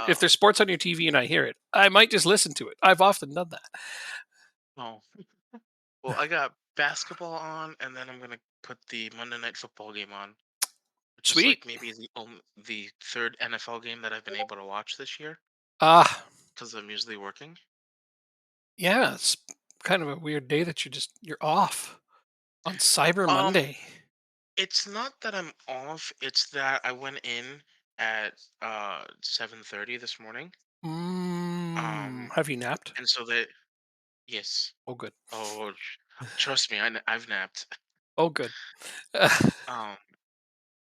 if there's sports on your TV and I hear it, I might just listen to it. I've often done that. Oh, well, I got basketball on, and then I'm gonna put the Monday Night Football game on, which is Sweet. like maybe the third NFL game that I've been able to watch this year Ah, because I'm usually working. yeah, it's kind of a weird day that you're off on Cyber Um, Monday. it's not that I'm off; it's that I went in at 7:30 this morning. Um, Have you napped? and so that yes. Oh, good. Oh, trust me, I've napped. Oh, good. Um,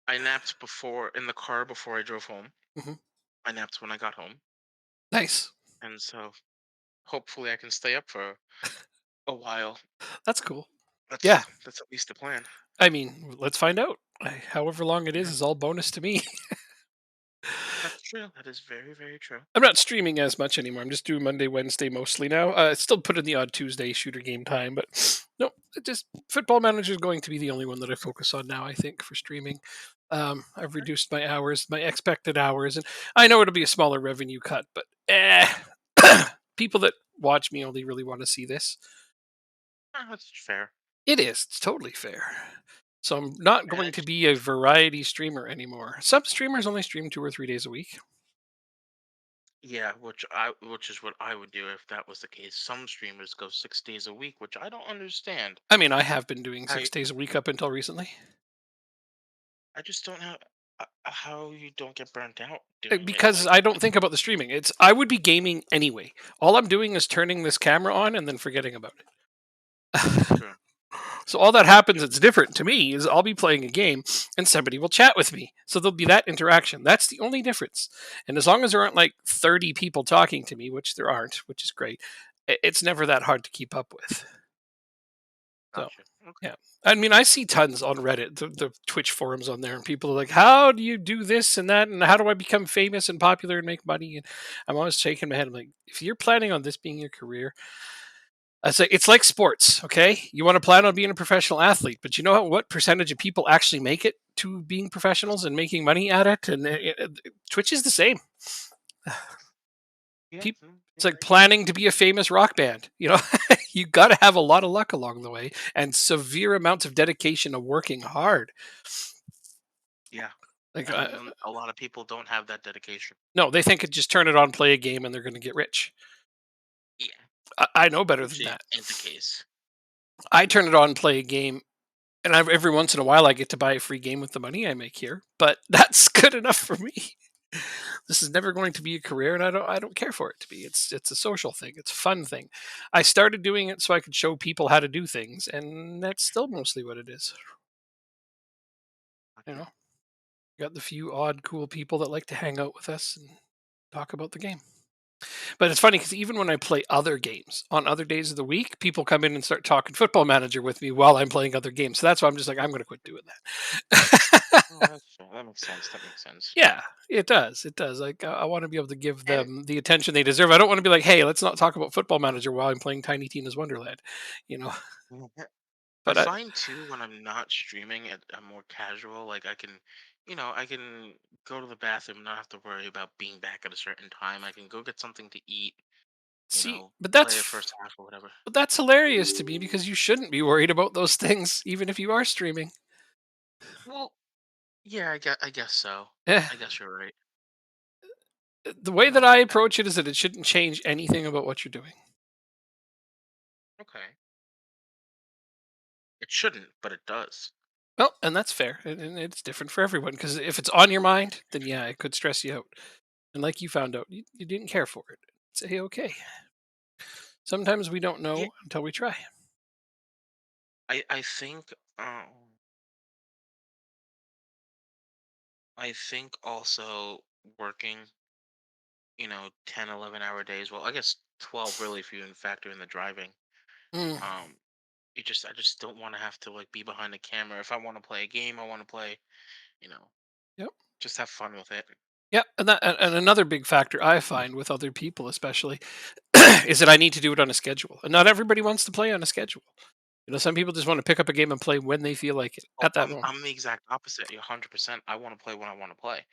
I napped before in the car before I drove home. Mhm. I napped when I got home, Nice. and so hopefully I can stay up for a while. That's cool. Yeah. That's at least the plan. I mean, let's find out. However long it Yeah, is all bonus to me. that's true. That is very, very true. I'm not streaming as much anymore. I'm just doing Monday, Wednesday mostly now. Still put in the odd Tuesday shooter game time, but no, it just Football Manager is going to be the only one that I focus on now. I think for streaming, I've Okay. reduced my hours, my expected hours, and I know it'll be a smaller revenue cut, but people that watch me only really want to see this. That's fair. It is. It's totally fair. So I'm not And going to be a variety streamer anymore. Some streamers only stream 2 or 3 days a week. yeah, which is what I would do if that was the case. Some streamers go 6 days a week, which I don't understand. I mean, I have been doing I 6 days a week up until recently. I just don't know how you don't get burnt out doing it. Because I don't think about the streaming. It's I would be gaming anyway. All I'm doing is turning this camera on and then forgetting about it. True. So all that happens that's different to me is I'll be playing a game and somebody will chat with me. So there'll be that interaction. That's the only difference. And as long as there aren't like 30 people talking to me, which there aren't, which is great, it's never that hard to keep up with. So Gotcha. Okay. yeah. I mean, I see tons on Reddit, the Twitch forums on there, and people are like, "How do you do this and that? And how do I become famous and popular and make money?" And I'm always shaking my head. I'm like, if you're planning on this being your career, I say it's like sports. Okay, you want to plan on being a professional athlete, but you know what percentage of people actually make it to being professionals and making money at it? And Twitch is the same. Yeah. Peop It's Yeah. like I get it. planning to be a famous rock band. You know, you got to have a lot of luck along the way and severe amounts of dedication of working hard. Yeah. Like, And a lot of people don't have that dedication. no, they think it just turn it on, play a game, and they're going to get rich. Yeah. I know better than Usually that. ain't the case. I turn it on, play a game, and every once in a while I get to buy a free game with the money I make here. But that's good enough for me. This is never going to be a career, and I don't care for it to be. It's a social thing. It's a fun thing. I started doing it so I could show people how to do things, and that's still mostly what it is. You Gotcha. know, got the few odd, cool people that like to hang out with us and talk about the game. But it's funny because even when I play other games on other days of the week, people come in and start talking Football Manager with me while I'm playing other games. So that's why I'm just like, I'm going to quit doing that. Oh, that's fair. That makes sense. That makes sense. Yeah, it does. It does. Like, I want to be able to give And them the attention they deserve. I don't want to be like, hey, let's not talk about Football Manager while I'm playing Tiny Tina's Wonderland, you know. Mhm. I But find too when I'm not streaming it, I'm more casual. Like I can go to the bathroom, and not have to worry about being back at a certain time. I can go get something to eat, see, play a first half or whatever. but that's hilarious to me because you shouldn't be worried about those things, even if you are streaming. Well, yeah, I guess so. Yeah. I guess you're right. The way that No, I approach it is that it shouldn't change anything about what you're doing. okay. It shouldn't, but it does. Well, and that's fair, and it's different for everyone. Because if it's on your mind, then yeah, it could stress you out. And like you found out, you didn't care for it. It's okay. Sometimes we don't Yeah, know until we try. I think I think also working, 10, 11 hour days. Well, I guess 12 really if you even factor in the driving. Mm, Um, I just don't want to have to like be behind the camera. If I want to play a game, I want to play, you know, yep. just have fun with it. Yeah, and another big factor I find with other people, especially, is that I need to do it on a schedule, and not everybody wants to play on a schedule. Some people just want to pick up a game and play when they feel like it Oh, at that moment. I'm the exact opposite. 100%. I want to play when I want to play.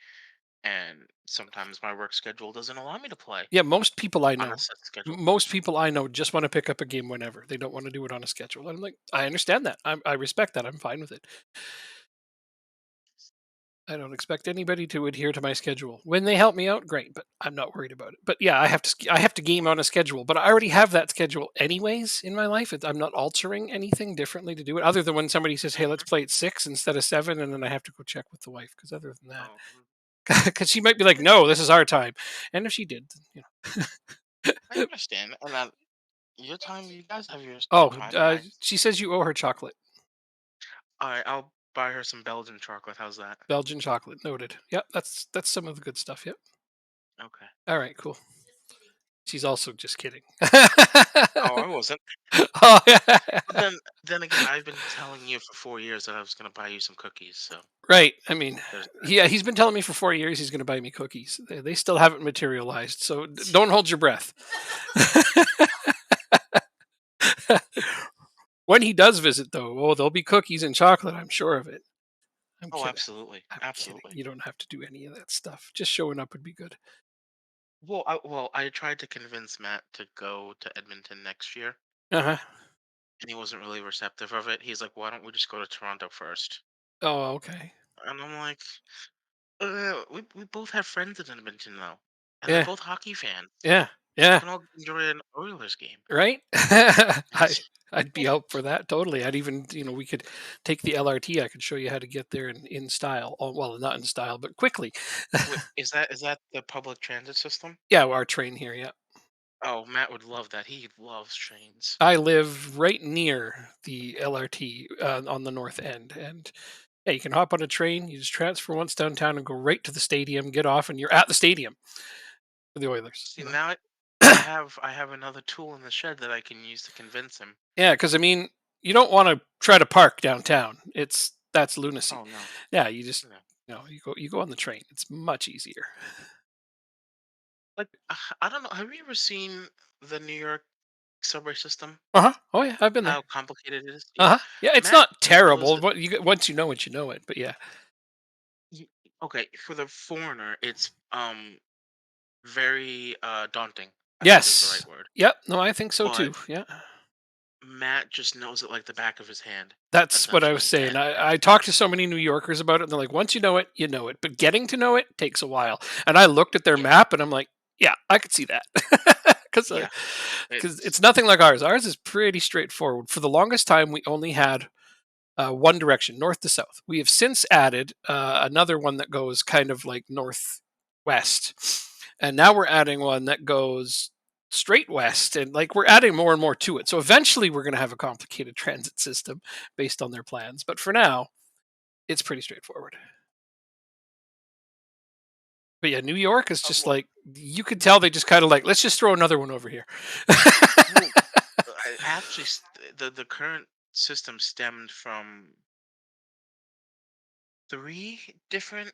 and sometimes my work schedule doesn't allow me to play Yeah, most people I on a know set schedule. most people I know just want to pick up a game whenever. They don't want to do it on a schedule. And I'm like, I understand that. I respect that. I'm fine with it. I don't expect anybody to adhere to my schedule. When they help me out, great, but I'm not worried about it. But yeah, I have to game on a schedule, but I already have that schedule anyways in my life. I'm not altering anything differently to do it, other than when somebody says, "Hey, let's Hmm. play at 6 instead of 7," and then I have to go check with the wife. Because other than that, Oh, because she might be like, "No, this is our time," and if she did, then, I understand. And your time, you guys have your oh, time, and I. she says you owe her chocolate, All right, I'll buy her some Belgian chocolate. How's that? Belgian chocolate, noted. Yep, that's some of the good stuff. Yep. Okay. All right, cool. She's also just kidding. Oh, I wasn't. Oh yeah. But then again, I've been telling you for 4 years that I was gonna buy you some cookies. So Right. I mean, there's that. yeah, he's been telling me for 4 years he's going to buy me cookies. They still haven't materialized, so don't hold your breath. When he does visit, though, oh, there'll be cookies and chocolate. I'm sure of it. I'm Oh, kidding. absolutely, I'm kidding. absolutely. You don't have to do any of that stuff. Just showing up would be good. Well, I tried to convince Matt to go to Edmonton next year, Uh huh. and he wasn't really receptive of it. He's like, "Why don't we just go to Toronto first?" Oh, okay. And I'm like, we both have friends in Edmonton though, and they're Yeah. both hockey fans. Yeah. We Yeah. can all enjoy an Oilers game. Right. I'd be out for that totally. I'd even, we could take the LRT. I could show you how to get there in style. Oh, well, not in style, but quickly. Wait, is that the public transit system? Yeah, our train here. Yeah. Oh, Matt would love that. He loves trains. I live right near the LRT on the north end, and yeah, you can hop on a train. You just transfer once downtown and go right to the stadium. Get off, and you're at the stadium for the Oilers. See, now I have another tool in the shed that I can use to convince him. Yeah, because I mean, you don't want to try to park downtown. That's lunacy. Oh no, Yeah, you just no. you go on the train. It's much easier. Like I don't know. Have you ever seen the New York subway system? Uh huh. Oh yeah, I've been there. How complicated it is? Uh Yeah, huh. Yeah, it's Matt not knows terrible. it. Once you know it, you know it. But yeah. Okay, for the foreigner, it's very daunting. I think is the right Yes. word. Yep. No, I think so But too. Yeah. Matt just knows it like the back of his hand, That's what I was essentially. saying. I talked to so many New Yorkers about it, and they're like, once you know it, you know it. But getting to know it takes a while. And I looked at their Yeah, map, and I'm like, yeah, I could see that. Because yeah. it's It's nothing like ours. Ours is pretty straightforward. For the longest time, we only had one direction, north to south. We have since added another one that goes kind of like northwest, and now we're adding one that goes straight west, and like we're adding more and more to it. So eventually, we're going to have a complicated transit system based on their plans. But for now, it's pretty straightforward. But yeah, New York is just well, like you could tell they just kind of like let's just throw another one over here. well, actually, the current system stemmed from three different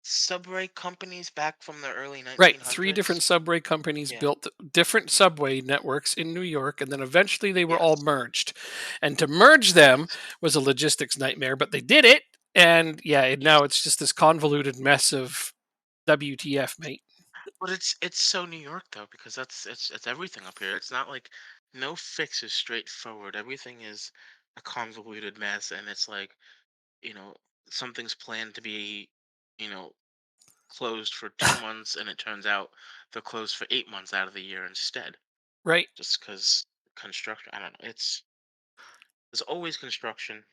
subway companies back from the early Right. Three different 1900s. subway companies Yeah. built different subway networks in New York, and then eventually they were all Yes. merged. And to merge them Yes. was a logistics nightmare, but they did it. And yeah, Yes. now it's just this convoluted mess of WTF, mate. But it's so New York though, because it's everything up here. It's not like no fix is straightforward. Everything is a convoluted mess, and it's like you know something's planned to be you know closed for 2 months, and it turns out they're closed for 8 months out of the year instead, Right. just because construction. I don't know. There's always construction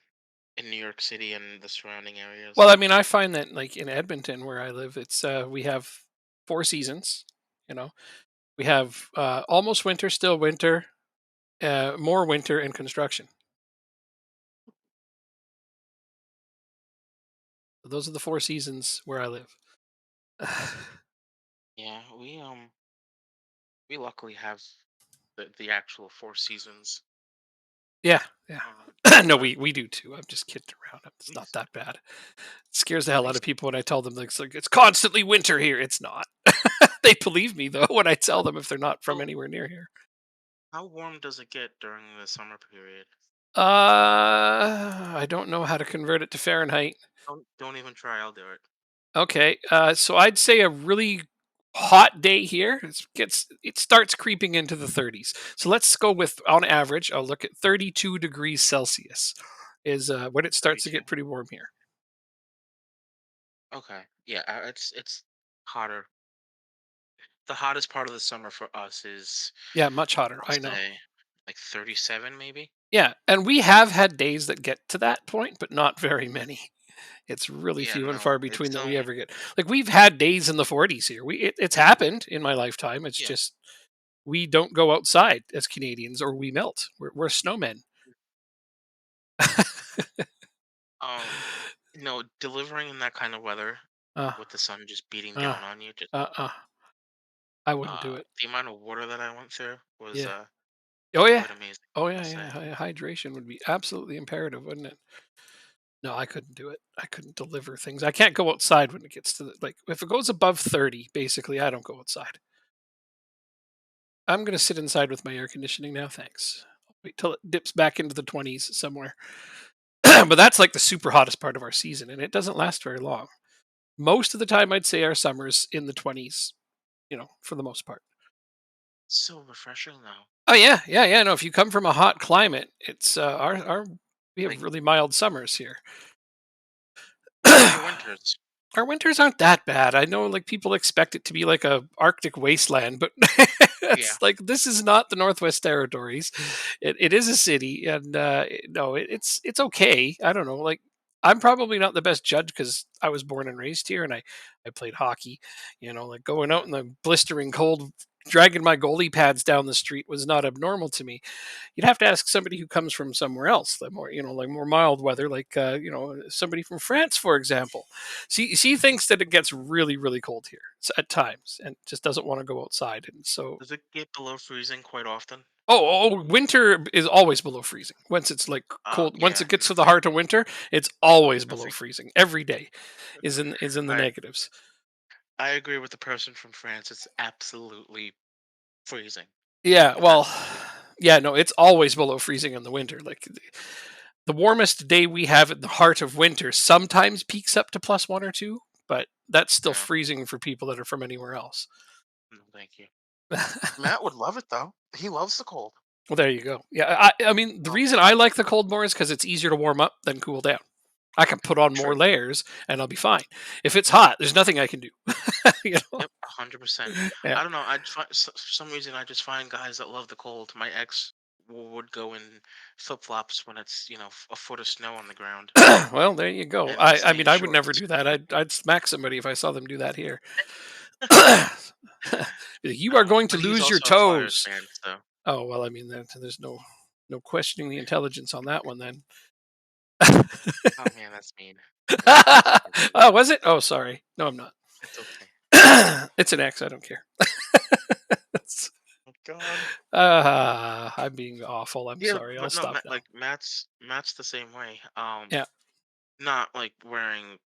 in New York City and the surrounding Well, areas. I mean, I find that like in Edmonton where I live, it's we have 4 seasons, you know. We have almost winter, still winter, more winter and construction. Those are the 4 seasons where I live. Yeah, we luckily have the actual four seasons. Yeah, yeah. Um, No, but we do too. I'm just kidding around. It's at not least that bad. It scares the at hell out of least people when I tell them like, it's constantly winter here. It's not. They believe me though when I tell them if they're not from how anywhere near here. how warm does it get during the summer period? I don't know how to convert it to Fahrenheit. Don't even try. I'll do it. Okay, so I'd say a really hot day here it starts creeping into the 30s. So let's go with on average. I'll look at 32 degrees Celsius is when it starts to 32. get pretty warm here. Okay. Yeah, it's hotter. The hottest part of the summer for us is, Yeah, much hotter. I'll I know. say, like 37 maybe. Yeah, and we have had days that get to that point, but not very many. It's really Yeah, few and no, far between it's that we only ever get. Like we've had days in the 40s here. It's happened in my lifetime. It's yeah. just we don't go outside as Canadians, or we melt. We're snowmen. Um, no, delivering in that kind of weather uh, with the sun just beating uh, down on you, just uh, uh. I wouldn't do it. the amount of water that I went through was Yeah. Oh yeah. quite amazing, Oh I'll yeah. say. Yeah. Hydration would be absolutely imperative, wouldn't it? No, I couldn't do it. I couldn't deliver things. I can't go outside when it gets to like if it goes above 30. Basically, I don't go outside. I'm gonna sit inside with my air conditioning now. Thanks. Wait till it dips back into the 20s somewhere. But that's like the super hottest part of our season, and it doesn't last very long. Most of the time, I'd say our summers in the 20s. For the most part. So refreshing though. Oh yeah, yeah, yeah. No, if you come from a hot climate, it's our we have Like, really mild summers here. what are your winters? Our winters aren't that bad. I know like people expect it to be like a Arctic wasteland, but Yeah. it's like this is not the Northwest Territories. It is a city, and no, it's okay. I don't know. Like I'm probably not the best judge because I was born and raised here, and I played hockey. Like going out Mhm. in the blistering cold, dragging my goalie pads down the street was not abnormal to me. You'd have to ask somebody who comes from somewhere else, the more like more mild weather, like somebody from France, for example. She thinks that it gets really really cold here at times, and just doesn't want to go outside. And so, Does it get below freezing quite often? winter is always below freezing. Once it's like cold, once Yeah, it gets to the heart of winter, it's always below nothing. freezing. Every day is in the I negatives. I agree with the person from France. It's absolutely freezing. Yeah, well, Absolutely. yeah, no, it's always below freezing in the winter. Like the warmest day we have at the heart of winter sometimes peaks up to plus 1 or 2, but that's still No, freezing for people that are from anywhere else. no, thank you. Matt would love it though. He loves the cold. Well, there you go. Yeah, I mean, the Oh, reason I like the cold more is because it's easier to warm up than cool down. I can put on more true. layers and I'll be fine. If it's hot, there's nothing I can do. you know? Yep, 100%. Yeah. I don't know. I just find, for some reason I just find guys that love the cold. My ex would go in flip flops when it's a foot of snow on the ground Well, there you go. and I stay in mean, I would never shorts. do that. I'd smack somebody if I saw them do that here. You are going to But he's lose your also a Flyers toes. fan, so Oh well, I mean, there's no questioning the intelligence on that one then. oh man, that's mean. That's really mean. Oh, was it? Oh, sorry. No, I'm not. It's okay. It's an X. I don't care. Oh God. I'm being awful. I'm Yeah, sorry. I'll but no, stop now. Like Matt's the same way. Yeah. Not like wearing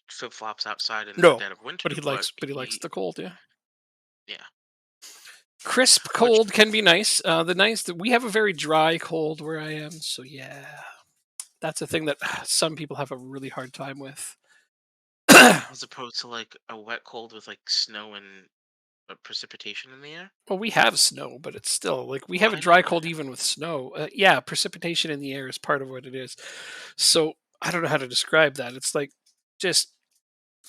flip flops outside in the No, dead of winter, but he but likes but he likes he the cold. Yeah. yeah. Crisp Which cold can be nice. The nice that we have a very dry cold where I am. So yeah, that's a thing that some people have a really hard time with. as opposed to like a wet cold with like snow and precipitation in the air. Well, we have snow, but it's still like we Well, have a I know dry that. cold even with snow. Yeah, precipitation in the air is part of what it is. So I don't know how to describe that. It's like just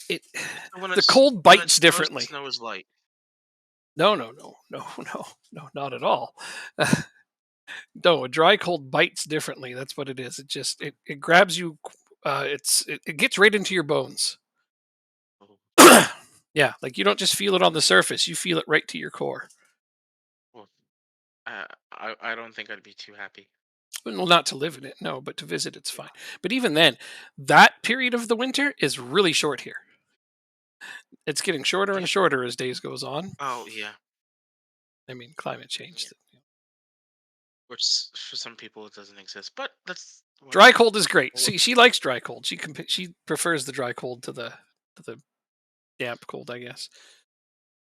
it. So when The it's cold when it bites snows, the differently. snow is light. No, no, no, no, no, no, not at all. No, a dry cold bites differently. That's what it is. It grabs you. It gets right into your bones. Oh, Yeah, like you don't just feel it on the surface. You feel it right to your core. well, I don't think I'd be too happy. Well, not to live in it, no, but to visit, it's Yeah. fine. But even then, that period of the winter is really short here. It's getting shorter Yeah. and shorter as days goes on. Oh yeah. I mean, climate Yeah. change. Which for some people it doesn't exist, but that's Dry whatever. cold is great. Well, See, she likes dry cold. She prefers the dry cold to the damp cold, I guess.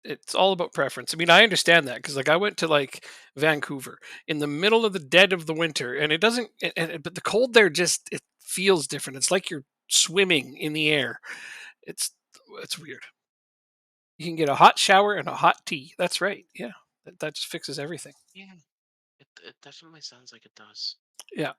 It's all about preference. I mean, I understand that because like I went to like Vancouver in the middle of the dead of the winter, and it doesn't. But the cold there just it feels different. It's like you're swimming in the air. It's It's weird. You can get a hot shower and a hot tea. That's right. Yeah, that just fixes everything. Yeah, it definitely sounds like it does. Yeah,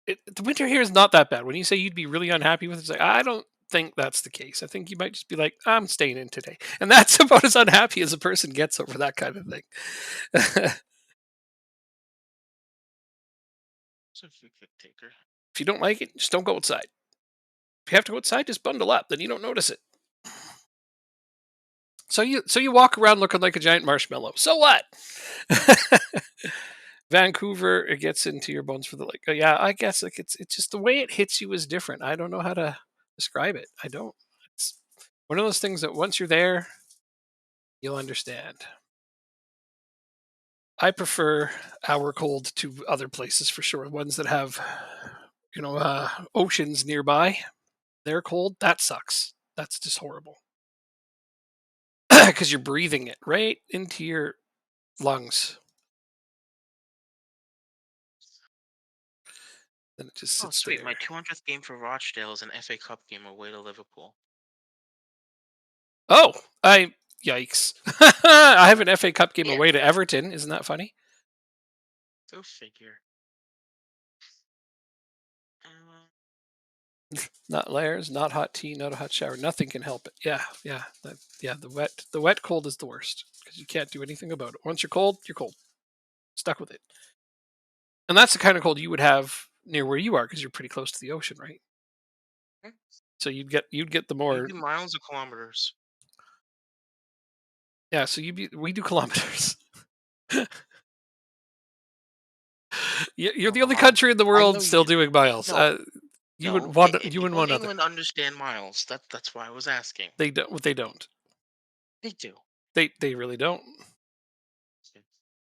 the winter here is not that bad. When you say you'd be really unhappy with it, it's like I don't think that's the case. I think you might just be like, I'm staying in today, and that's about as unhappy as a person gets over that kind of thing. If It's a quick taker. you don't like it, just don't go outside. If you have to go outside, just bundle up. Then you don't notice it. So you walk around looking like a giant marshmallow. So what? Vancouver, it gets into your bones for the like. Yeah, I guess like it's just the way it hits you is different. I don't know how to describe it. I don't. It's one of those things that once you're there, you'll understand. I prefer our cold to other places for sure. Ones that have, oceans nearby. They're cold. That sucks. That's just horrible because you're breathing it right into your lungs. Then it just Oh, sits sweet. there. My 200th game for Rochdale is an FA Cup game away to Liverpool. Oh, I yikes! I have an FA Cup game Yeah, away to Everton. Isn't that funny? go figure. Uh, Not layers, not hot tea, not a hot shower. Nothing can help it. Yeah, yeah, yeah. The wet cold is the worst because you can't do anything about it. Once you're cold, you're cold. Stuck with it. And that's the kind of cold you would have near where you are because you're pretty close to the ocean, right? hmm, So you'd get the you more do miles or kilometers? yeah. So we do kilometers. You're the only Oh, country in the I world know still you. doing miles. No, You and no. one you and People in one other. England understand miles. That's why I was asking. They don't. They don't. They do. They really don't.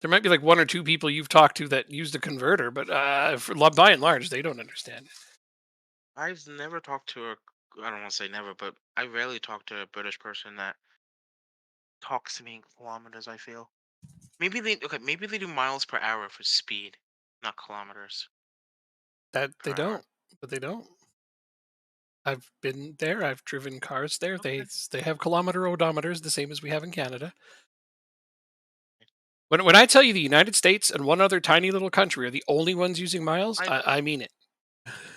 There might be like one or two people you've talked to that use the converter, but by and large, they don't understand it. I've never talked to a. I don't want to say never, but I rarely talk to a British person that talks to me in kilometers. I feel maybe they okay. Maybe they do miles per hour for speed, not kilometers That per they hour. don't, but they don't. I've been there. I've driven cars there. Okay. They have kilometer odometers, the same as we have in Canada. When I tell you the United States and one other tiny little country are the only ones using miles, I I mean it.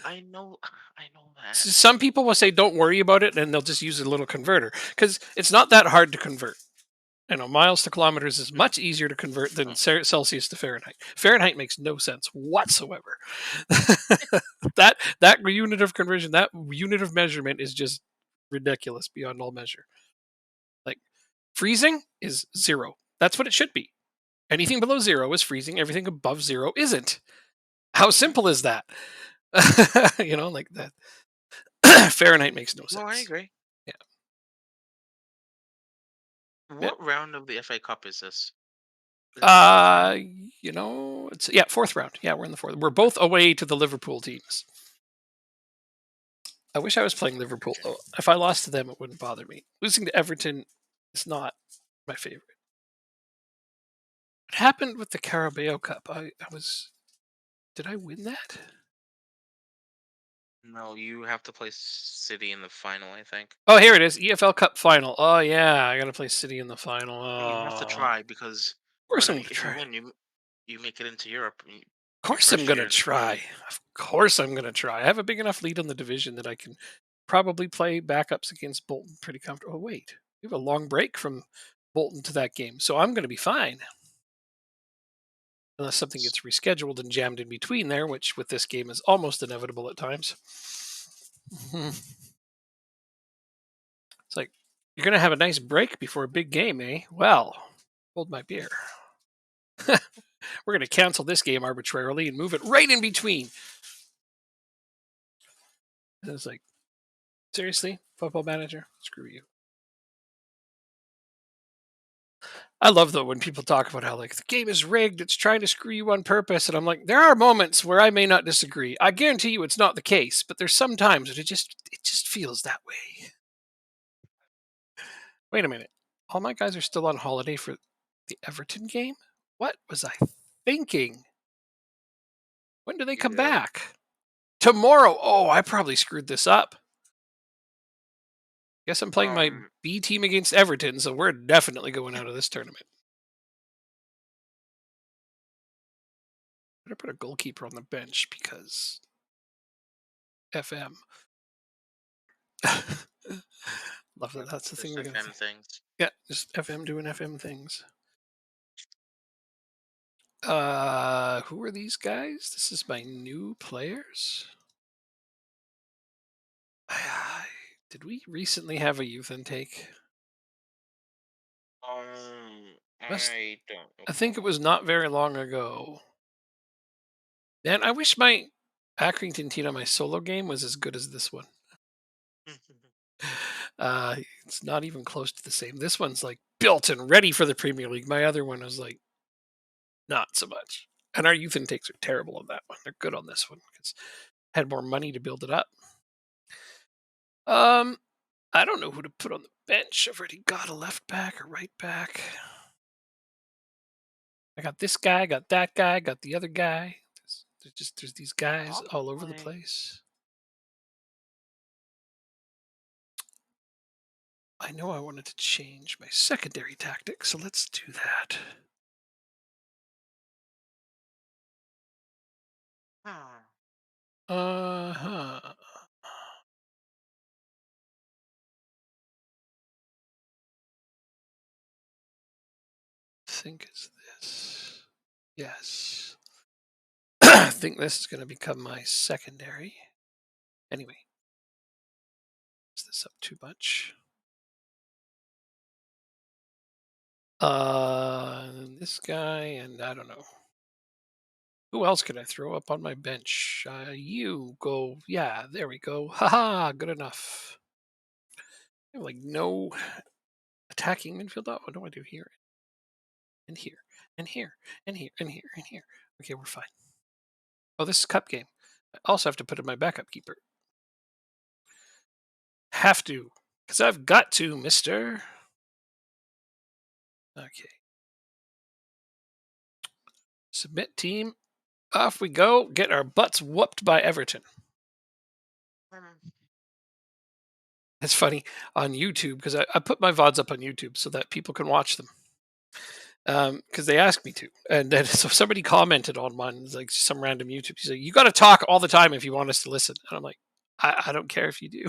I know I know that. Some people will say don't worry about it, and they'll just use a little converter because it's not that hard to convert. Miles to kilometers is Mm, much easier to convert than mm, Celsius to Fahrenheit. Fahrenheit makes no sense whatsoever. that unit of conversion, that unit of measurement is just ridiculous beyond all measure. Like freezing is zero. That's what it should be. Anything below zero is freezing. Everything above zero isn't. How mhm. simple is that? Like that. Fahrenheit makes no No, I sense. agree. Yeah. Yeah. What round of the FA Cup is this? Is it the fourth round? It's fourth round. Yeah, we're in the fourth. We're Okay. both away to the Liverpool teams. I wish I was playing Liverpool Gotcha. though. If I lost to them, it wouldn't bother me. Losing to Everton is not my favorite. What happened with the Carabao Cup? I was. Did I win that? No, you have to play City in the final, I think. Oh, here it is. EFL Cup final. Oh yeah, I gotta play City in the final. And you have to Oh, of try because course when I'm gonna if you try. win, you make it into Europe Of your course I'm first gonna year in the try. Premier League. Of course I'm gonna try. I have a big enough lead on the division that I can probably play backups against Bolton pretty comfortable. Oh wait, we have a long break from Bolton to that game, so I'm gonna be fine. Unless something gets rescheduled and jammed in between there, which with this game is almost inevitable at times. Mhm. It's like you're gonna have a nice break before a big game, eh? Well, hold my beer. We're gonna cancel this game arbitrarily and move it right in between. And it's like, seriously, football manager? Screw you. I love though when people talk about how like the game is rigged, it's trying to screw you on purpose, and I'm like, there are moments where I may not disagree. I guarantee you it's not the case, but there's some times that it just feels that way. Wait a minute. All my guys are still on holiday for the Everton game? What was I thinking? When do they come Yeah. back? Tomorrow. Oh, I probably screwed this up. Guess I'm playing my Um, B team against Everton, so we're definitely going out of this tournament. Better put a goalkeeper on the bench because FM. Love that. That's the thing just they're gonna say. FM things. Yeah, just FM doing FM things. Who are these guys? This is my new players. Did we recently have a youth intake? Must I don't I think it recall. was not very long ago. Man, I wish my Accrington team on my solo game was as good as this one. Uh, it's not even close to the same. This one's like built and ready for the Premier League. My other one was like not so much. And our youth intakes are terrible on that one. They're good on this one because had more money to build it up. Um, I don't know who to put on the bench. I've already got a left back, a right back. I got this guy, got that guy, got the other guy. There's these guys all over the Probably. place. I know I wanted to change my secondary tactic, so let's do that. Huh. Uh-huh. Think is this. Yes. I think this is going to become my secondary. Anyway, is this up too much? This guy, and I don't know. Who else can I throw up on my bench? You go. Yeah, there we go. Haha, good enough. I have like no attacking midfield. Oh, what do I do here? And here, and here, and here, and here, and here. Okay, we're fine. Oh, this is cup game. I also have to put in my backup keeper. Have to, because I've got to, mister. Okay. Submit team. Off we go. Get our butts whooped by Everton. Um, It's funny on YouTube because I put my VODs up on YouTube so that people can watch them. Because they asked me to, and then so somebody commented on one, like some random YouTube. He's like, "You got to talk all the time if you want us to listen." And I'm like, "I don't care if you do.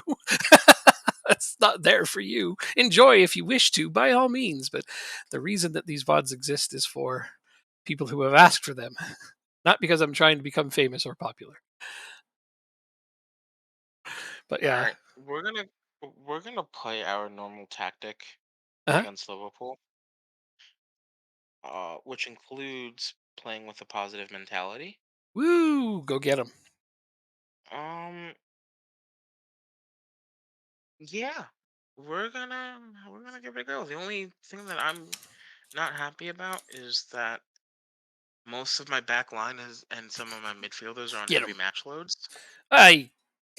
It's not there for you. Enjoy if you wish to, by all means. But the reason that these VODs exist is for people who have asked for them, not because I'm trying to become famous or popular." But all yeah, right, we're gonna play our normal tactic uh-huh. against Liverpool, which includes playing with a positive mentality. Woo, go get them. Um, yeah, we're gonna give it a go. The only thing that I'm not happy about is that most of my back line is and some of my midfielders are on Get heavy them. match loads. I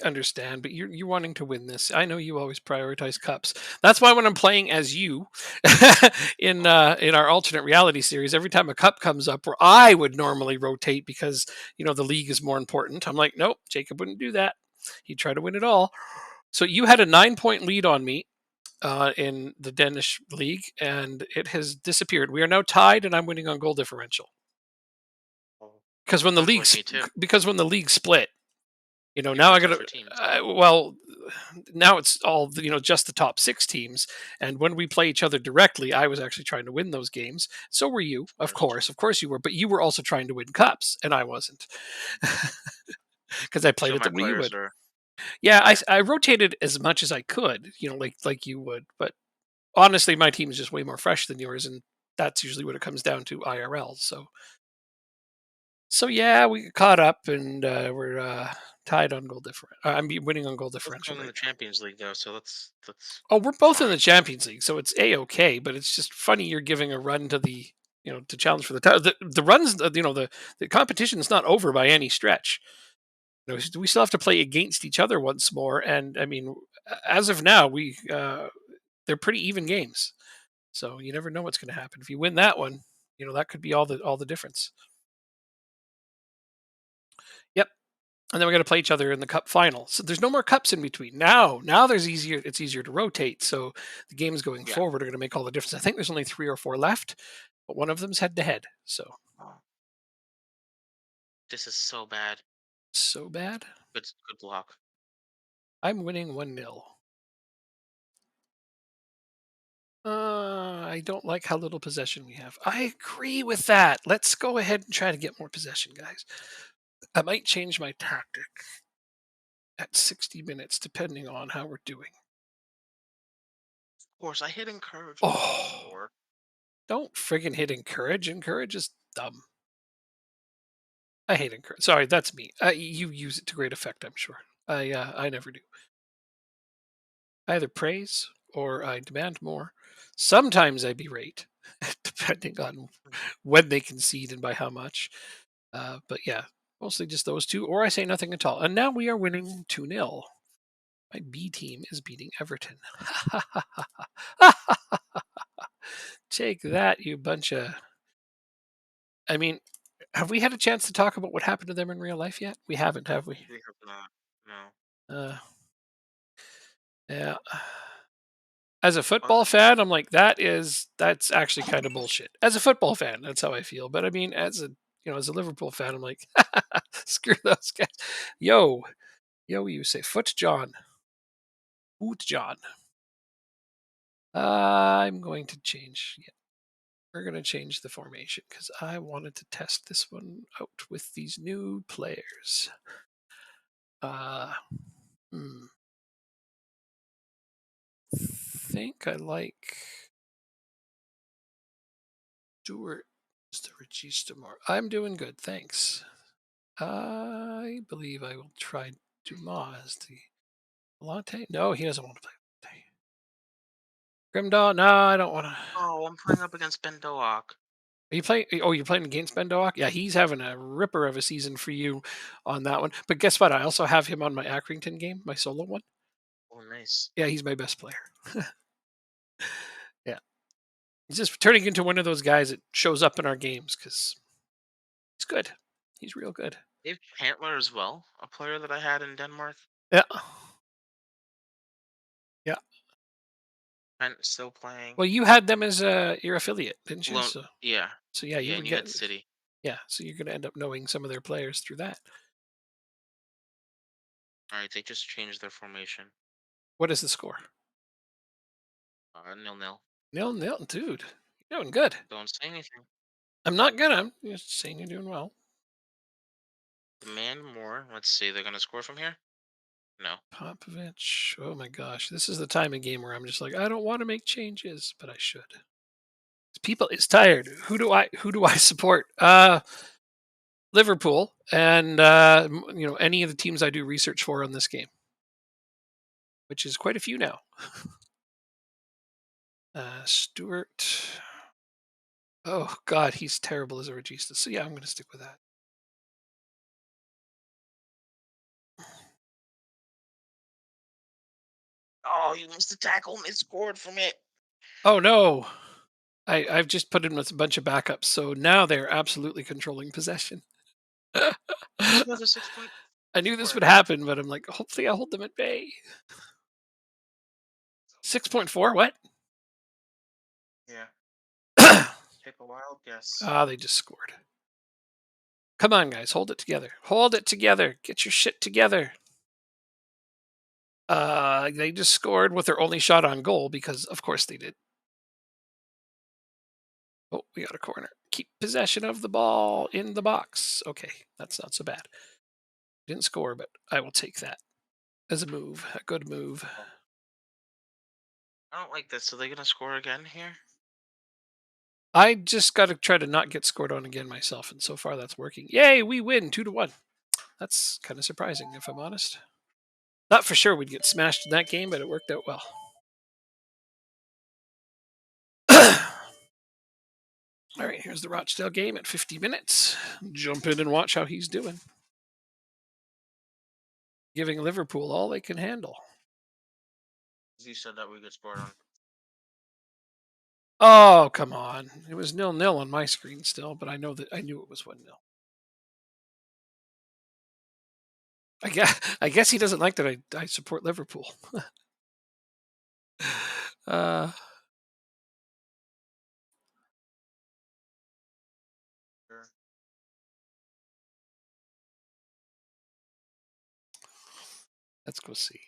understand, but you're wanting to win this. I know you always prioritize cups. That's why when I'm playing as you in our alternate reality series, every time a cup comes up where I would normally rotate because the league is more important, I'm like, nope, Jacob wouldn't do that. He'd try to win it all. So you had a 9 point lead on me in the Danish league, and it has disappeared. We are now tied, and I'm winning on goal differential Oh, because when the that's league with me too. split. You Now play I got to. tougher teams. Well, now it's all just the top six teams, and when we play each other directly, I was actually trying to win those games. So were you, Of of course you were, but you were also trying to win cups, and I wasn't because I played So it the my way you players would. are Yeah, yeah. I rotated as much as I could, like you would, but honestly, my team is just way more fresh than yours, and that's usually what it comes down to IRL. So yeah, we caught up, and we're tied on goal differential. I'm winning on goal Both differential going in right the now. Champions League though, so that's Oh, we're both in the fine. Champions League, so it's a okay. But it's just funny you're giving a run to the to challenge for the title. The runs, the competition is not over by any stretch. We still have to play against each other once more, and I mean, as of now, they're pretty even games. So you never know what's going to happen. If you win that one, that could be all the difference. Yep. and then we're going to play each other in the cup final. So there's no more cups in between. Now there's easier. It's easier to rotate. So the games going Yeah. forward are going to make all the difference. I think there's only 3 or 4 left, but one of them's head to head. So Oh, this is so bad. so bad. Good block. I'm winning 1-0. I don't like how little possession we have. I agree with that. Let's go ahead and try to get more possession, guys. I might change my tactic at 60 minutes, depending on how we're doing. Of course, I hit encourage and they don't Oh, score. don't friggin' hit encourage. Encourage is dumb. I hate encourage. Sorry, that's me. You use it to great effect, I'm sure. I never do. I either praise or I demand more. Sometimes I berate, depending on Mm. when they concede and by how much. But yeah, mostly just those two, or I say nothing at all. And now we are winning 2-0. My B team is beating Everton. Take that, you bunch of. I mean, have we had a chance to talk about what happened to them in real life yet? We haven't, have we? We have not. No. Uh, yeah. As a football But fan, I'm like, that's actually kind of bullshit. As a football fan, that's how I feel. But I mean, as a Liverpool fan, I'm like, screw those guys. Yo, you say foot John. Foot John. I'm going to change. Yeah, we're going to change the formation because I wanted to test this one out with these new players. Uh, hmm, think I like Stewart as the regista more. I'm doing good, thanks. I believe I will try Dumas as the Latte. No, he doesn't want to play Latte. Grimdaw, no, I don't want to. oh, I'm playing up against Ben Doak. Are you playing? Oh, you're playing against Bendoak? Yeah, he's having a ripper of a season for you on that one. But guess what? I also have him on my Accrington game, my solo one. Oh, nice. Yeah, he's my best player. Yeah, he's just turning into one of those guys that shows up in our games because he's good. He's real good. Dave Chantler as well, a player that I had in Denmark. Yeah, yeah. Trent still playing. Well, you had them as your affiliate, didn't you? Loan, So, yeah, you yeah, were and you had getting. City. Yeah, so you're going to end up knowing some of their players through that. All right, they just changed their formation. What is the score? 0-0. 0-0, dude. You're doing good. Don't say anything. I'm not gonna. I'm just saying you're doing well. Demand more. Let's see. They're gonna score from here. No. Popovich. Oh my gosh, this is the time of game where I'm just like, I don't want to make changes, but I should. People is tired. Who do I support? Liverpool and any of the teams I do research for on this game, which is quite a few now. Stewart. Oh God, he's terrible as a regista. So yeah, I'm going to stick with that. Oh, you missed the tackle and they scored from it. Oh no, I've just put in with a bunch of backups, so now they're absolutely controlling possession. It's another 6 point I knew this would four. happen, but I'm like, hopefully I'll hold them at bay. 6.4? What? Yeah. Ah, Take a wild guess. they just scored. Come on, guys, hold it together. Hold it together. Get your shit together. They just scored with their only shot on goal because, of course, they did. Oh, we got a corner. Keep possession of the ball in the box. Okay, that's not so bad. Didn't score, but I will take that as a move, a good move. Oh, I don't like this. So they're gonna score again here. I just got to try to not get scored on again myself, and so far that's working. Yay, we win 2-1. That's kind of surprising, if I'm honest. Not for sure we'd get smashed in that game, but it worked out well. All right, here's the Rochdale game at 50 minutes. Jump in and watch how he's doing. Giving Liverpool all they can handle. You said that we get scored on. Oh, come on. It was 0-0 on my screen still, but I knew it was 1-0. I guess he doesn't like that I support Liverpool. Uh, Sure. let's go see.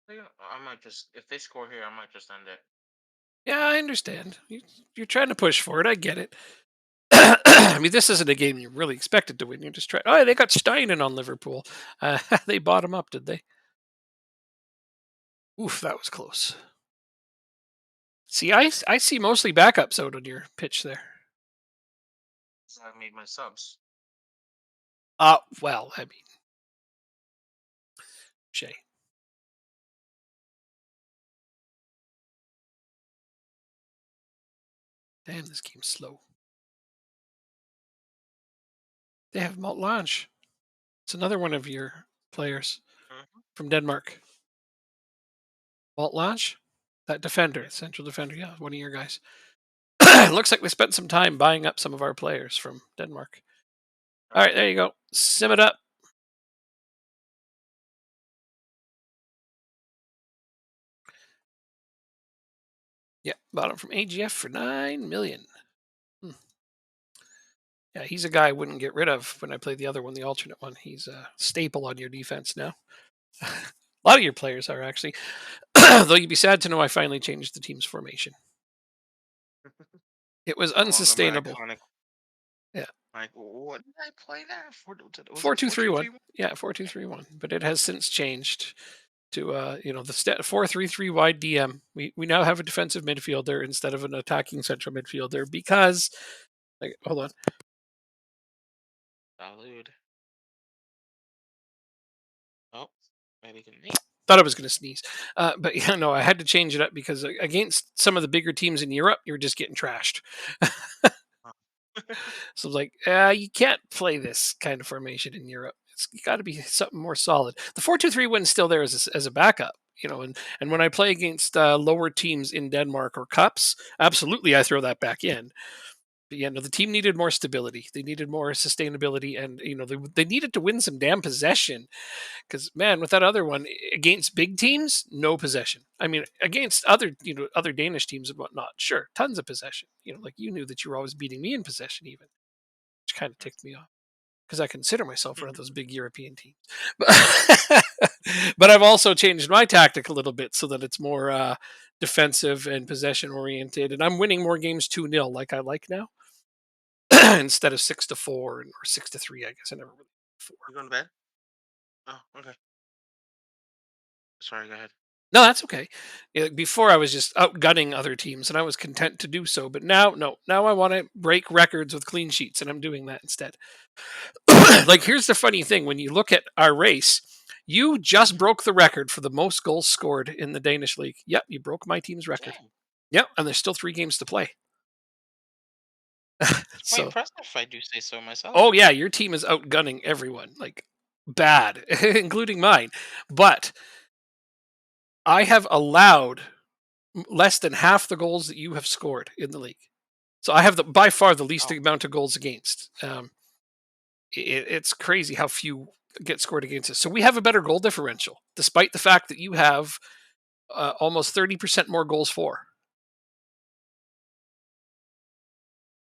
I might just if they score here, I might just end it. Yeah, I understand. You're trying to push for it. I get it. I mean, this isn't a game you really expected to win. You're just trying. Oh, they got Steinen on Liverpool. They bought him up, did they? Oof, that was close. See, I see mostly backups out on your pitch there. So I made my subs. Well, I mean, Shay. Damn, this game's slow. They have Maltlange. It's another one of your players Hmm. from Denmark. Maltlange? That defender, Yeah. central defender. Yeah, one of your guys. It looks like they spent some time buying up some of our players from Denmark. All right, there you go. Sim it up. Yeah, bought him from AGF for 9 million. Hmm. Yeah, he's a guy I wouldn't get rid of when I play the other one, the alternate one. He's a staple on your defense now. A lot of your players are actually. Though you'd be sad to know I finally changed the team's formation. It was No longer my unsustainable. iconic. Yeah, Like, what did I play that? Was four it two four three two one. three one? Yeah, 4-2-3-1. But it has since changed to the 4-3-3 wide DM. We now have a defensive midfielder instead of an attacking central midfielder because like hold on. Salud. Oh, maybe can me. Thought I was going to sneeze, but yeah, no, I had to change it up because against some of the bigger teams in Europe, you're just getting trashed. So I was like, you can't play this kind of formation in Europe. It's got to be something more solid. The 4-2-3 still there as a backup, and when I play against lower teams in Denmark or cups, absolutely I throw that back in. But yeah, no, the team needed more stability. They needed more sustainability, and they needed to win some damn possession. Because man, with that other one against big teams, no possession. I mean, against other Danish teams and whatnot, sure, tons of possession. Like you knew that you were always beating me in possession, even, which kind of ticked me off because I consider myself one of those big European teams. But, but I've also changed my tactic a little bit so that it's more defensive and possession oriented, and I'm winning more games 2-0 like I like now instead of 6-4 or 6-3. I guess I never really four. You going to bed? Oh, okay. Sorry, go ahead. No, that's okay. Yeah, before I was just outgunning other teams, and I was content to do so. But now, no, now I want to break records with clean sheets, and I'm doing that instead. Like, here's the funny thing: when you look at our race, you just Hmm. broke the record for the most goals scored in the Danish league. Yep, you broke my team's record. Dang, Yep, and there's still 3 games to play. it's quite So, impressive if I do say so myself. oh yeah, your team is outgunning everyone, like bad, including mine. But I have allowed less than half the goals that you have scored in the league. So I have by far the least Oh, amount of goals against. It's crazy how few get scored against us. So we have a better goal differential, despite the fact that you have almost 30% more goals for.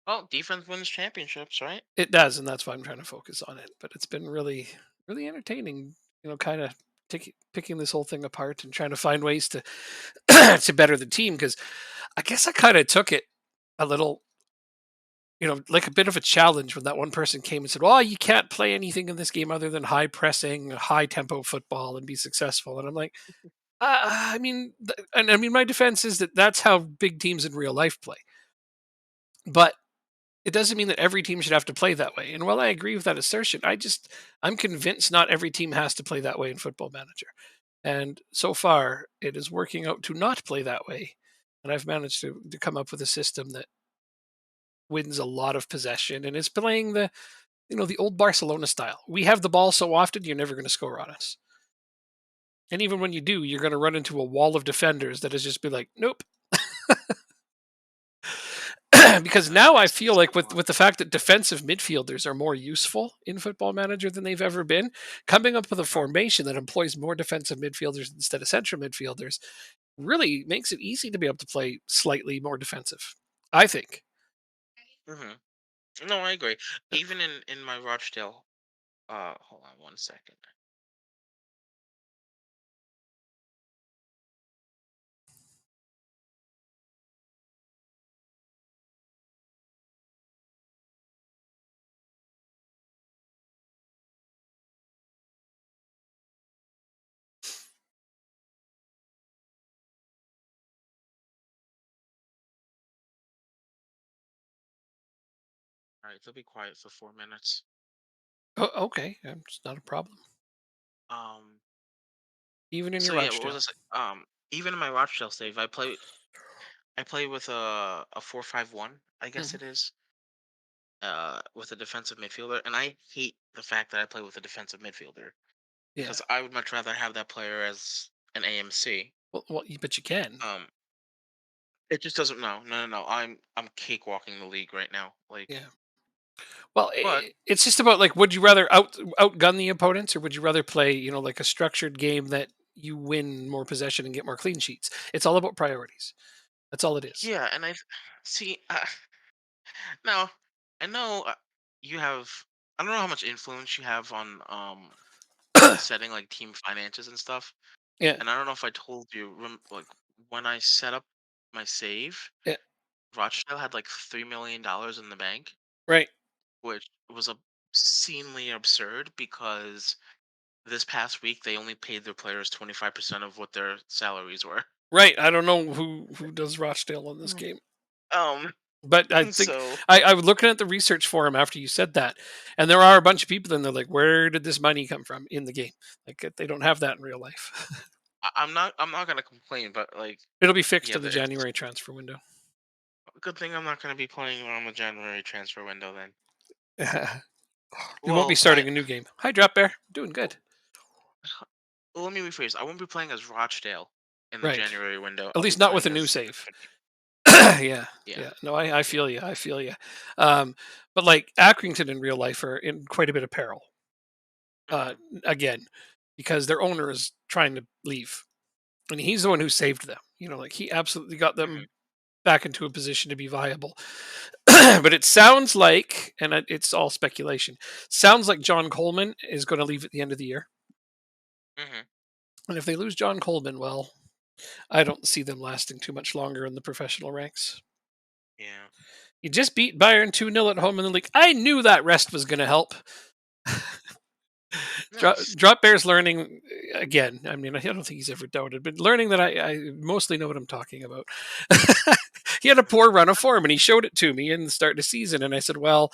well, defense wins championships, right? It does, and that's why I'm trying to focus on it. But it's been really, really entertaining, kind of picking this whole thing apart and trying to find ways to to better the team. Because I guess I kind of took it a little like a bit of a challenge when that one person came and said, "Well, you can't play anything in this game other than high pressing, high tempo football and be successful." And I'm like, I mean, and I mean, my defense is that that's how big teams in real life play. But It doesn't mean that every team should have to play that way. And while I agree with that assertion, I'm convinced not every team has to play that way in Football Manager. And so far, it is working out to not play that way. And I've managed to come up with a system that wins a lot of possession and is playing the old Barcelona style. We have the ball so often, you're never going to score on us. And even when you do, you're going to run into a wall of defenders that is just be like, nope. Because now I It's feel so like with the fact that defensive midfielders are more useful in Football Manager than they've ever been, coming up with a uh-huh. formation that employs more defensive midfielders instead of central midfielders really makes it easy to be able to play slightly more defensive. I think. Hmm. No, I agree. Even in my Rochdale, hold on 1 second. All right, they'll be quiet for 4 minutes. Oh, okay, it's not a problem. Um, Even in your so yeah, what was I Rochdale. saying? Even in my Rochdale save, I play with a 4-5-1, I guess Mhm. it is, with a defensive midfielder, and I hate the fact that I play with a defensive midfielder Yeah. because I would much rather have that player as an AMC. But you can. Um, it just doesn't. No, no, no, no. I'm cakewalking the league right now. Like, Yeah. Well, but it's just about like, would you rather outgun the opponents, or would you rather play, like a structured game that you win more possession and get more clean sheets? It's all about priorities. That's all it is. yeah, and I see. Now, I know you have. I don't know how much influence you have on setting like team finances and stuff. Yeah. And I don't know if I told you, like when I set up my save, Yeah. Rochdale had like $3 million in the bank, Right. which was obscenely absurd because this past week they only paid their players 25% of what their salaries were. Right. I don't know who does Rochdale on this Mm. game, Um, but I think so I was looking at the research forum after you said that, and there are a bunch of people in there like, where did this money come from in the game? Like they don't have that in real life. I'm not gonna complain, but like It'll be fixed yeah, in the it's January transfer window. a good thing I'm not gonna be playing on the January transfer window then. We won't be Well, starting a new game. Hi, Drop Bear. Doing good. well, let me rephrase. I won't be playing as Rochdale in the Right. January window. At I'll be least not with a playing new as save. F20. Yeah. Yeah, Yeah. No, I yeah. feel you. I feel you. Um, but like Accrington in real life are in quite a bit of peril. Uh, Hmm. again, because their owner is trying to leave, and he's the one who saved them. Like he absolutely got Hmm. them back into a position to be viable. But it sounds like, and it's all speculation, sounds like John Coleman is going to leave at the end of the year. Hmm. And if they lose John Coleman, well, I don't see them lasting too much longer in the professional ranks. Yeah. You just beat Bayern 2-0 at home in the league. I knew that rest was going to help. Nice. Drop Bear's learning again. I mean, I don't think he's ever doubted, but learning that I mostly know what I'm talking about. He had a poor run of form and he showed it to me in the start of the season. And I said, well,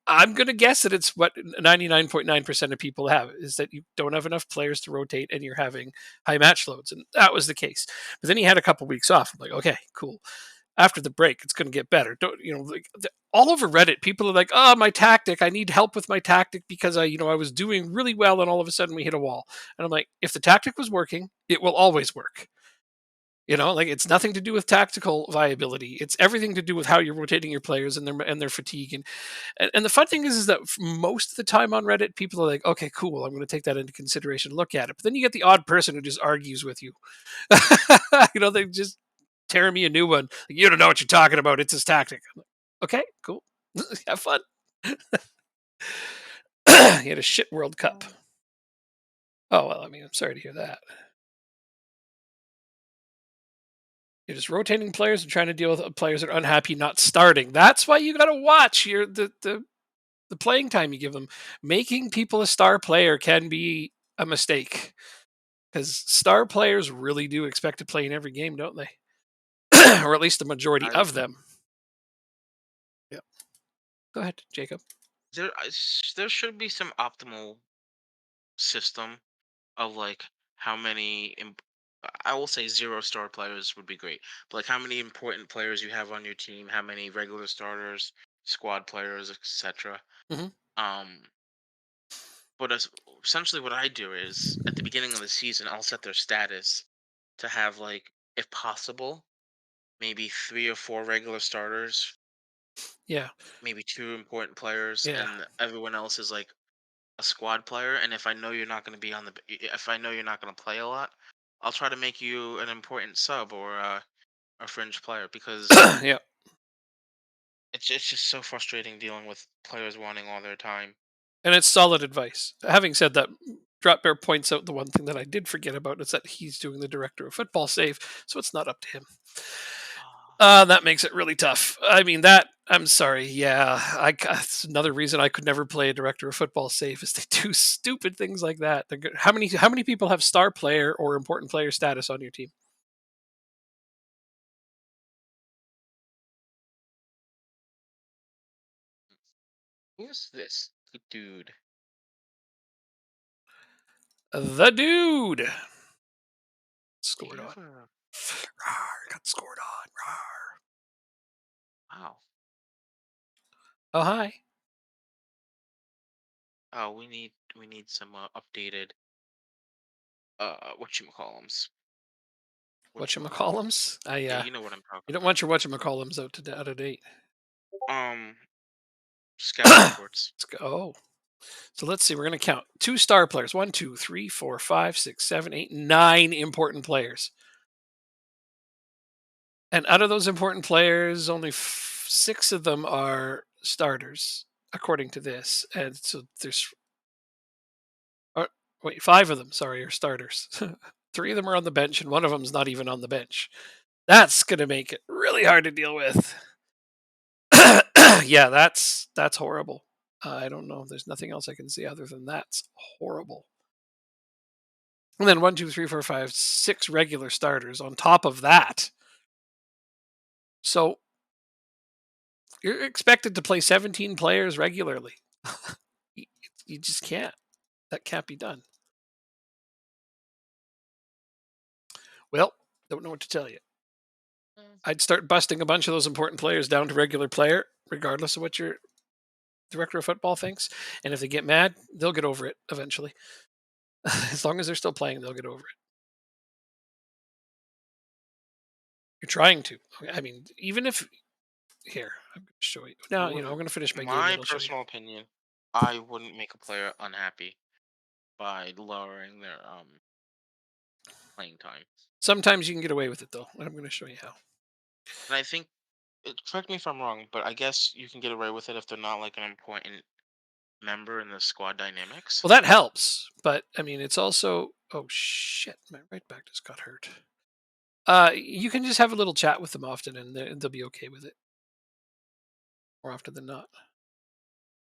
I'm going to guess that it's what 99.9% of people have, is that you don't have enough players to rotate and you're having high match loads. And that was the case. But then he had a couple weeks off. I'm like, okay, cool. After the break, it's going to get better. Don't like all over Reddit, people are like, "Oh, my tactic. I need help with my tactic because I was doing really well, and all of a sudden we hit a wall." And I'm like, if the tactic was working, it will always work. Like it's nothing to do with tactical viability. It's everything to do with how you're rotating your players and their fatigue. And the fun thing is that most of the time on Reddit, people are like, "Okay, cool. I'm going to take that into consideration. Look at it." But then you get the odd person who just argues with you. They just tear me a new one. Like, you don't know what you're talking about. It's his tactic. I'm like, okay, cool. Have fun. He had a shit World Cup. Oh, well, I mean, I'm sorry to hear that. You're just rotating players and trying to deal with players that are unhappy not starting. That's why you got to watch the playing time you give them. Making people a star player can be a mistake because star players really do expect to play in every game, don't they? Or at least the majority I of them. Yeah. Go ahead, Jacob. There should be some optimal system of like how many I will say zero star players would be great. But like how many important players you have on your team, how many regular starters, squad players, etc. Hmm. Um but essentially what I do is at the beginning of the season I'll set their status to have like if possible, maybe 3 or 4 regular starters, Yeah, maybe 2 important players, yeah. and everyone else is like a squad player. And if I know you're not going to be on the if I know you're not going to play a lot, I'll try to make you an important sub or a fringe player because Yeah. it's just so frustrating dealing with players wanting all their time. And it's solid advice. Having said that, Drop Bear points out the one thing that I did forget about is that he's doing the director of football save, so it's not up to him. Ah, That makes it really tough. I mean, that I'm sorry. Yeah, that's another reason I could never play a director of football save is they do stupid things like that. How many people have star player or important player status on your team? who's this dude? The dude Do scored you on. have a Rawr, got scored on. Rawr. wow? Oh hi. Oh, we need some updated whatchamacallums. Whatchamacallums? I Yeah, you know what I'm talking You don't about. want your whatchamacallums out of date. Um, scouting reports. Let's go. Oh, so let's see. We're going to count 2 star players. One, two, three, four, five, six, seven, eight, 9 important players. And out of those important players, only 6 of them are starters, according to this. And so or, wait, 5 of them, sorry, are starters. 3 of them are on the bench, and one of them's not even on the bench. That's going to make it really hard to deal with. Yeah, that's horrible. I don't know. There's nothing else I can say other than that's horrible. And then one, two, three, four, five, 6 regular starters on top of that. So you're expected to play 17 players regularly. you, you just can't. That can't be done. Well, don't know what to tell you. Mm. I'd start busting a bunch of those important players down to regular player, regardless of what your director of football thinks. And if they get mad, they'll get over it eventually. As long as they're still playing, they'll get over it. You're trying to. I mean, even if here, I'm going to show you. Now, I'm Would going to finish my game, and my I'll show you. personal opinion, I wouldn't make a player unhappy by lowering their playing time. Sometimes you can get away with it, though, and I'm going to show you how. And I think correct me if I'm wrong, but I guess you can get away with it if they're not like an important member in the squad dynamics. Well, that helps, but I mean, it's also oh shit, my right back just got hurt. You can just have a little chat with them often, and they'll be okay with it more often than not.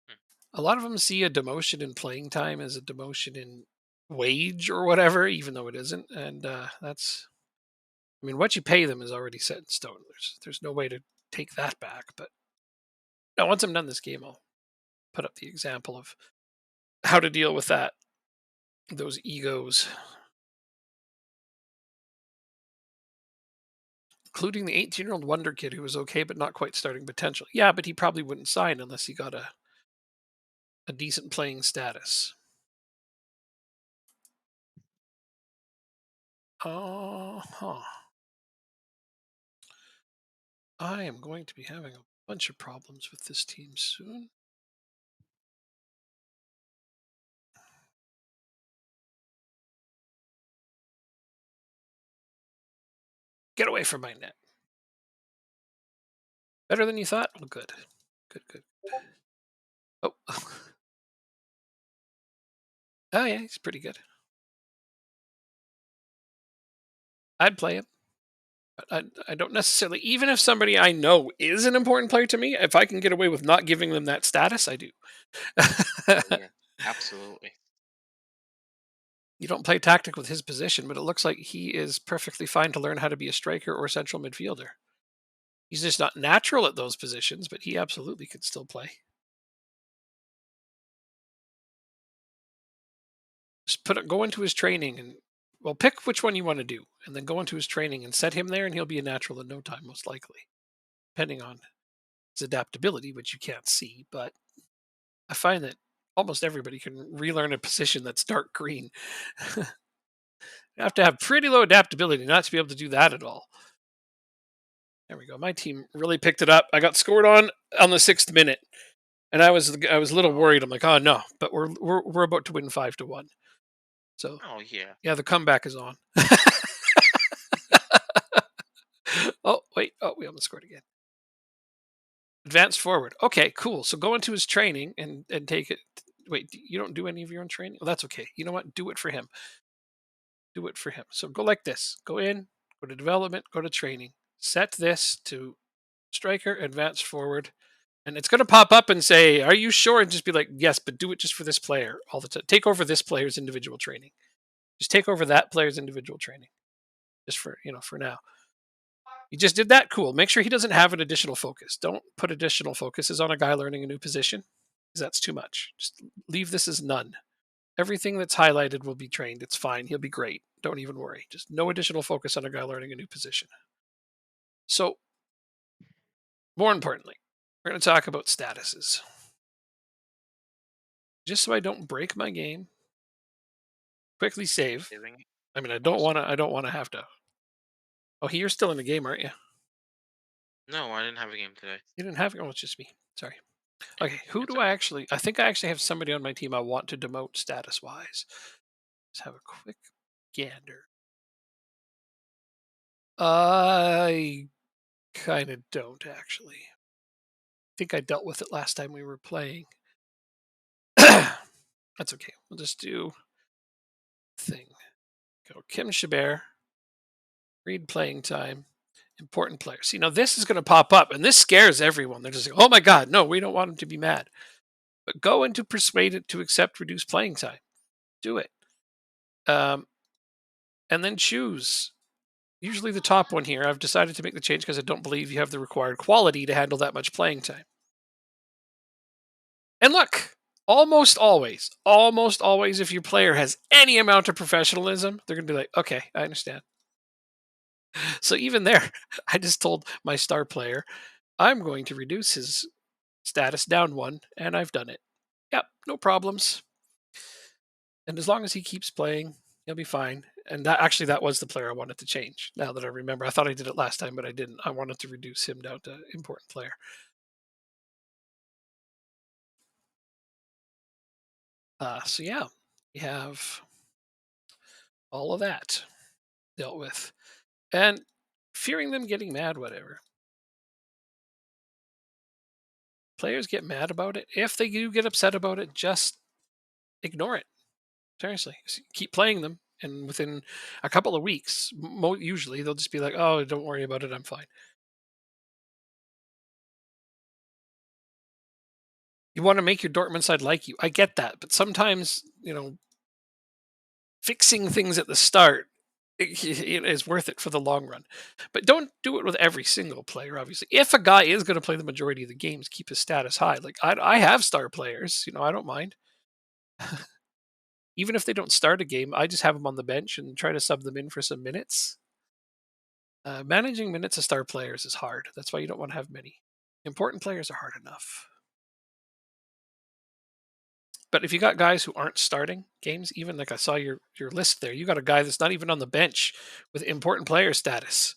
Hmm. A lot of them see a demotion in playing time as a demotion in wage or whatever, even though it isn't, and that's. I mean, what you pay them is already set in stone. There's no way to take that back. But no, once I'm done this game, I'll put up the example of how to deal with that. Those egos, including the 18-year-old wonder kid who was okay but not quite starting potential. Yeah, but he probably wouldn't sign unless he got a decent playing status. Huh. I am going to be having a bunch of problems with this team soon. Get away from my net. Better than you thought? Oh, good. Good, good. Oh. Oh, yeah, he's pretty good. I'd play him. But I don't necessarily, even if somebody I know is an important player to me, if I can get away with not giving them that status, I do. Oh yeah, absolutely. You don't play tactic with his position, but it looks like he is perfectly fine to learn how to be a striker or central midfielder. He's just not natural at those positions, but he absolutely could still play. Just go into his training and well, pick which one you want to do, and then go into his training and set him there, and he'll be a natural in no time, most likely, depending on his adaptability, which you can't see. But I find that almost everybody can relearn a position that's dark green. You have to have pretty low adaptability not to be able to do that at all. There we go. My team really picked it up. I got scored on the 6th minute, and I was a little Oh, worried. I'm like, oh no, but we're about to win 5-1. So oh yeah. yeah, the comeback is on. Oh wait, oh we almost scored again. Advance forward. Okay, cool. So go into his training and take it. Wait, you don't do any of your own training? Well, that's okay. You know what? Do it for him. Do it for him. So go like this. Go in, go to development, go to training. Set this to striker, advance forward, and it's going to pop up and say, "Are you sure?" And just be like, "Yes," but do it just for this player all the time. Take over this player's individual training. Just take over that player's individual training, just for now. You just did that. Cool. Make sure he doesn't have an additional focus. Don't put additional focuses on a guy learning a new position because that's too much. Just leave this as none. Everything that's highlighted will be trained. It's fine. He'll be great. Don't even worry. Just no additional focus on a guy learning a new position. So, more importantly, we're going to talk about statuses. Just so I don't break my game, quickly save. Saving it. I mean, Awesome. I don't want to have to. Oh, you're still in the game, aren't you? No, I didn't have a game today. You didn't have. Oh, it's just me. Sorry. Yeah, Okay, who it's do I okay. actually? I think I actually have somebody on my team I want to demote status wise. Let's have a quick gander. I kind of don't actually. I think I dealt with it last time we were playing. That's okay. We'll just do thing. Go Kim Chabert, read playing time, important player. See, now this is going to pop up, and this scares everyone. They're just like, oh my God, no, we don't want him to be mad. But go into persuade it to accept reduced playing time. Do it. Um, and then choose. Usually the top one here. I've decided to make the change because I don't believe you have the required quality to handle that much playing time. And look, almost always, if your player has any amount of professionalism, they're going to be like, okay, I understand. So even there, I just told my star player, I'm going to reduce his status down one, and I've done it. Yep, no problems. And as long as he keeps playing, he'll be fine. And that was the player I wanted to change. Now that I remember, I thought I did it last time, but I didn't. I wanted to reduce him down to important player. So yeah, we have all of that dealt with, and fearing them getting mad, whatever. Players get mad about it. If they do get upset about it, just ignore it. Seriously, keep playing them, and within a couple of weeks, usually they'll just be like, "Oh, don't worry about it. I'm fine." You want to make your Dortmund side like you. I get that, but sometimes fixing things at the start it is worth it for the long run. But don't do it with every single player. Obviously, if a guy is going to play the majority of the games, keep his status high. Like I have star players. I don't mind. Even if they don't start a game, I just have them on the bench and try to sub them in for some minutes. Managing minutes of star players is hard. That's why you don't want to have many. Important players are hard enough. But if you got guys who aren't starting games, even like I saw your list there, you got a guy that's not even on the bench with important player status.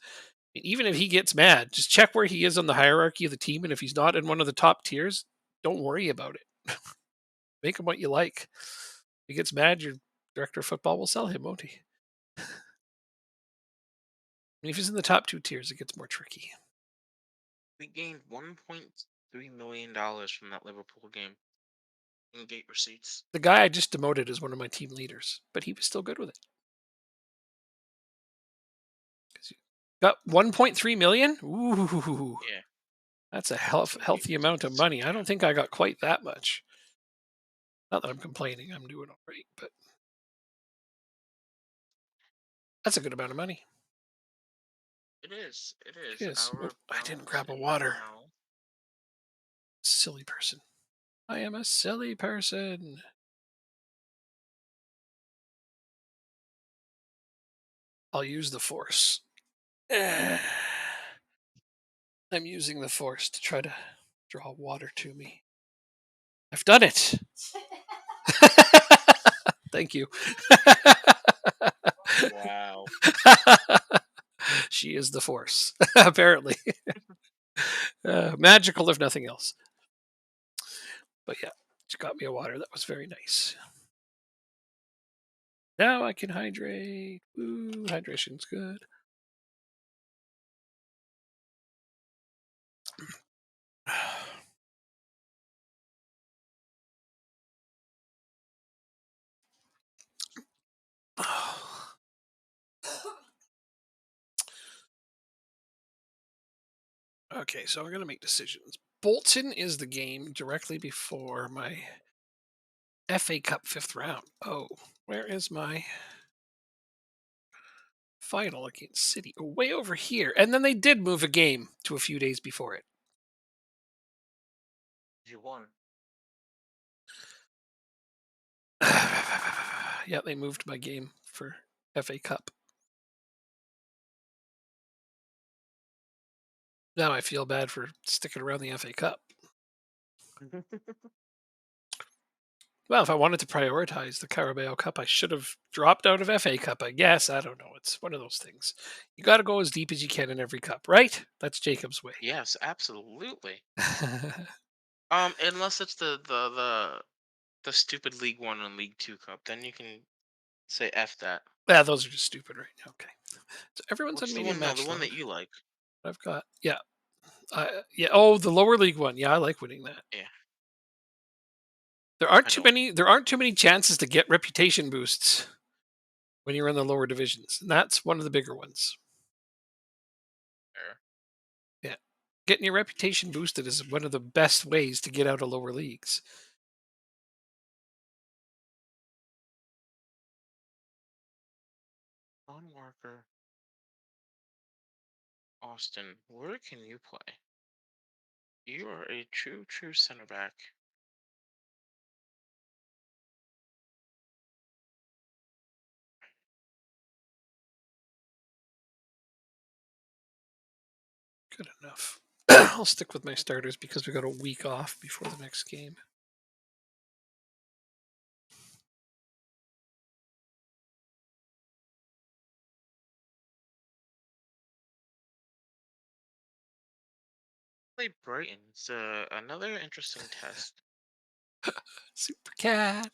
Even if he gets mad, just check where he is on the hierarchy of the team, and if he's not in one of the top tiers, don't worry about it. Make him what you like. If he gets mad, your director of football will sell him, won't he? And if he's in the top two tiers, it gets more tricky. We gained $1.3 million from that Liverpool game in gate receipts. The guy I just demoted is one of my team leaders, but he was still good with it. Got 1.3 million. Ooh, Yeah, that's a from gate healthy amount of receipts. money. I Yeah, don't think I got quite that much. Not that I'm complaining. I'm doing all right, but that's a good amount of money. it is. It It is. is. Oh, Our I didn't balance grab a is water. now. Silly person. I am a silly person. I'll use the force. I'm using the force to try to draw water to me. I've done it. Thank you. Wow. She is the force, apparently. Magical, if nothing else. But yeah, she got me a water. That was very nice. Now I can hydrate. Ooh, hydration's good. Okay, so I'm going to make decisions. Bolton is the game directly before my FA Cup fifth round. Oh, where is my final against City? Oh, way over here. And then they did move a game to a few days before it. You won. Yeah, they moved my game for FA Cup. Now I feel bad for sticking around the FA Cup. Well, if I wanted to prioritize the Carabao Cup, I should have dropped out of FA Cup, I guess. I don't know. It's one of those things. You got to go as deep as you can in every cup, right? That's Jacob's way. Yes, absolutely. Unless it's the stupid League One and League Two cup, then you can say F that. Yeah, those are just stupid right now. Okay. So everyone's What's on the medium one? No, the match one load. that you like. I've got, yeah. Yeah. Oh, the lower league one. Yeah, I like winning that. Yeah, There aren't I too don't. many. There aren't too many chances to get reputation boosts when you're in the lower divisions. And that's one of the bigger ones. Care. Yeah. Getting your reputation boosted is one of the best ways to get out of lower leagues. Ron Walker, Austin, where can you play? You are a true center back. Good enough. I'll stick with my starters because we got a week off before the next game. Play Brighton. It's another interesting test. Super cat.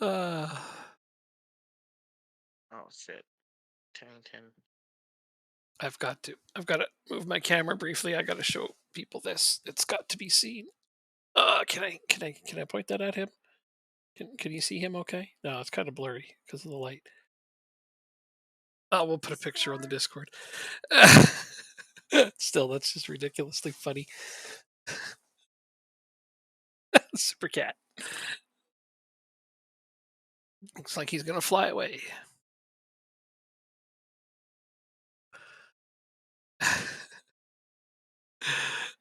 uh, Oh shit, Tennington. I've got to move my camera briefly. I got to show people this. It's got to be seen. Can I point that at him? Can you see him okay? No, it's kind of blurry because of the light. Oh, we'll put a picture on the Discord. Still, that's just ridiculously funny. Super cat. Looks like he's gonna fly away.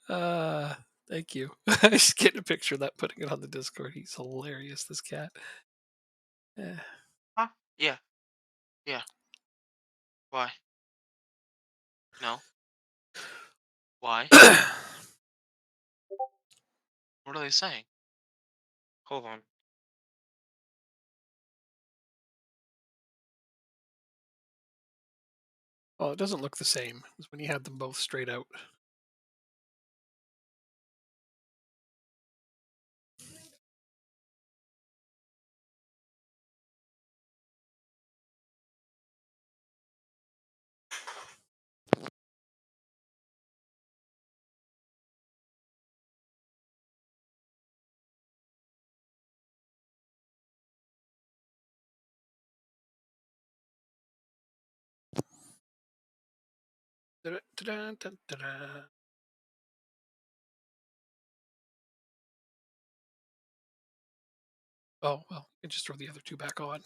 uh, Thank you. Just getting a picture of that, putting it on the Discord. He's hilarious, this cat. Eh. Huh? Yeah, yeah. Why? No. Why? What are they saying? Hold on. Well, it doesn't look the same as when you had them both straight out. Da-da-da-da-da-da. Oh well, I just throw the other two back on.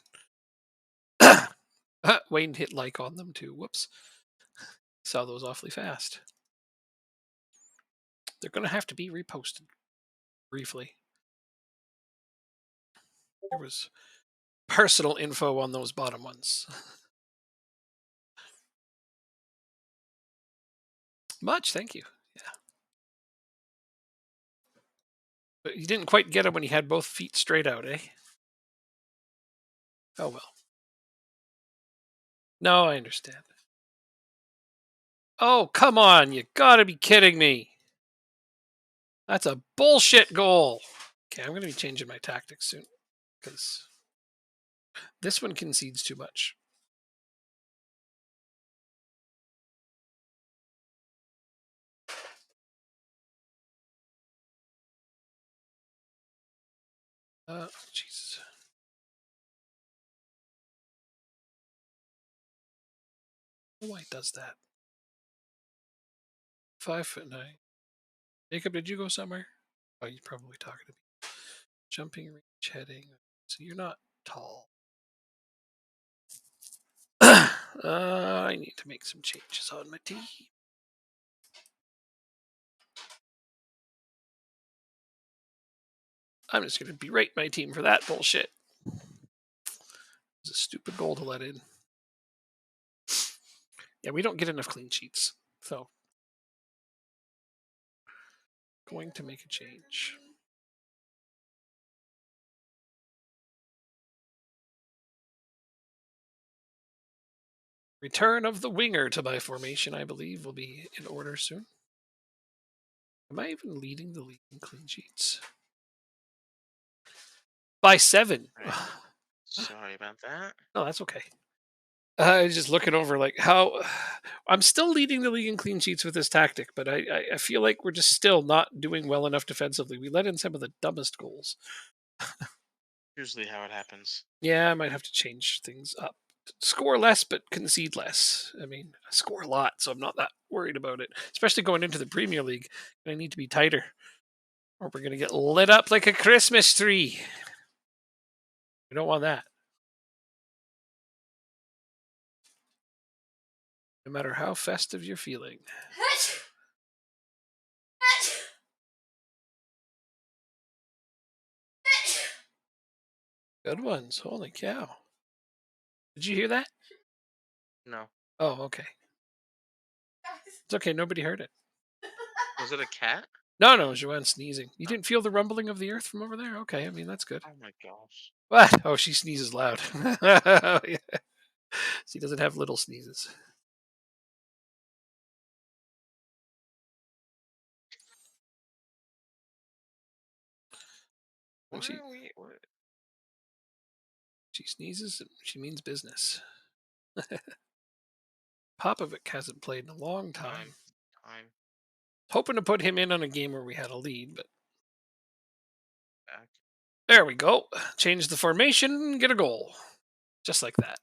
Wayne hit like on them too. Whoops. Saw those awfully fast. They're gonna have to be reposted briefly. There was personal info on those bottom ones. Much, thank you. Yeah, but you didn't quite get him when he had both feet straight out, eh? Oh well. No, I understand. Oh, come on. You gotta be kidding me. That's a bullshit goal. Okay, I'm going to be changing my tactics soon because this one concedes too much. Jesus. Why it does that? 5'9". Jacob, did you go somewhere? Oh, you're probably talking to me. Jumping range, heading. So you're not tall. I need to make some changes on my team. I'm just going to berate my team for that bullshit. It's a stupid goal to let in. Yeah, we don't get enough clean sheets. So, going to make a change. Return of the winger to my formation, I believe, will be in order soon. Am I even leading the league in clean sheets? By 7. Right. Sorry about that. No, that's okay. I was just looking over like how I'm still leading the league in clean sheets with this tactic, but I feel like we're just still not doing well enough defensively. We let in some of the dumbest goals. Usually how it happens. Yeah, I might have to change things up. Score less, but concede less. I mean, I score a lot, so I'm not that worried about it. Especially going into the Premier League, I need to be tighter, or we're gonna get lit up like a Christmas tree. We don't want that. No matter how festive you're feeling. Good ones. Holy cow. Did you hear that? No. Oh, okay. It's okay. Nobody heard it. Was it a cat? No, no, Joanne sneezing. You Oh, didn't feel the rumbling of the earth from over there? Okay, I mean, that's good. oh my gosh. What? Oh, she sneezes loud. Yeah. She doesn't have little sneezes. When Why are we? she sneezes, she means business. Popovic hasn't played in a long Time. time. Time. Hoping to put him in on a game where we had a lead, but Back. there we go. Change the formation, get a goal. Just like that.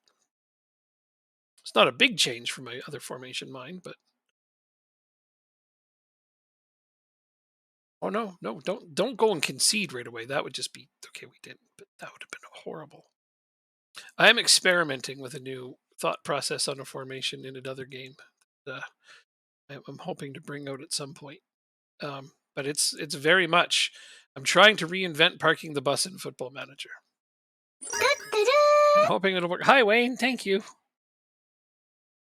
It's not a big change from my other formation, mine, but oh no, no, don't go and concede right away. That would just be okay. We didn't, but that would have been horrible. I am experimenting with a new thought process on a formation in another game. Uh, I'm hoping to bring out at some point. But it's very much. I'm trying to reinvent parking the bus in Football Manager. And hoping it'll work. Hi Wayne, thank you.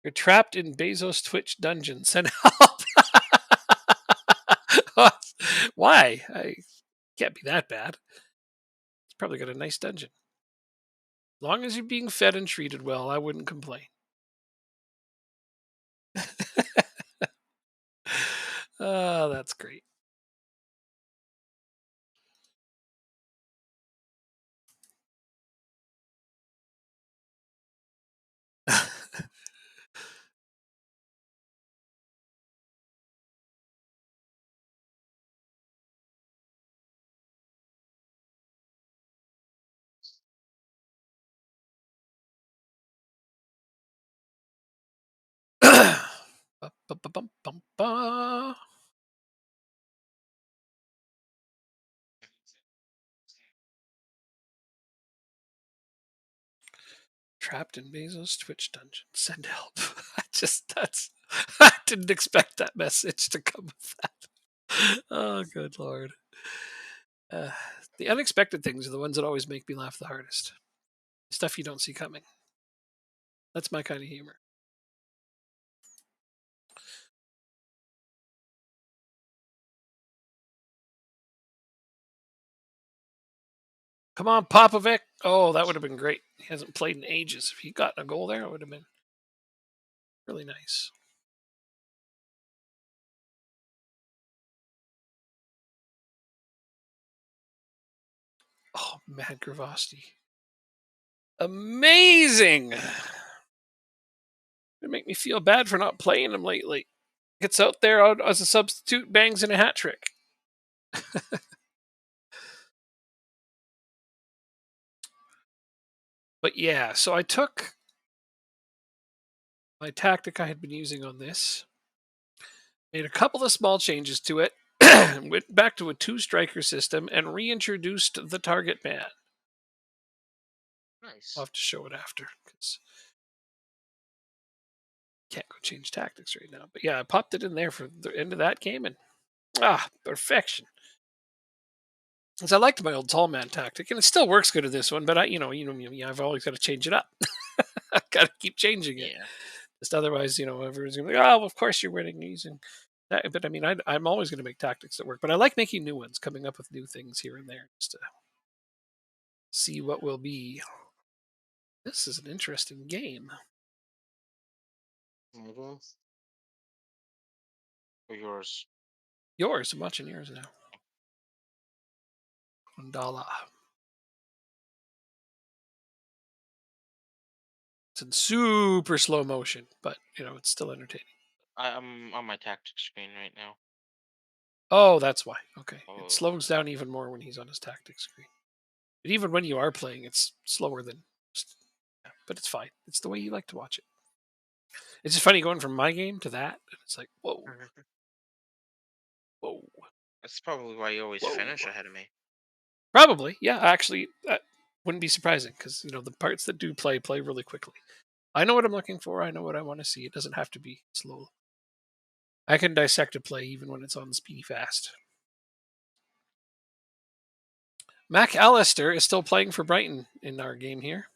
You're trapped in Bezos Twitch dungeon. Send help. Why? I can't be that bad. It's probably got a nice dungeon. As long as you're being fed and treated well, I wouldn't complain. Oh, that's great. Ba-ba-bum-bum-ba. Trapped in Bezos Twitch dungeon. Send help. I didn't expect that message to come with that. Oh, good lord. Uh, the unexpected things are the ones that always make me laugh the hardest. Stuff you don't see coming. That's my kind of humor. Come on, Popovic. Oh, that would have been great. He hasn't played in ages. If he got a goal there, it would have been really nice. Oh, man, Gravasti. Amazing. It make me feel bad for not playing him lately. Gets out there as a substitute, bangs in a hat trick. But yeah, so I took my tactic I had been using on this, made a couple of small changes to it, went back to a two striker system, and reintroduced the target man. I'll Nice. have to show it after because can't go change tactics right now. But yeah, I popped it in there for the end of that game, and perfection. Because I liked my old tall man tactic, and it still works good in this one. But me, I've always got to change it up. I got to keep changing it. Yeah. Just otherwise, everyone's gonna be like, "Oh, well, of course you're winning using that." But I mean, I'm always going to make tactics that work. But I like making new ones, coming up with new things here and there, just to see what will be. This is an interesting game. Mhm. For yours. Yours, I'm watching yours now. Mandala. It's in super slow motion, but it's still entertaining. I'm on my tactics screen right now. Oh, that's why. Okay, it Oh, slows down even more when he's on his tactics screen. But even when you are playing, it's slower than. Yeah, but it's fine. It's the way you like to watch it. It's just funny going from my game to that. And it's like whoa, mhm. whoa, That's probably why you always whoa. finish ahead of me. Probably, yeah. Actually, that wouldn't be surprising because the parts that do play really quickly. I know what I'm looking for. I know what I want to see. It doesn't have to be slow. I can dissect a play even when it's on speedy fast. Mac Allister is still playing for Brighton in our game here.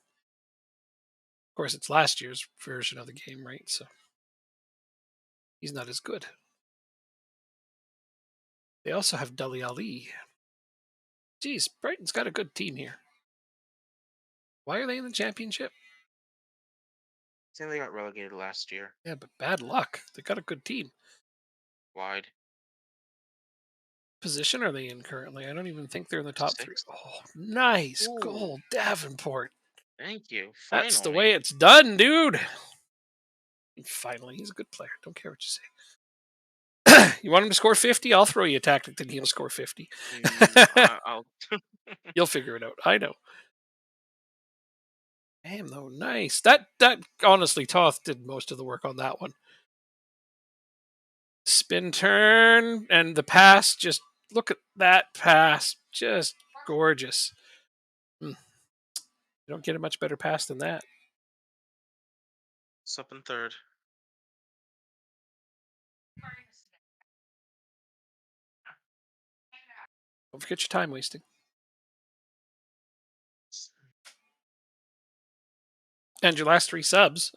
Of course, it's last year's version of the game, right? So he's not as good. They also have Deli Ali. Geez, Brighton's got a good team here. Why are they in the championship? I think they got relegated last year. Yeah, but bad luck. They got a good team. Wide. Position are they in currently? I don't even think they're in the top three. Sixth. Oh, nice Ooh, goal, Davenport. thank you. That's the Finally. way it's done, dude. Finally, he's a good player. Don't care what you say. You want him to score 50? I'll throw you a tactic that he'll score 50. I'll. You'll figure it out. I know. Damn, though, nice. That honestly, Toth did most of the work on that one. Spin turn and the pass. Just look at that pass. Just gorgeous. You don't get a much better pass than that. It's up in third. Don't forget your time wasting and your last three subs.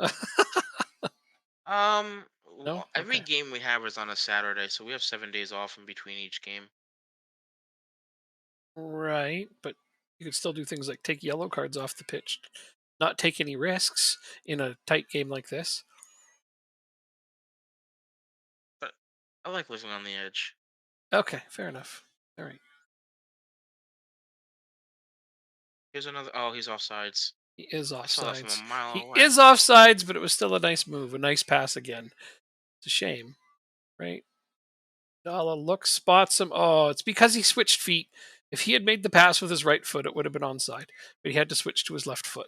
No, Every okay, game we have is on a Saturday, so we have 7 days off in between each game. right. But you could still do things like take yellow cards off the pitch, not take any risks in a tight game like this. But I like living on the edge. Okay, fair enough. All right. Here's another. Oh, he's offsides. He is I saw that from a offsides. mile He away. is offsides, but it was still a nice move, a nice pass again. It's a shame, right? Dalla looks, spots him. Oh, it's because he switched feet. If he had made the pass with his right foot, it would have been onside. But he had to switch to his left foot.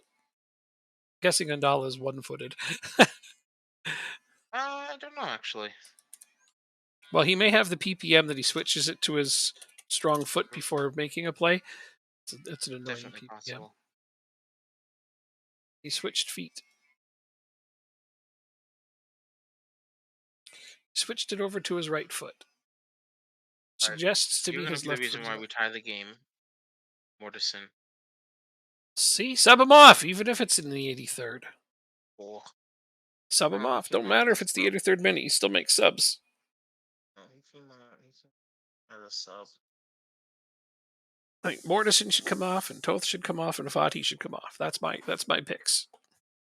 Guessing Andala is one-footed. I don't know actually. Well, he may have the PPM that he switches it to his strong foot Mm, before making a play. It's an annoying Definitely PPM. possible. He switched feet. He switched it over to his right foot. All right, Suggests to you're be gonna his be the left foot reason as why well. we tie the game, Mortison. See, sub him off, even if it's in the 83rd. Oh, Sub him he off. came Don't on matter if as a it's the sub. 83rd minute. You still make subs. No, he came on. He came as a sub. I think Mortison should come off, and Toth should come off, and Fati should come off. That's my picks.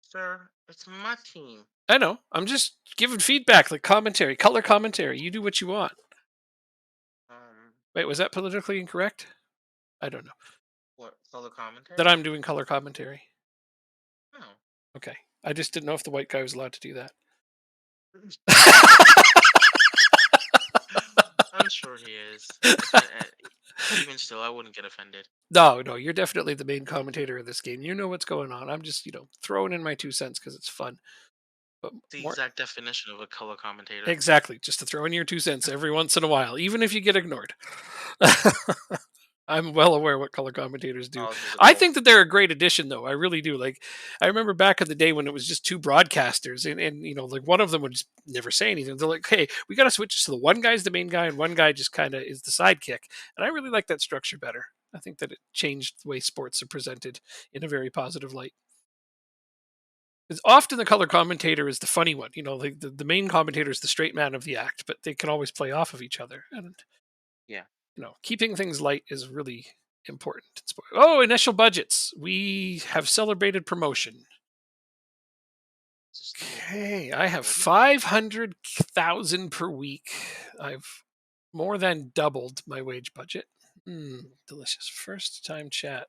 Sir, it's my team. I know. I'm just giving feedback, like commentary, color commentary. You do what you want. Um, Wait, was that politically incorrect? I don't know. what color That commentary? I'm doing color commentary. No, Okay. I just didn't know if the white guy was allowed to do that. I'm sure he is. Even still, I wouldn't get offended. No, no, you're definitely the main commentator of this game. You know what's going on. I'm just, throwing in my 2 cents because it's fun. But The more exact definition of a color commentator. exactly, just to throw in your 2 cents every once in a while, even if you get ignored. I'm well aware what color commentators do. Knowledge is a I goal. think that they're a great addition, though. I really do. Like, I remember back in the day when it was just two broadcasters, and like one of them would just never say anything. They're like, "Hey, we got to switch so the one guy's the main guy, and one guy just kind of is the sidekick." And I really like that structure better. I think that it changed the way sports are presented in a very positive light. Because often the color commentator is the funny one. Like the main commentator is the straight man of the act, but they can always play off of each other. And Yeah, keeping things light is really important in sport. Oh, initial budgets. We have celebrated promotion. just the Okay, I have already. 500,000 per week. I've more than doubled my wage budget. Delicious. First time chat.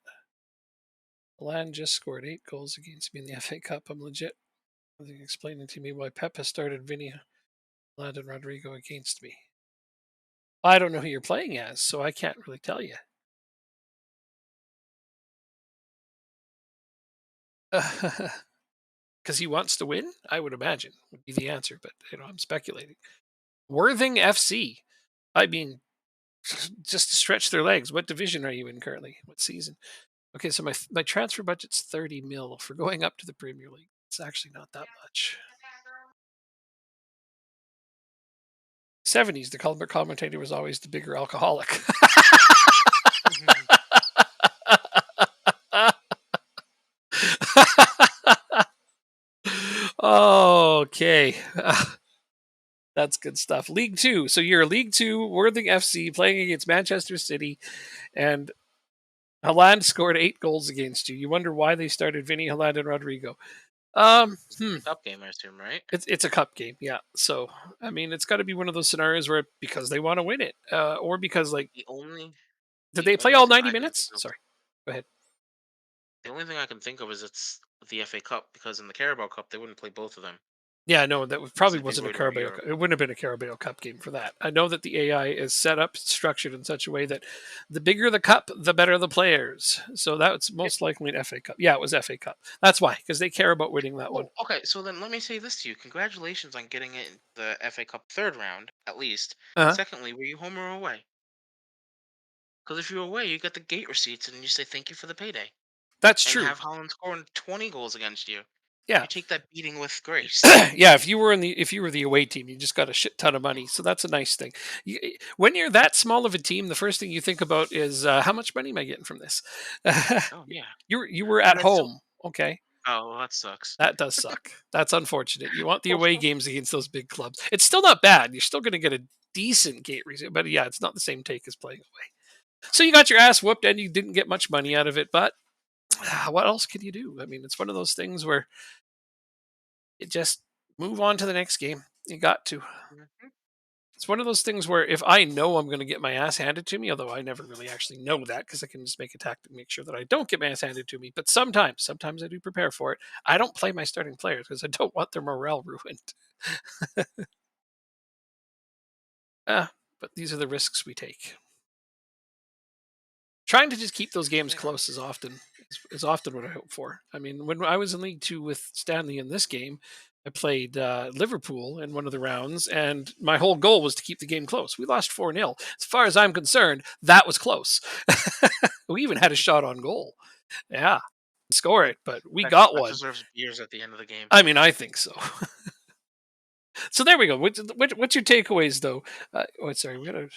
Milan just scored 8 goals against me in the FA Cup. I'm legit. Explaining to me why Pep has started Vinny, Milan, and Rodrigo against me. I don't know who you're playing as, so I can't really tell you. Because he wants to win, I would imagine would be the answer. But I'm speculating. Worthing FC. I mean, just to stretch their legs. What division are you in currently? What season? Okay, so my transfer budget's 30 mil for going up to the Premier League. It's actually not that much. 70s, the color commentator was always the bigger alcoholic. Okay. That's good stuff. League Two. So you're League Two, Worthing FC, playing against Manchester City, and Haaland scored 8 goals against you. You wonder why they started Vinny, Haaland, and Rodrigo. Um, It's hmm. the cup game, I assume, right? It's a cup game, yeah. So I mean, it's got to be one of those scenarios where because they want to win it, or because like The only, did the they play only all thing 90 I can think minutes? of, Sorry, go ahead. the only thing I can think of is it's the FA Cup because in the Carabao Cup they wouldn't play both of them Yeah, no, because probably they'd be wasn't a worried about Carabao. Europe. It wouldn't have been a Carabao Cup game for that. I know that the AI is set up, structured in such a way that the bigger the cup, the better the players. So that's Yep. most likely an FA Cup. Yeah, it was FA Cup. That's why, because they care about winning that one. Well, okay, so then let me say this to you: congratulations on getting it in the FA Cup third round, at least. Uh And huh. secondly, were you home or away? Because if you're away, you get the gate receipts and you say thank you for the payday, That's and true. have Holland scoring 20 goals against you. Yeah. You take that beating with grace. Yeah, if you were the away team, you just got a shit ton of money, so that's a nice thing. When you're that small of a team, the first thing you think about is how much money am I getting from this? Oh yeah, You were and at then still. home, okay? Oh, well, that sucks. That does suck. That's unfortunate. You want the Well, away games against those big clubs. It's still not bad. You're still going to get a decent gate receipt, but yeah, it's not the same take as playing away. So you got your ass whooped and you didn't get much money out of it, but what else can you do? I mean, it's one of those things where you just move on to the next game. You got to. mhm, It's one of those things where if I know I'm going to get my ass handed to me, although I never really actually know that because I can just make a tactic, make sure that I don't get my ass handed to me. But sometimes I do prepare for it. I don't play my starting players because I don't want their morale ruined. But these are the risks we take. Trying to just keep those here games they are. close is often what I hope for. I mean, when I was in League Two with Stanley in this game, I played Liverpool in one of the rounds, and my whole goal was to keep the game close. We lost 4-0. As far as I'm concerned, that was close. We even had a shot on goal. Yeah, score it, but we That, got that one. deserves beers at the end of the game. I mean, I think so. So there we go. What's your takeaways, though? Sorry, we got to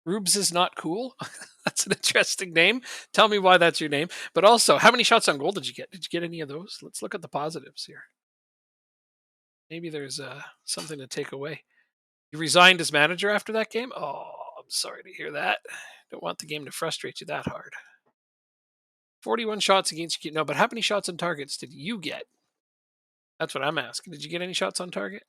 Rubes is not cool. That's an interesting name. Tell me why that's your name. But also, how many shots on goal did you get? Did you get any of those? Let's look at the positives here. Maybe there's something to take away. You resigned as manager after that game? Oh, I'm sorry to hear that. Don't want the game to frustrate you that hard. 41 shots against you. No, but how many shots on targets did you get? That's what I'm asking. Did you get any shots on target?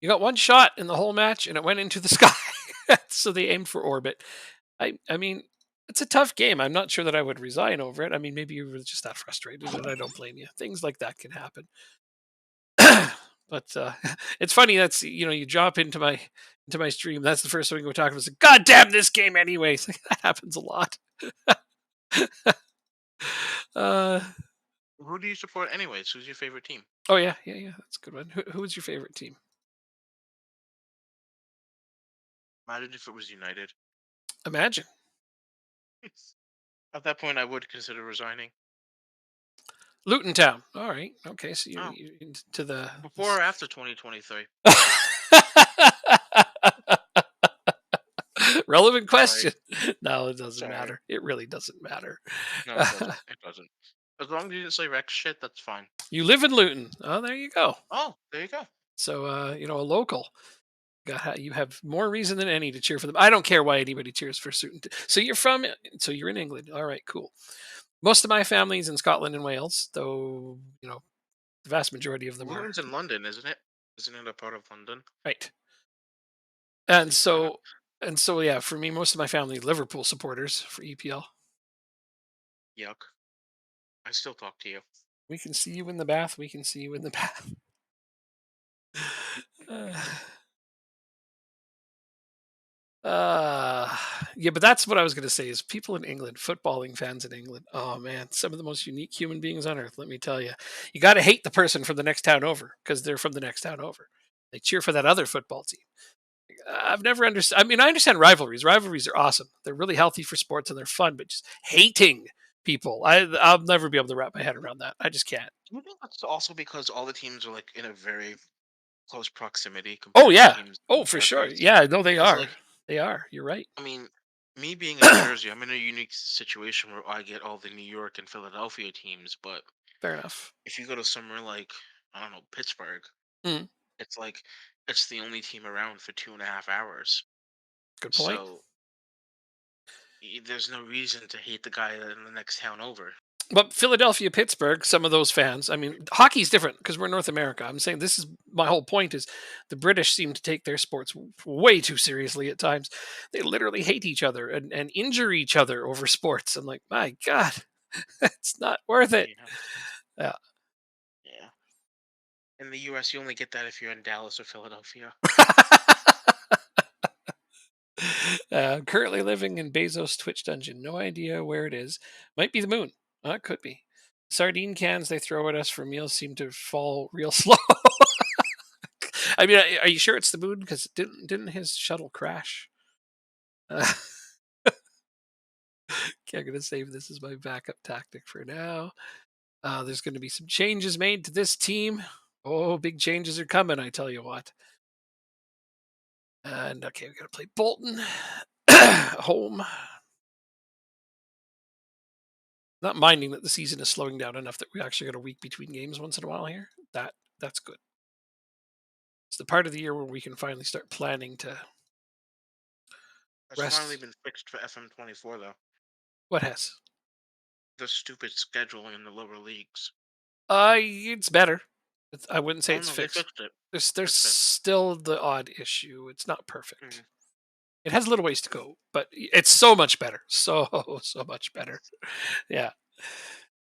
You got one shot in the whole match and it went into the sky. So they aimed for orbit. I mean, it's a tough game. I'm not sure that I would resign over it. I mean, maybe you were just that frustrated and I don't blame you. Things like that can happen. But it's funny that's you drop into my stream. That's the first thing we're talking about. Is, God damn this game anyways. Like, that happens a lot. uh Who do you support anyways? Who's your favorite team? oh yeah, yeah, yeah. That's a good one. Who was your favorite team? Imagine if it was United. Imagine. At that point, I would consider resigning. Luton Town. All right. Okay. So Oh, you into the before or after 2023? relevant Sorry, question. No, it doesn't sorry. matter. It really doesn't matter. No, it doesn't. It doesn't. As long as you didn't say Rex shit, that's fine. You live in Luton. Oh, there you go. Oh, there you go. So a local. You have more reason than any to cheer for them. I don't care why anybody cheers for certain. So you're from. So you're in England. All right, cool. Most of my family's in Scotland and Wales, though. The vast majority of them are Luton's in London, isn't it? Isn't it a part of London? right. And See, I don't. yeah, for me, most of my family Liverpool supporters for EPL. Yuck. I still talk to you. We can see you in the bath. We can see you in the bath. Uh, Uh, yeah, but that's what I was going to say is people in England, footballing fans in England. Oh man, some of the most unique human beings on earth. Let me tell you, you got to hate the person from the next town over because they're from the next town over. They cheer for that other football team. I've never understood. I mean, I understand rivalries. Rivalries are awesome. They're really healthy for sports and they're fun. But just hating people, I'll never be able to wrap my head around that. I just can't. Do you think that's also because all the teams are like in a very close proximity Oh compared to yeah. teams in Oh for sure. territories? Yeah. No, they Because are. like, They are. You're right. I mean, me being in Jersey, I'm in a unique situation where I get all the New York and Philadelphia teams, but Fair enough. if you go to somewhere like, I don't know, Pittsburgh, Mm, it's like it's the only team around for 2.5 hours. good point. So there's no reason to hate the guy in the next town over. But Philadelphia, Pittsburgh, some of those fans. I mean, hockey's different because we're North America. I'm saying this is my whole point is the British seem to take their sports way too seriously at times. They literally hate each other and injure each other over sports. I'm like, my God, it's not worth it. Yeah, Yeah. yeah. In the U.S., you only get that if you're in Dallas or Philadelphia. Currently living in Bezos' Twitch dungeon. No idea where it is. Might be the moon. It could be. Sardine cans they throw at us for meals seem to fall real slow. I mean, are you sure it's the moon? Because didn't his shuttle crash? Uh, okay, I'm gonna save this as my backup tactic for now. There's going to be some changes made to this team. Oh, big changes are coming! I tell you what. And okay, we got to play Bolton home. Not minding that the season is slowing down enough that we actually got a week between games once in a while here. That's good. It's the part of the year where we can finally start planning to It's finally rest. been fixed for FM24 though. What has? The stupid scheduling in the lower leagues. It's better. I wouldn't say Oh it's no, they fixed. fixed it. There's It's fixed. still the odd issue. It's not perfect. Mhm. It has a little ways to go, but it's so much better. So much better. Yeah,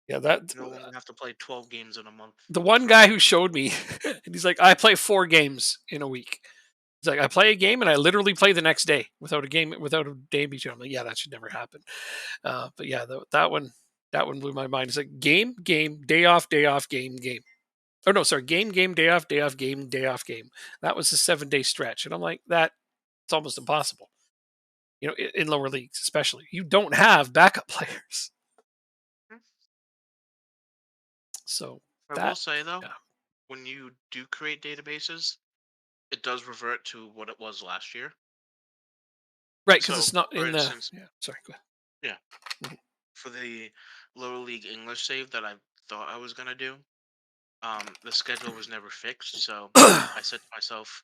yeah. That No longer have to play 12 games in a month. the one guy who showed me, and he's like, I play 4 games in a week. He's like, I play a game and I literally play the next day without a day between. I'm like, yeah, that should never happen. But yeah, that one blew my mind. It's like game, day off, game. Oh no, sorry, game, day off, game, day off, game. That was a 7-day stretch, and I'm like, that it's almost impossible. in lower leagues especially, you don't have backup players. Mm. So I will that, say though, yeah, when you do create databases, it does revert to what it was last year. right, because So, it's not for in the, instance, yeah. Sorry, go yeah, ahead. for the lower league English save that I thought I was gonna do, the schedule was never fixed. So Mhm. I said to myself,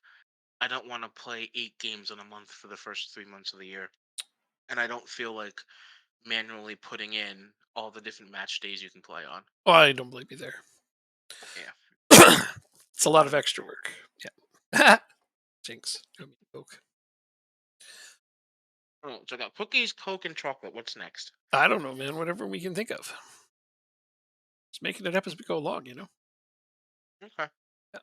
I don't want to play 8 games in a month for the first 3 months of the year, and I don't feel like manually putting in all the different match days you can play on. Well, I don't blame you there. Yeah, It's it's a a lot lot of of extra extra work. work. Yeah. Jinx. I mean, Coke. Oh, so I got cookies, Coke, and chocolate. What's next? I don't know, man. Whatever we can think of. Just making it up as we go along. Okay. Yeah.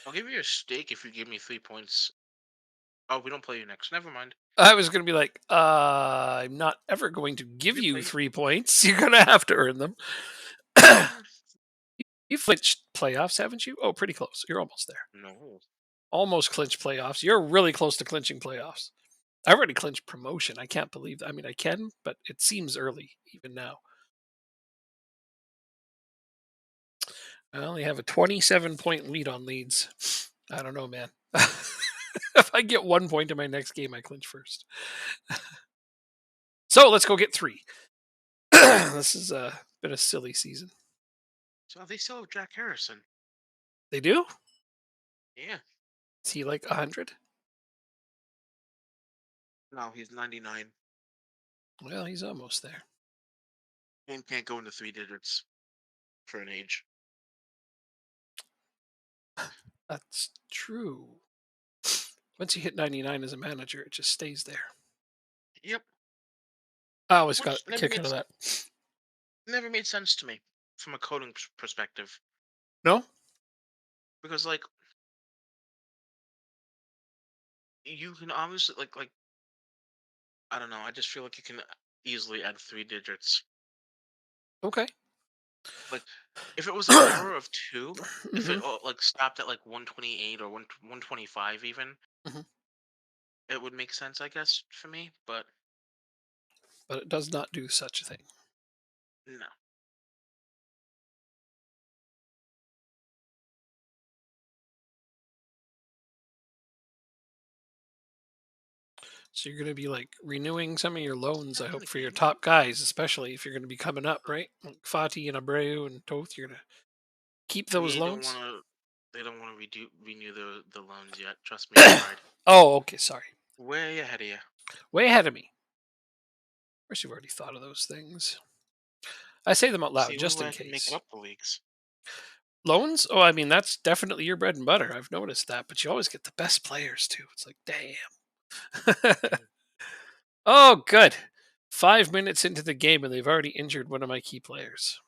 I'll give you a steak if you give me 3 points. Oh, we don't play you next. Never mind. I was going to be like, I'm not ever going to give You you play. 3 points. You're going to have to earn them. Mm, You clinched playoffs, haven't you? Oh, pretty close. You're almost there. no. Almost clinched playoffs. You're really close to clinching playoffs. I've already clinched promotion. I can't believe that. I mean, I can, but it seems early even now. I only have a 27-point lead on Leeds. I don't know, man. If I get 1 point in my next game, I clinch first. So let's go get three. This has been a silly season. So they still have Jack Harrison. They do? Yeah. Is he like 100? No, he's 99 Well, he's almost there. and can't go into 3 digits for an age. That's true. Once you hit 99 as a manager, it just stays there. Yep. I always got Which a kick out of that. never made sense to me from a coding perspective, No? because like you can obviously like I don't know. I just feel like you can easily add 3 digits. Okay. Like if it was an error of two, if it Hmm. like stopped at like 128 or 125 even, Hmm. it would make sense, I guess, for me. But But it does not do such a thing. no. So you're going to be like renewing some of your loans, I Not in hope, the for your game. top guys, especially if you're going to be coming up, right? Like Fati and Abreu and Toth, you're going to keep those They don't loans? want to. They don't want to renew the loans yet. Trust me, I tried. Oh, okay. Sorry. Way ahead of you. Way ahead of me. Of course, you've already thought of those things. I say them out It's the loud only just way in I can make it case. up the leagues. Loans? Oh, I mean, that's definitely your bread and butter. I've noticed that, but you always get the best players too. It's like, damn. Mm. Oh, good. 5 minutes into the game, and they've already injured one of my key players.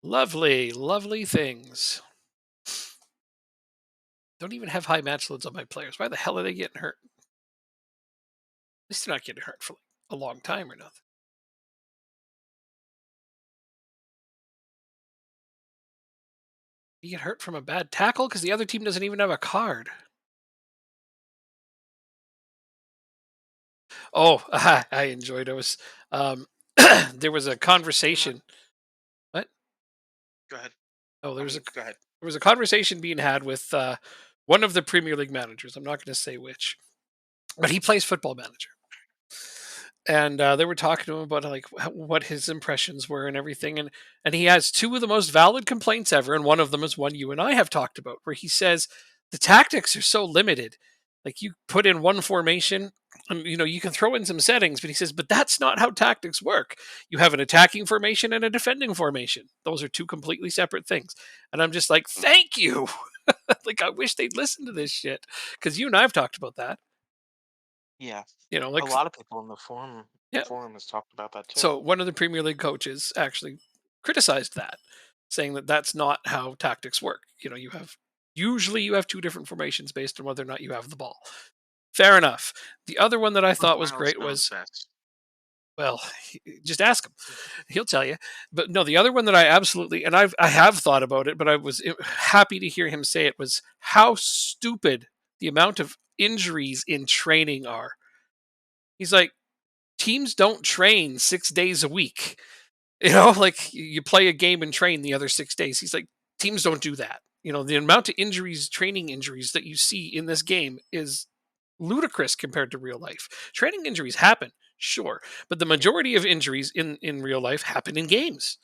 Lovely, lovely things. Don't even have high match loads on my players. Why the hell are they getting hurt? At least they're not getting hurt for like a long time or nothing. You get hurt from a bad tackle because the other team doesn't even have a card. Oh, I enjoyed. Um, there was a Come on, conversation. What? go ahead. Oh, I mean, go ahead. there was a conversation being had with one of the Premier League managers. I'm not going to say which, but he plays Football Manager. And they were talking to him about like what his impressions were and everything, and he has two of the most valid complaints ever, and one of them is one you and I have talked about, where he says the tactics are so limited. Like you put in one formation, and you can throw in some settings, but he says, but that's not how tactics work. You have an attacking formation and a defending formation. Those are two completely separate things. And I'm just like, thank you. Like I wish they'd listen to this shit because you and I've talked about that. Yeah, a Like lot of people in the yeah. forum has talked about that too. So one of the Premier League coaches actually criticized that, saying that that's not how tactics work. You have two different formations based on whether or not you have the ball. Fair enough. The other one that I Plus, thought was great milestones was best. Well, just ask him. He'll tell you. But no, the other one that I absolutely, and I have thought about it, but I was happy to hear him say it, was how stupid the amount of injuries in training are. He's like, teams don't train 6 days a week. Like you play a game and train the other 6 days. He's like, teams don't do that. The amount of injuries, training injuries that you see in this game is ludicrous compared to real life. Training injuries happen, sure, but the majority of injuries in real life happen in games.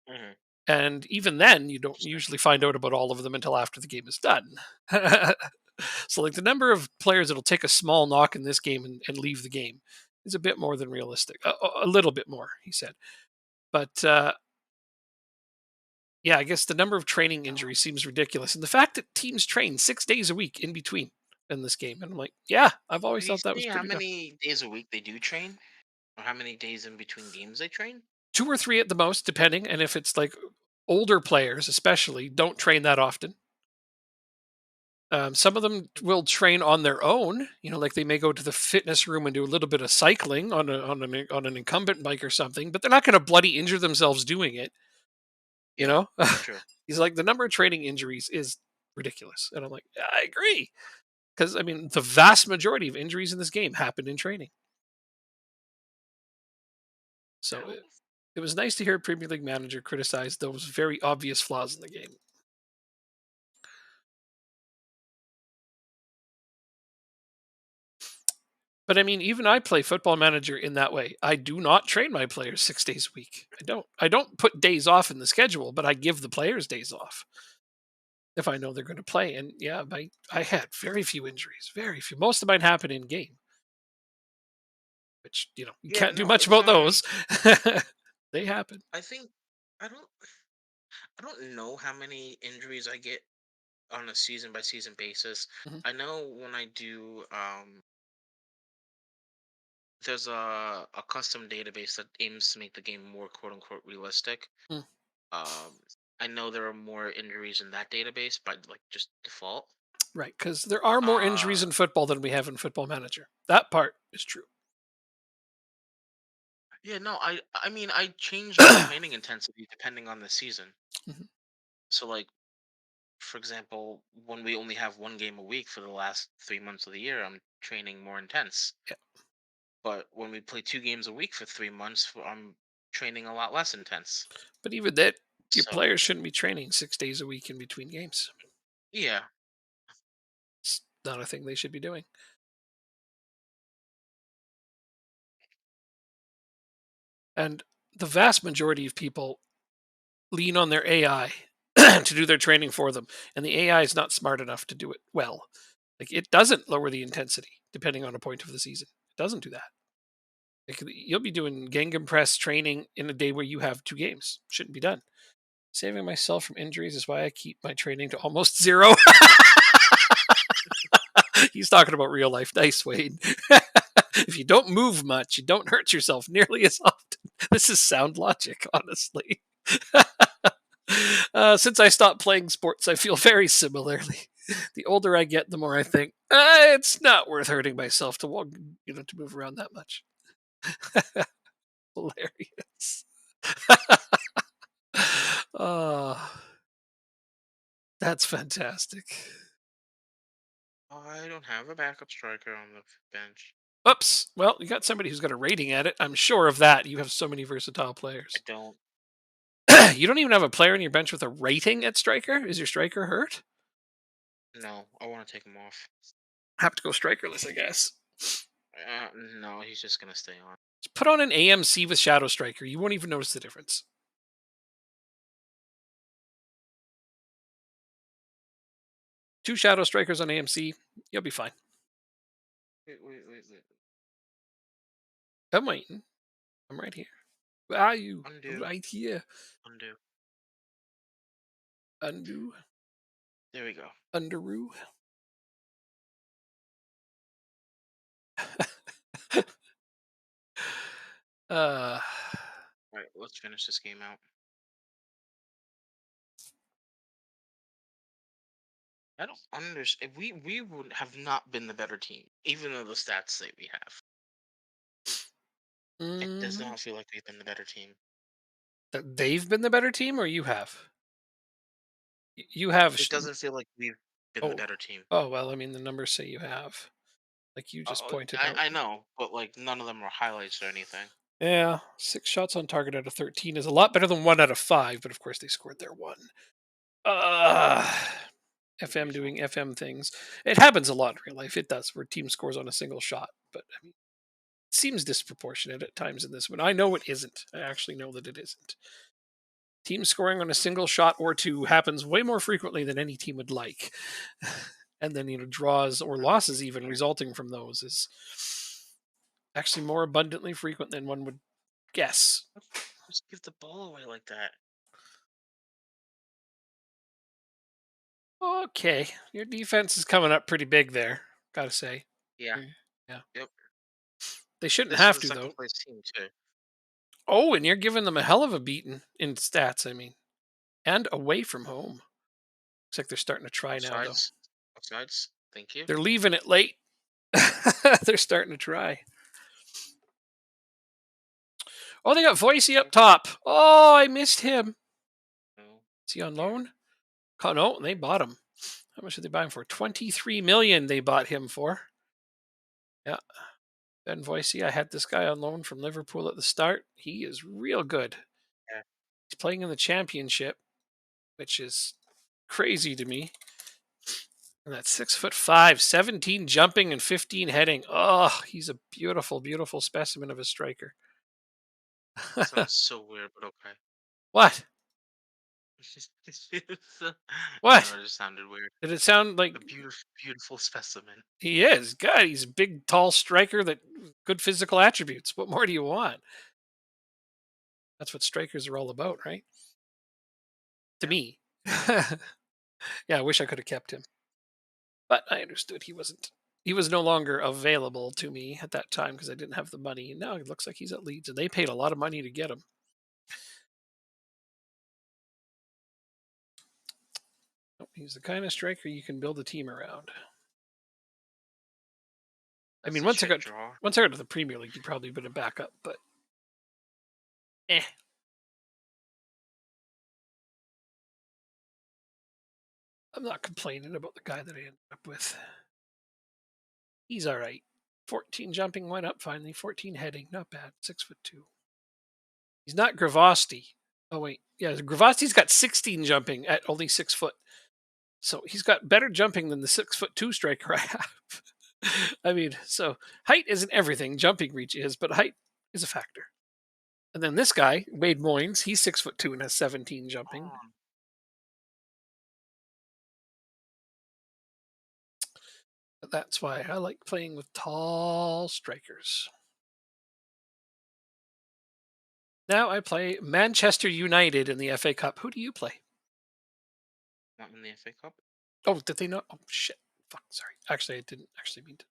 Mm-hmm. And even then, you don't Interesting. usually find out about all of them until after the game is done. So, like the number of players that'll take a small knock in this game and leave the game is a bit more than realistic. A little bit more, he said. But yeah, I guess the number of training Oh. injuries seems ridiculous, and the fact that teams train 6 days a week in between in this game, and I'm like, yeah, I've always Did he thought that was say how pretty dumb. many days a week they do train, or how many days in between games they train? 2 or 3 at the most, depending, and if it's like older players, especially, don't train that often. Some of them will train on their own. Like they may go to the fitness room and do a little bit of cycling on an incumbent bike or something, but they're not going to bloody injure themselves doing it. You Yeah, know, true. he's like the number of training injuries is ridiculous, and I'm like, yeah, I agree, because I mean the vast majority of injuries in this game happen in training. So Well, it was nice to hear a Premier League manager criticize those very obvious flaws in the game. But I mean, even I play Football Manager in that way. I do not train my players 6 days a week. I don't. I don't put days off in the schedule, but I give the players days off if I know they're going to play. And yeah, I had very few injuries, very few. Most of mine happen in game, which you yeah, can't do no, much it's about those. They happen. I think I don't I don't know how many injuries I get on a season by season basis. Mhm. I know when I do there's a custom database that aims to make the game more quote unquote realistic. Mm. Um I know there are more injuries in that database by like just default. Right, because there are more injuries Uh in football than we have in Football Manager. That part is true. yeah, no, I mean I change my training intensity depending on the season. Mhm. So like for example, when we only have one game a week for the last 3 months of the year, I'm training more intense. Yeah, But when we play 2 games a week for 3 months, I'm training a lot less intense. but even that, your So players shouldn't be training 6 days a week in between games. yeah, It's not a thing they should be doing. And the vast majority of people lean on their AI to do their training for them, and the AI is not smart enough to do it well. Like it doesn't lower the intensity depending on a point of the season. It doesn't do that. Like, you'll be doing Gengham press training in a day where you have 2 games. Shouldn't be done. Saving myself from injuries is why I keep my training to almost zero. He's talking about real life. Nice, Wade. If you don't move much, you don't hurt yourself nearly as often. This is sound logic, honestly. Since I stopped playing sports, I feel very similarly. The older I get, the more I think it's not worth hurting myself to walk, to move around that much. Hilarious. Oh, that's fantastic. I don't have a backup striker on the bench. Oops. Well, you got somebody who's got a rating at it. I'm sure of that. You have so many versatile I players. don't. You don't even have a player on your bench with a rating at striker? Is your striker hurt? No, I want to take him off. Have to go strikerless, I guess. No, he's just gonna stay on. Just put on an AMC with Shadow Striker. You won't even notice the difference. 2 Shadow Strikers on AMC, you'll be fine. Wait, wait, wait, wait. I'm waiting. I'm right here. Where are you? I'm Undo, right here. undo. Undo. There we go. Underoo. uh, All right, let's finish this game out. I don't understand. We would have not been the better team, even though the stats say we have. It does Mm, not feel like we've been the better team. that they've been the better team, or you have? You have. It doesn't feel like we've been the Oh, better team. oh well. I mean, the numbers say you have, like you just Oh, pointed out. I know, but like none of them are highlights or anything. Yeah, 6 shots on target out of 13 is a lot better than 1 out of 5. But of course, they scored their one. Uh, FM Usual. doing FM things. It happens a lot in real life. It does, where team scores on a single shot. But I mean, it seems disproportionate at times in this one. I know it isn't. I actually know that it isn't. Team scoring on a single shot or two happens way more frequently than any team would like. And then, draws or losses even Fair. resulting from those is actually more abundantly frequent than one would guess. Just give the ball away like that. Okay, your defense is coming up pretty big there, gotta say. Yeah. Yeah. Yep. They shouldn't This is have a to, second though. place team too. Oh, and you're giving them a hell of a beating in stats, I mean, and away from home. Looks like they're starting to try now, though. Offsides. Offsides. Thank you. They're leaving it late. They're starting to try. Oh, they got Voicey up top. Oh, I missed him. No. Is he on Here. loan? No, they bought him. How much did they buy him for? 23 million they bought him for. Yeah. Ben Voicey. I had this guy on loan from Liverpool at the start. He is real good. Yeah. He's playing in the championship, which is crazy to me. And that's 6'5", 17 jumping and 15 heading. Oh, he's a beautiful, beautiful specimen of a striker. That sounds so weird, but okay. What? I don't What? know. It just sounded weird. Did it sound like A beautiful, beautiful specimen. he is? God, he's a big, tall striker that good physical attributes. What more do you want? That's what strikers are all about, right? To Yep. me. Yeah, I wish I could have kept him. But I understood he wasn't. He was no longer available to me at that time because I didn't have the money. And now it looks like he's at Leeds, and they paid a lot of money to get him. Nope, he's the kind of striker you can build a team around. I That's mean, a shit draw. once I got to the Premier League, he'd probably been a backup, but eh. I'm not complaining about the guy that I ended up with. He's all right. 14 jumping went up finally. 14 heading, not bad. 6'2". He's not Gravosti. Oh wait, yeah, Gravosti's got 16 jumping at only 6 foot. So he's got better jumping than the 6'2" striker I have. I mean, so height isn't everything. Jumping reach is, but height is a factor. And then this guy, Wade Moynes, he's 6'2" and has 17 jumping. Oh, But that's why I like playing with tall strikers. Now I play Manchester United in the FA Cup. Who do you play? not in the FA Cup. Oh, did they not? Oh shit! Fuck. Sorry. Actually, I didn't actually mean to.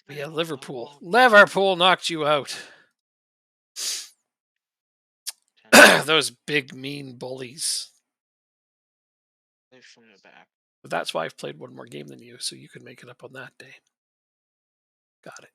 But I yeah, don't Liverpool. know. Liverpool knocked you out. 10. Those big mean bullies. Play from the back. But that's why I've played one more game than you, so you can make it up on that day. Got it.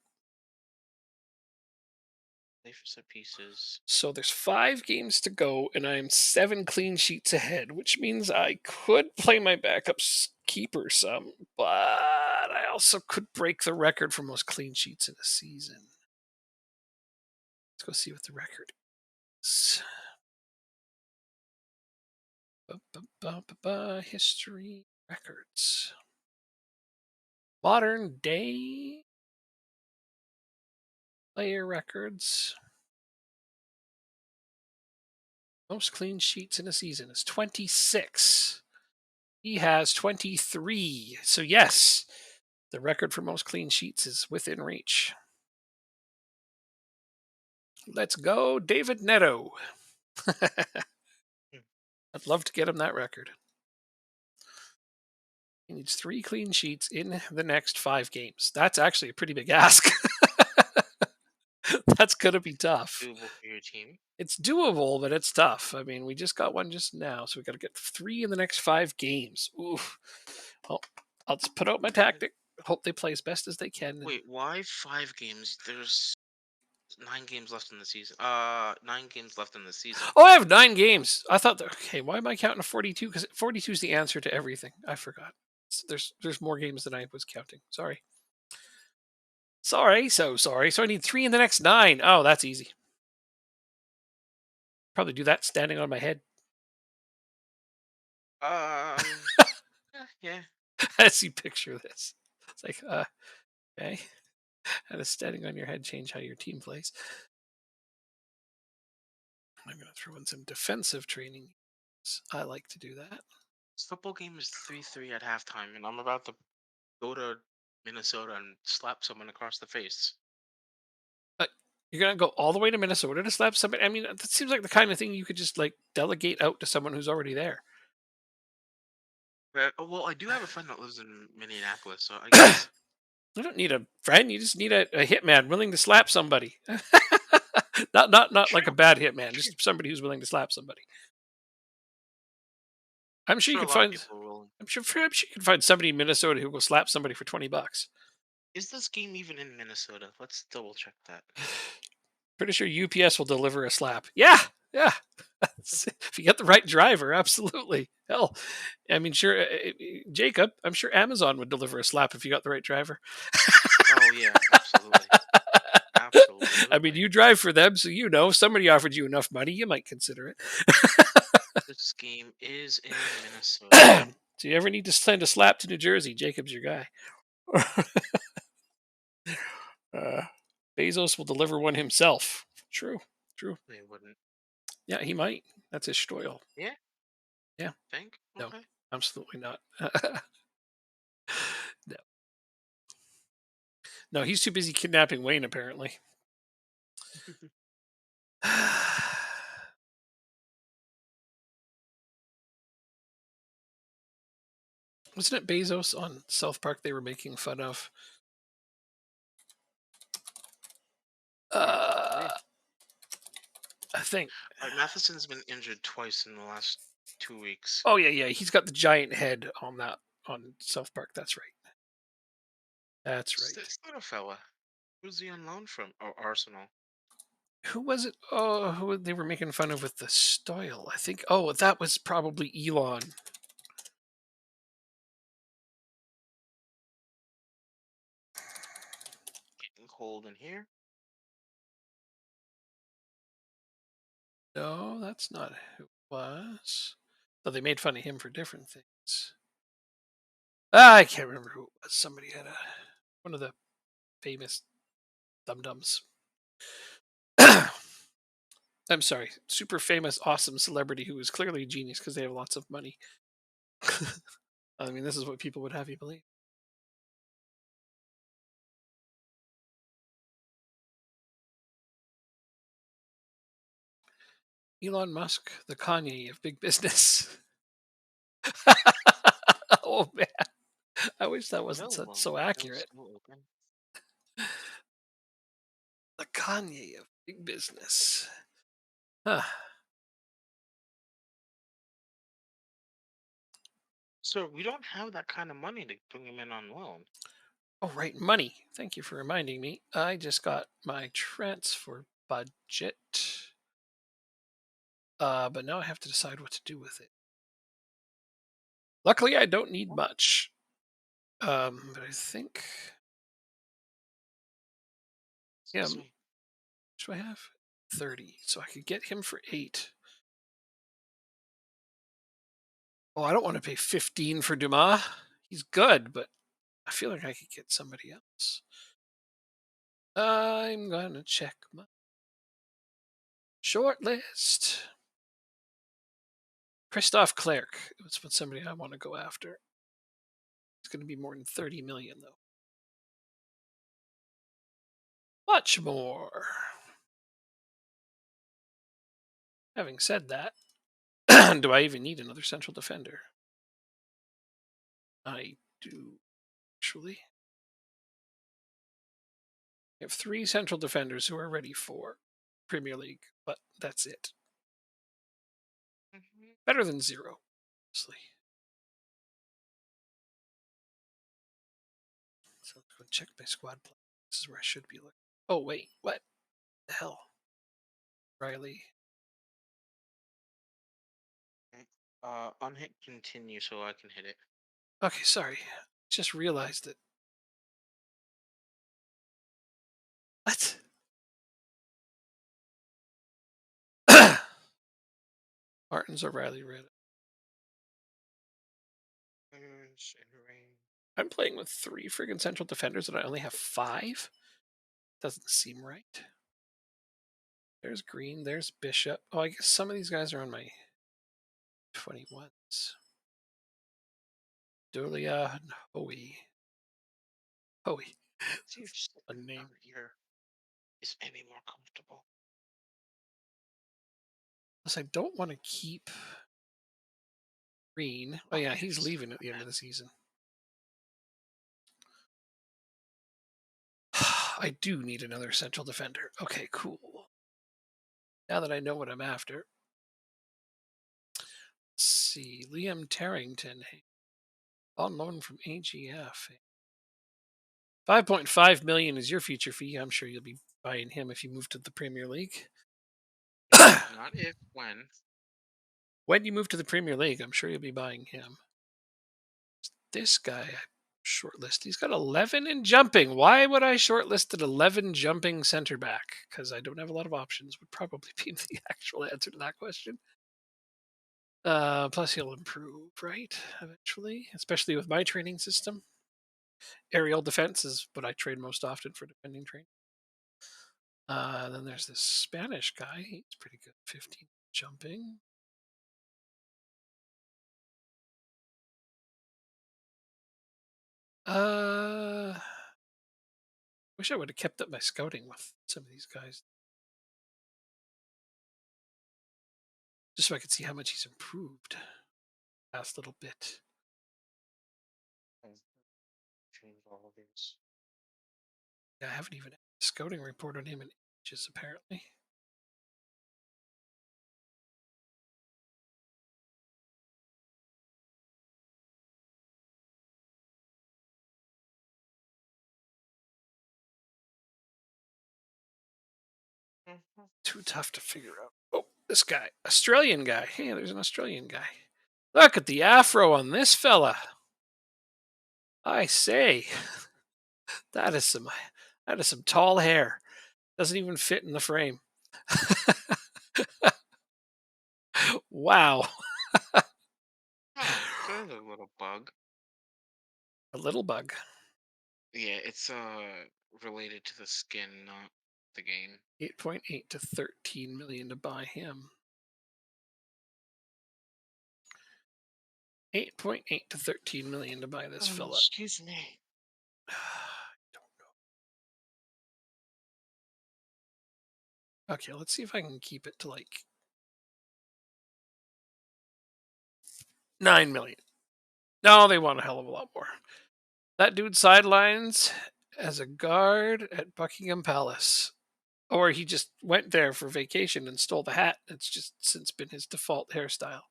Play for set pieces. So there's 5 games to go, and I'm 7 clean sheets ahead, which means I could play my backup keeper some, but I also could break the record for most clean sheets in a season. Let's go see what the record is. History records. Modern day player records. Most clean sheets in a season is 26. He has 23. So, yes, the record for most clean sheets is within reach. Let's go, David Neto. Hmm. I'd love to get him that record. He needs 3 clean sheets in the next 5 games. That's actually a pretty big ask. That's going to be tough. Doable for your team. It's doable, but it's tough. I mean, we just got one just now, so we got to get 3 in the next 5 games. Oof. Well, I'll just put out my tactic. Hope they play as best as they can. Wait, why 5 games? There's 9 games left in the season. 9 games left in the season. Oh, I have 9 games. I thought, okay, why am I counting to 42? Because 42 is the answer to everything. I forgot. There's more games than I was counting. Sorry. Sorry. So sorry. So I need 3 in the next 9. Oh, that's easy. Probably do that standing on my head. Um, yeah. As you picture this. It's like, okay. How does standing on your head change how your team plays? I'm going to throw in some defensive training. I like to do that. This football game is 3-3 at halftime, and I'm about to go to Minnesota and slap someone across the face. But you're going to go all the way to Minnesota to slap somebody? I mean, that seems like the kind of thing you could just like delegate out to someone who's already there. But, well, I do have a friend that lives in Minneapolis, so I guess You don't need a friend. You just need a hitman willing to slap somebody. Not like a true. bad hitman, True. just somebody who's willing to slap somebody. I'm sure you Sure, a could lot of find. people are willing. I'm sure you can find somebody in Minnesota who will slap somebody for $20. Is this game even in Minnesota? Let's double check that. Pretty sure UPS will deliver a slap. Yeah, yeah. If you get the right driver, absolutely. Hell, I mean, sure, Jacob. I'm sure Amazon would deliver a slap if you got the right driver. Oh yeah, absolutely, I mean, absolutely. you drive for them, so you know. If somebody offered you enough money, you might consider it. This game is in Minnesota. Do you ever need to send a slap to New Jersey? Jacob's your guy. uh, Bezos will deliver one himself. True, true. They wouldn't. Yeah, he might. That's his stoyle. Yeah, Yeah, think. no, Okay. absolutely not. No, no, he's too busy kidnapping Wayne, apparently. Wasn't it Bezos on South Park they were making fun of? Uh, Possibly. I think. Matheson's been injured twice in the last 2 weeks. Oh yeah, yeah. He's got the giant head on that on South Park. That's right. That's right. It's not a fella. Who's he on loan from? Oh, Arsenal. Who was it? Oh, who they were making fun of with the style? I think. Oh, that was probably Elon. Getting cold in here. No, that's not who it was. So they made fun of him for different things. I can't remember who it was. Somebody had one of the famous dum dums. I'm sorry, super famous, awesome celebrity who is clearly a genius because they have lots of money. I mean, this is what people would have you believe. Elon Musk, the Kanye of big business. Oh man, I wish that wasn't so, Available. so Windows accurate. still open. The Kanye of big business. Huh. So we don't have that kind of money to bring him in on loan. Oh, right, money. Thank you for reminding me. I just got my transfer budget, but now I have to decide what to do with it. Luckily, I don't need Oh, much. But I think, yeah, excuse me. what do I have? 30. So I could get him for 8. Oh, I don't want to pay 15 for Dumas. He's good, but I feel like I could get somebody else. I'm gonna check my short list. Christoph Clerc. That's what somebody I want to go after. It's going to be more than 30 million though. Much more. Having said that, do I even need another central defender? I do actually. I have 3 central defenders who are ready for Premier League, but that's it. Mhm. Better than 0, honestly. So let's go check my squad play. This is where I should be looking. Oh wait, what? The hell, Riley. Mm, unhit continue so I can hit it. Okay, sorry. Just realized it. What? Martin's O'Reilly Red. Orange and rain. I'm playing with 3 friggin' central defenders and I only have 5? Doesn't seem right. There's Green, there's Bishop. Oh, I guess some of these guys are on my 21s. Dulia and Hoey. Hoey. See if That's a sitting name. out here is any more comfortable. Plus, I don't want to keep Green. Oh, Oh yeah, yeah, he's just leaving at the end of the season. I do need another central defender. Okay, cool. Now that I know what I'm after. Let's see. Liam Tarrington. On loan from AGF. 5.5 million is your future fee. I'm sure you'll be buying him if you move to the Premier League. not if when. When you move to the Premier League, I'm sure you'll be buying him. This guy shortlist. He's got 11 in jumping. Why would I shortlist an 11 jumping center back? Because I don't have a lot of options. Would probably be the actual answer to that question. Plus, he'll improve, right? Eventually, especially with my training system. Aerial defense is what I trade most often for defending training. Then there's this Spanish guy. He's pretty good. 15 jumping. Wish I would have kept up my scouting with some of these guys, just so I could see how much he's improved last little bit. I've changed all of these. Yeah, I haven't even had a scouting report on him in ages, apparently. Mhm. Too tough to figure out. Oh, this guy, Australian guy. Hey, there's an Australian guy. Look at the afro on this fella. I say, that is some that is some tall hair. Doesn't even fit in the frame. Wow. Oh, there's a little bug. A little bug. Yeah, it's related to the skin, not the game. 8.8 to 13 million to buy him. 8.8 to 13 million to buy this Oh, fella. excuse me. Okay, let's see if I can keep it to like 9 million. No, they want a hell of a lot more. That dude sidelines as a guard at Buckingham Palace. Or he just went there for vacation and stole the hat. It's just since been his default hairstyle.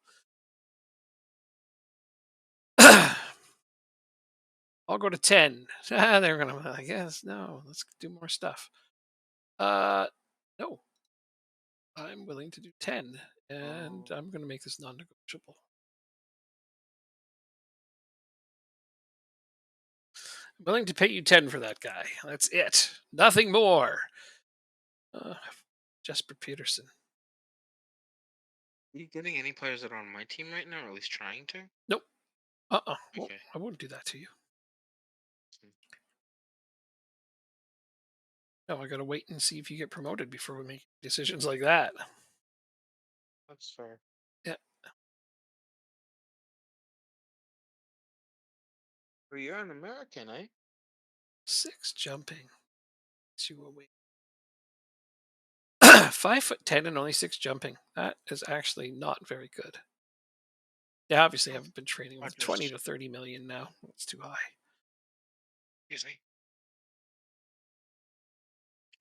I'll go to 10. They're gonna, I guess. No, let's do more stuff. No. I'm willing to do 10. And Oh, I'm gonna make this non-negotiable. I'm willing to pay you 10 for that guy. That's it. Nothing more. Uh, Jesper Peterson. are you getting any players that are on my team right now, or at least trying to? Nope. Well, Okay. I wouldn't do that to you. Hmm, No, I gotta wait and see if you get promoted before we make decisions like that. that's fair. Yeah. Well, you're an American, eh? 6 jumping. You will wait. 5'10" and only 6 jumping. That is actually not very good. They obviously Oh, haven't been training I with 20 just, to 30 million now. That's too high. excuse me.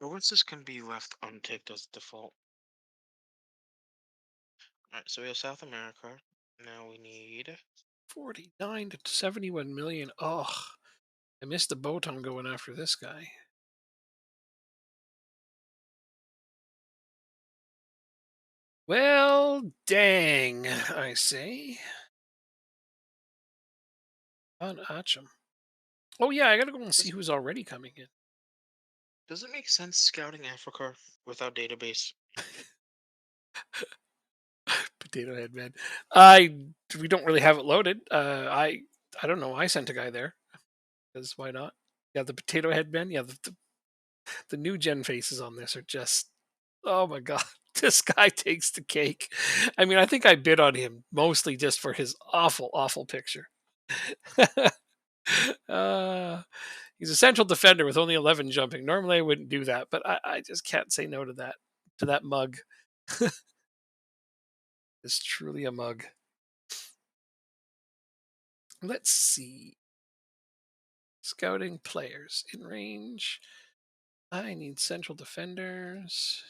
Or what's this can be left unticked as default? Alright, so we have South America. Now we need 49 to 71 million. Oh, I missed the boat on going after this guy. Well, dang, I say. On Acham. Oh yeah, I gotta go and see Does, who's already coming in. does it make sense scouting Africa without database? Potato Head man. I we don't really have it loaded. I don't know. I sent a guy there because why not? Yeah, the Potato Head men. Yeah, the new gen faces on this are just oh my god. This guy takes the cake. I mean, I think I bid on him mostly just for his awful, awful picture. uh, he's a central defender with only 11 jumping. Normally, I wouldn't do that, but I just can't say no to that mug. It's truly a mug. Let's see. Scouting players in range. I need central defenders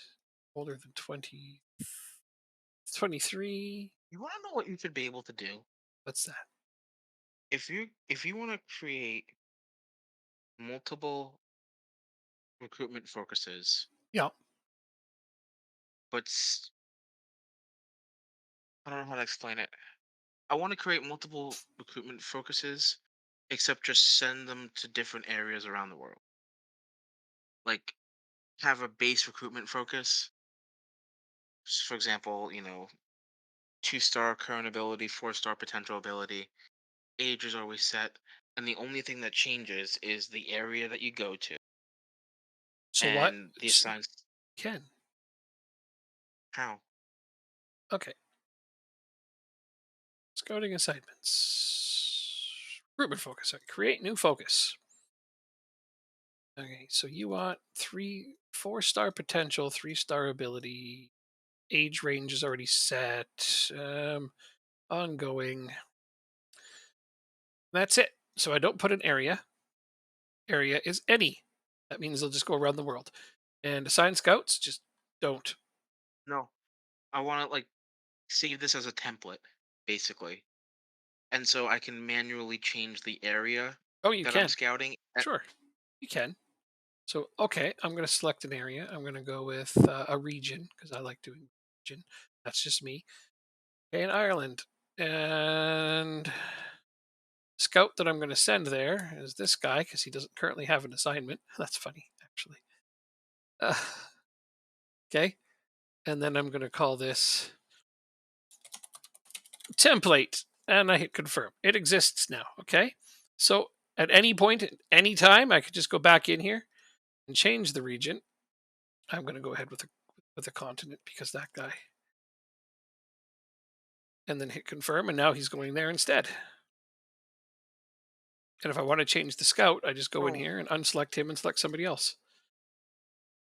older than 20, 23. You want to know what you should be able to do? What's that? If you want to create multiple recruitment focuses, Yeah. but I don't know how to explain it. I want to create multiple recruitment focuses, except just send them to different areas around the world. Like have a base recruitment focus. For example, 2-star current ability, 4-star potential ability. Age is always set, and the only thing that changes is the area that you go to So what? and the assigned. Ken. How? Okay. Scouting assignments. Recruitment focus. Okay. Create new focus. Okay. So you want 4-star potential, 3-star ability. Age range is already set. Ongoing. That's it. So I don't put an area. Area is any. That means they'll just go around the world. And assign scouts, just don't. No, I want to like save this as a template, basically, and so I can manually change the area Oh, you that I'm can. scouting. Sure, you can. So, okay, I'm going to select an area. I'm going to go with a region because I like doing region. That's just me. Okay, in Ireland. And scout that I'm going to send there is this guy because he doesn't currently have an assignment. That's funny, actually. Uh, okay, and then I'm going to call this template and I hit confirm. It exists now. Okay. So at any point, at any time, I could just go back in here and change the region. I'm going to go ahead with a continent because that guy, and then hit confirm. And now he's going there instead. And if I want to change the scout, I just go in Oh, here and unselect him and select somebody else.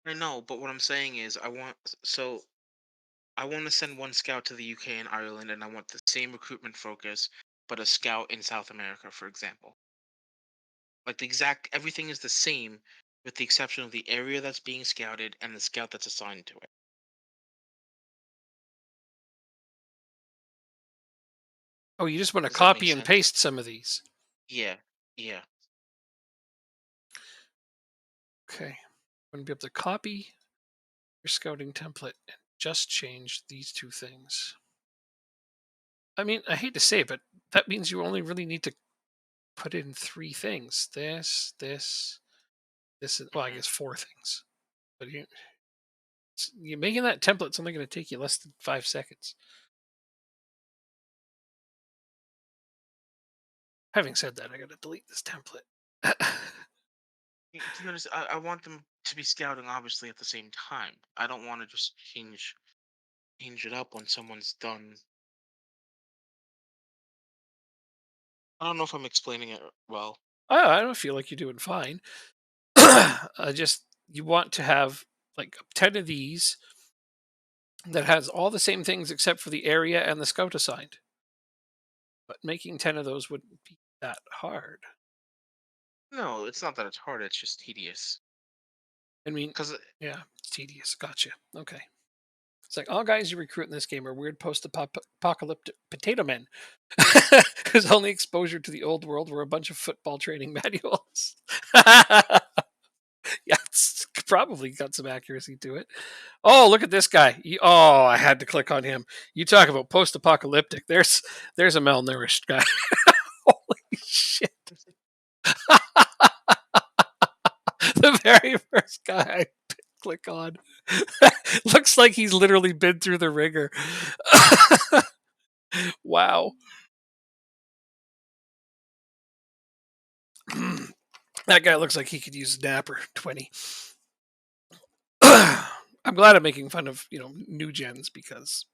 I know, but what I'm saying is, I want to send one scout to the UK and Ireland, and I want the same recruitment focus, but a scout in South America, for example. Like the exact everything is the same, with the exception of the area that's being scouted and the scout that's assigned to it. Oh, you just want to Does that make copy and sense? paste some of these. Yeah, yeah. Okay. I'm going to be able to copy your scouting template and just change these two things. I mean, I hate to say it, but that means you only really need to put in three things. This is well, I Hmm. guess four things. But you making that template's only going to take you less than 5 seconds. Having said that, I got to delete this template. To be honest, I want them to be scouting obviously at the same time. I don't want to just change it up when someone's done. I don't know if I'm explaining it well. I don't feel like you're doing fine. I just you want to have like 10 of these that has all the same things except for the area and the scout assigned. But making 10 of those wouldn't be that hard. No, it's not that it's hard. It's just tedious. I mean, Cause yeah, it's tedious. Gotcha. Okay. It's like all guys you recruit in this game are weird post-apocalyptic potato men whose only exposure to the old world were a bunch of football training manuals. Yeah, it's Probably got some accuracy to it. Oh, look at this guy. Oh, I had to click on him. You talk about post-apocalyptic. There's a malnourished guy. Holy shit. The very first guy I click on. Looks like he's literally been through the ringer. Wow. That guy looks like he could use a napper 20. I'm glad I'm making fun of, new gens because,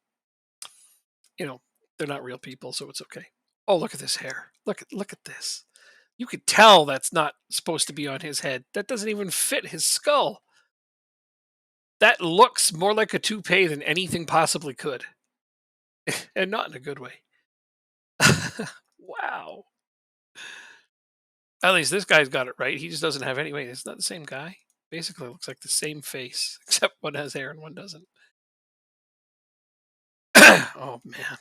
you know, they're not real people, so it's okay. Oh, look at this hair. Look at this. You could tell that's not supposed to be on his head. That doesn't even fit his skull. That looks more like a toupee than anything possibly could, and not in a good way. Wow. At least this guy's got it right. He just doesn't have any weight. It's not the same guy. Basically, it looks like the same face, except one has hair and one doesn't. Oh man,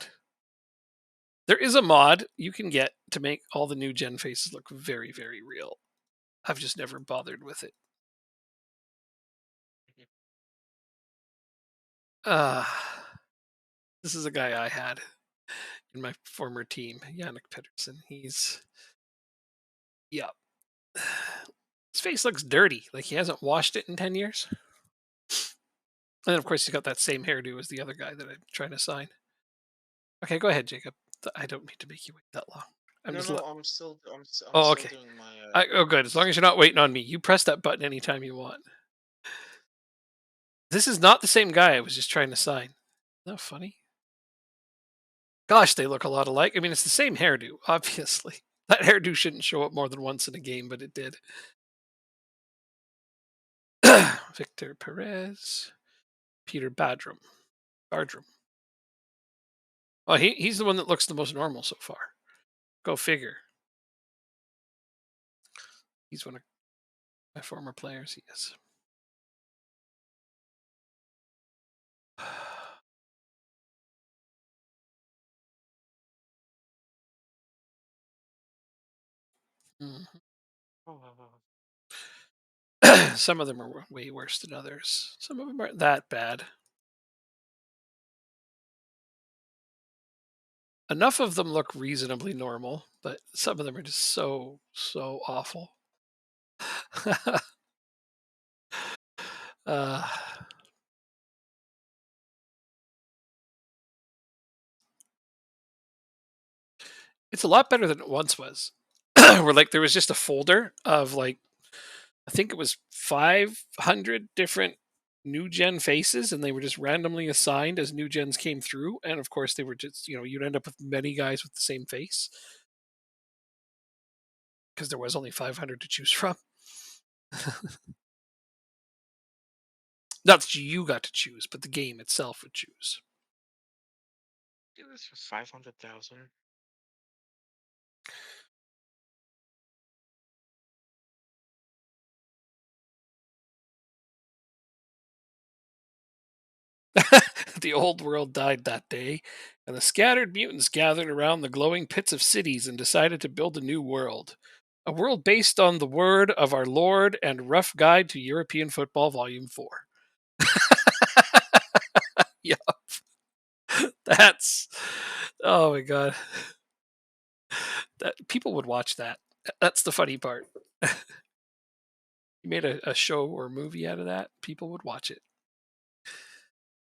there is a mod you can get to make all the new gen faces look very, very real. I've just never bothered with it. Uh, this is a guy I had in my former team, Yannick Pedersen. Yeah. His face looks dirty, like he hasn't washed it in 10 years. And then, of course, he's got that same hairdo as the other guy that I'm trying to sign. Okay, go ahead, Jacob. I don't mean to make you wait that long. I'm No, just. no, I'm Oh, still okay. doing my Oh, good. As long as you're not waiting on me, you press that button anytime you want. This is not the same guy I was just trying to sign. Isn't that funny? Gosh, they look a lot alike. I mean, it's the same hairdo, obviously. That hairdo shouldn't show up more than once in a game, but it did. Victor Perez, Peter Badram. Bardram. Well, he's the one that looks the most normal so far. Go figure. He's one of my former players. He is. Mhm. Some of them are way worse than others. Some of them aren't that bad. Enough of them look reasonably normal, but some of them are just so awful. uh, it's a lot better than it once was. Where like there was just a folder of like I think it was 500 different new gen faces, and they were just randomly assigned as new gens came through. And of course, they were just you'd end up with many guys with the same face because there was only 500 to choose from. Not that you got to choose, but the game itself would choose. do this for 500,000. The old world died that day, and the scattered mutants gathered around the glowing pits of cities and decided to build a new world. A world based on the word of our Lord and Rough Guide to European Football, Volume 4. Yeah, that's. Oh my God. That people would watch that. That's the funny part. You made a show or a movie out of that, people would watch it.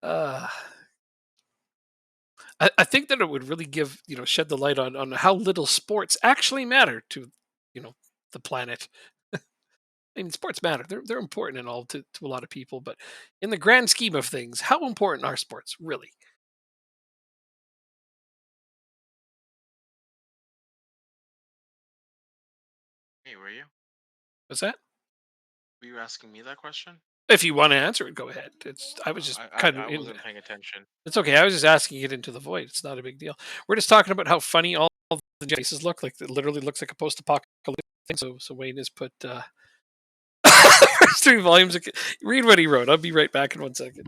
Uh, I think that it would really give shed the light on how little sports actually matter to you know the planet. I mean, sports matter; they're important and all to a lot of people, but in the grand scheme of things, how important are sports really? Hey, were you? Was that? Were you asking me that question? If you want to answer it, go ahead. It's I was just kind of I in. wasn't paying attention. It's okay. I was just asking it into the void. It's not a big deal. We're just talking about how funny all the faces look like. It literally looks like a post-apocalyptic thing. So Wayne has put first three volumes. Read what he wrote. I'll be right back in 1 second.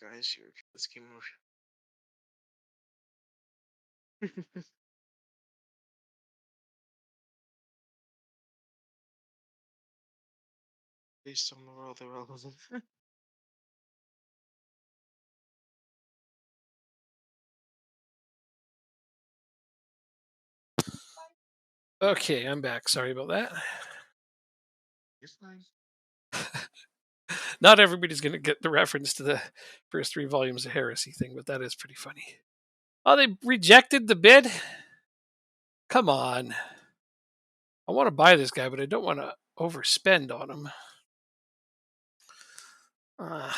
Guys, you're this game based on the world irrelevant. Okay, I'm back. Sorry about that. You're fine. Not everybody's going to get the reference to the first three volumes of Heresy thing, but that is pretty funny. Oh, they rejected the bid? Come on. I want to buy this guy, but I don't want to overspend on him. Uh,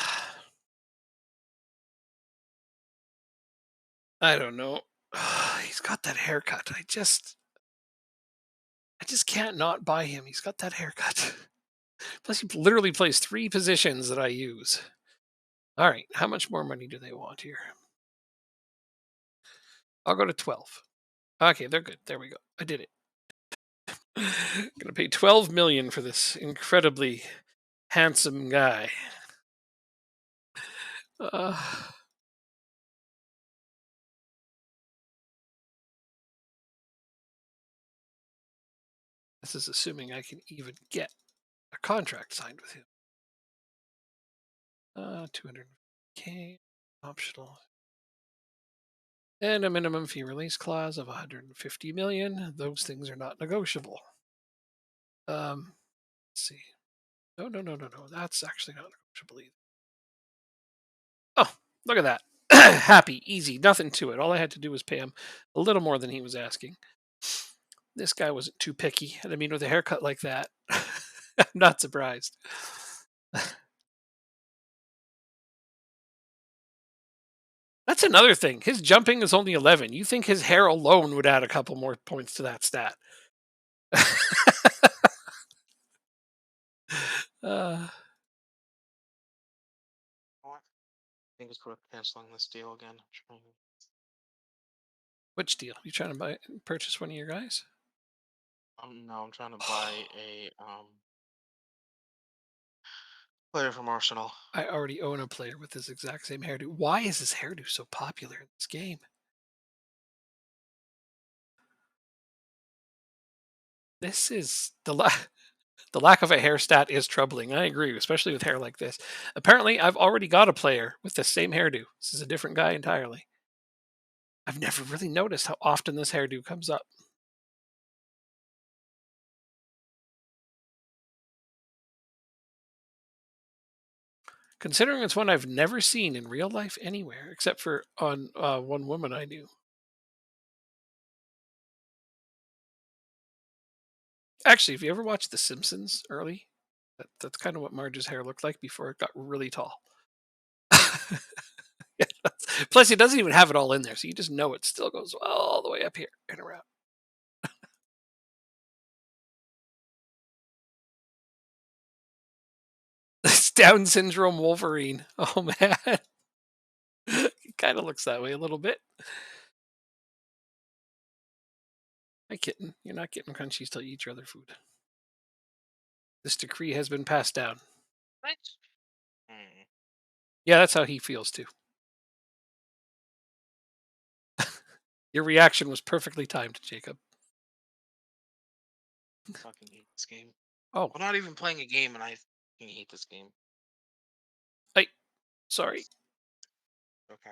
I don't know. He's got that haircut. I just can't not buy him. He's got that haircut. Plus, he literally plays three positions that I use. All right, how much more money do they want here? I'll go to 12. Okay, they're good. There we go. I did it. Gonna pay 12 million for this incredibly handsome guy. Uh, this is assuming I can even get a contract signed with him. 200k optional, and a minimum fee release clause of 150 million. Those things are not negotiable. Let's see. No, no, no, no, no. That's actually not negotiable either. Oh, look at that. Happy, easy, nothing to it. All I had to do was pay him a little more than he was asking. This guy wasn't too picky. And I mean, with a haircut like that, I'm not surprised. That's another thing. His jumping is only 11. You think his hair alone would add a couple more points to that stat? uh, What? I think it's worth canceling this deal again. which deal? You trying to purchase one of your guys? No, I'm trying to buy a player from Arsenal. I already own a player with this exact same hairdo. Why is his hairdo so popular in this game? This is the lack of a hair stat is troubling. I agree, especially with hair like this. Apparently, I've already got a player with the same hairdo. This is a different guy entirely. I've never really noticed how often this hairdo comes up. Considering it's one I've never seen in real life anywhere, except for on one woman I knew. Actually, if you ever watched The Simpsons early, that's kind of what Marge's hair looked like before it got really tall. Yeah, plus, he doesn't even have it all in there, so you just know it still goes all the way up here and around. It's Down syndrome Wolverine. Oh man, he kind of looks that way a little bit. Hi, kitten. You're not getting crunchies till you eat your other food. This decree has been passed down. What? Hmm. Yeah, that's how he feels too. Your reaction was perfectly timed, Jacob. Fucking hate this game. Oh, I'm not even playing a game, and I fucking hate this game. I sorry. Okay.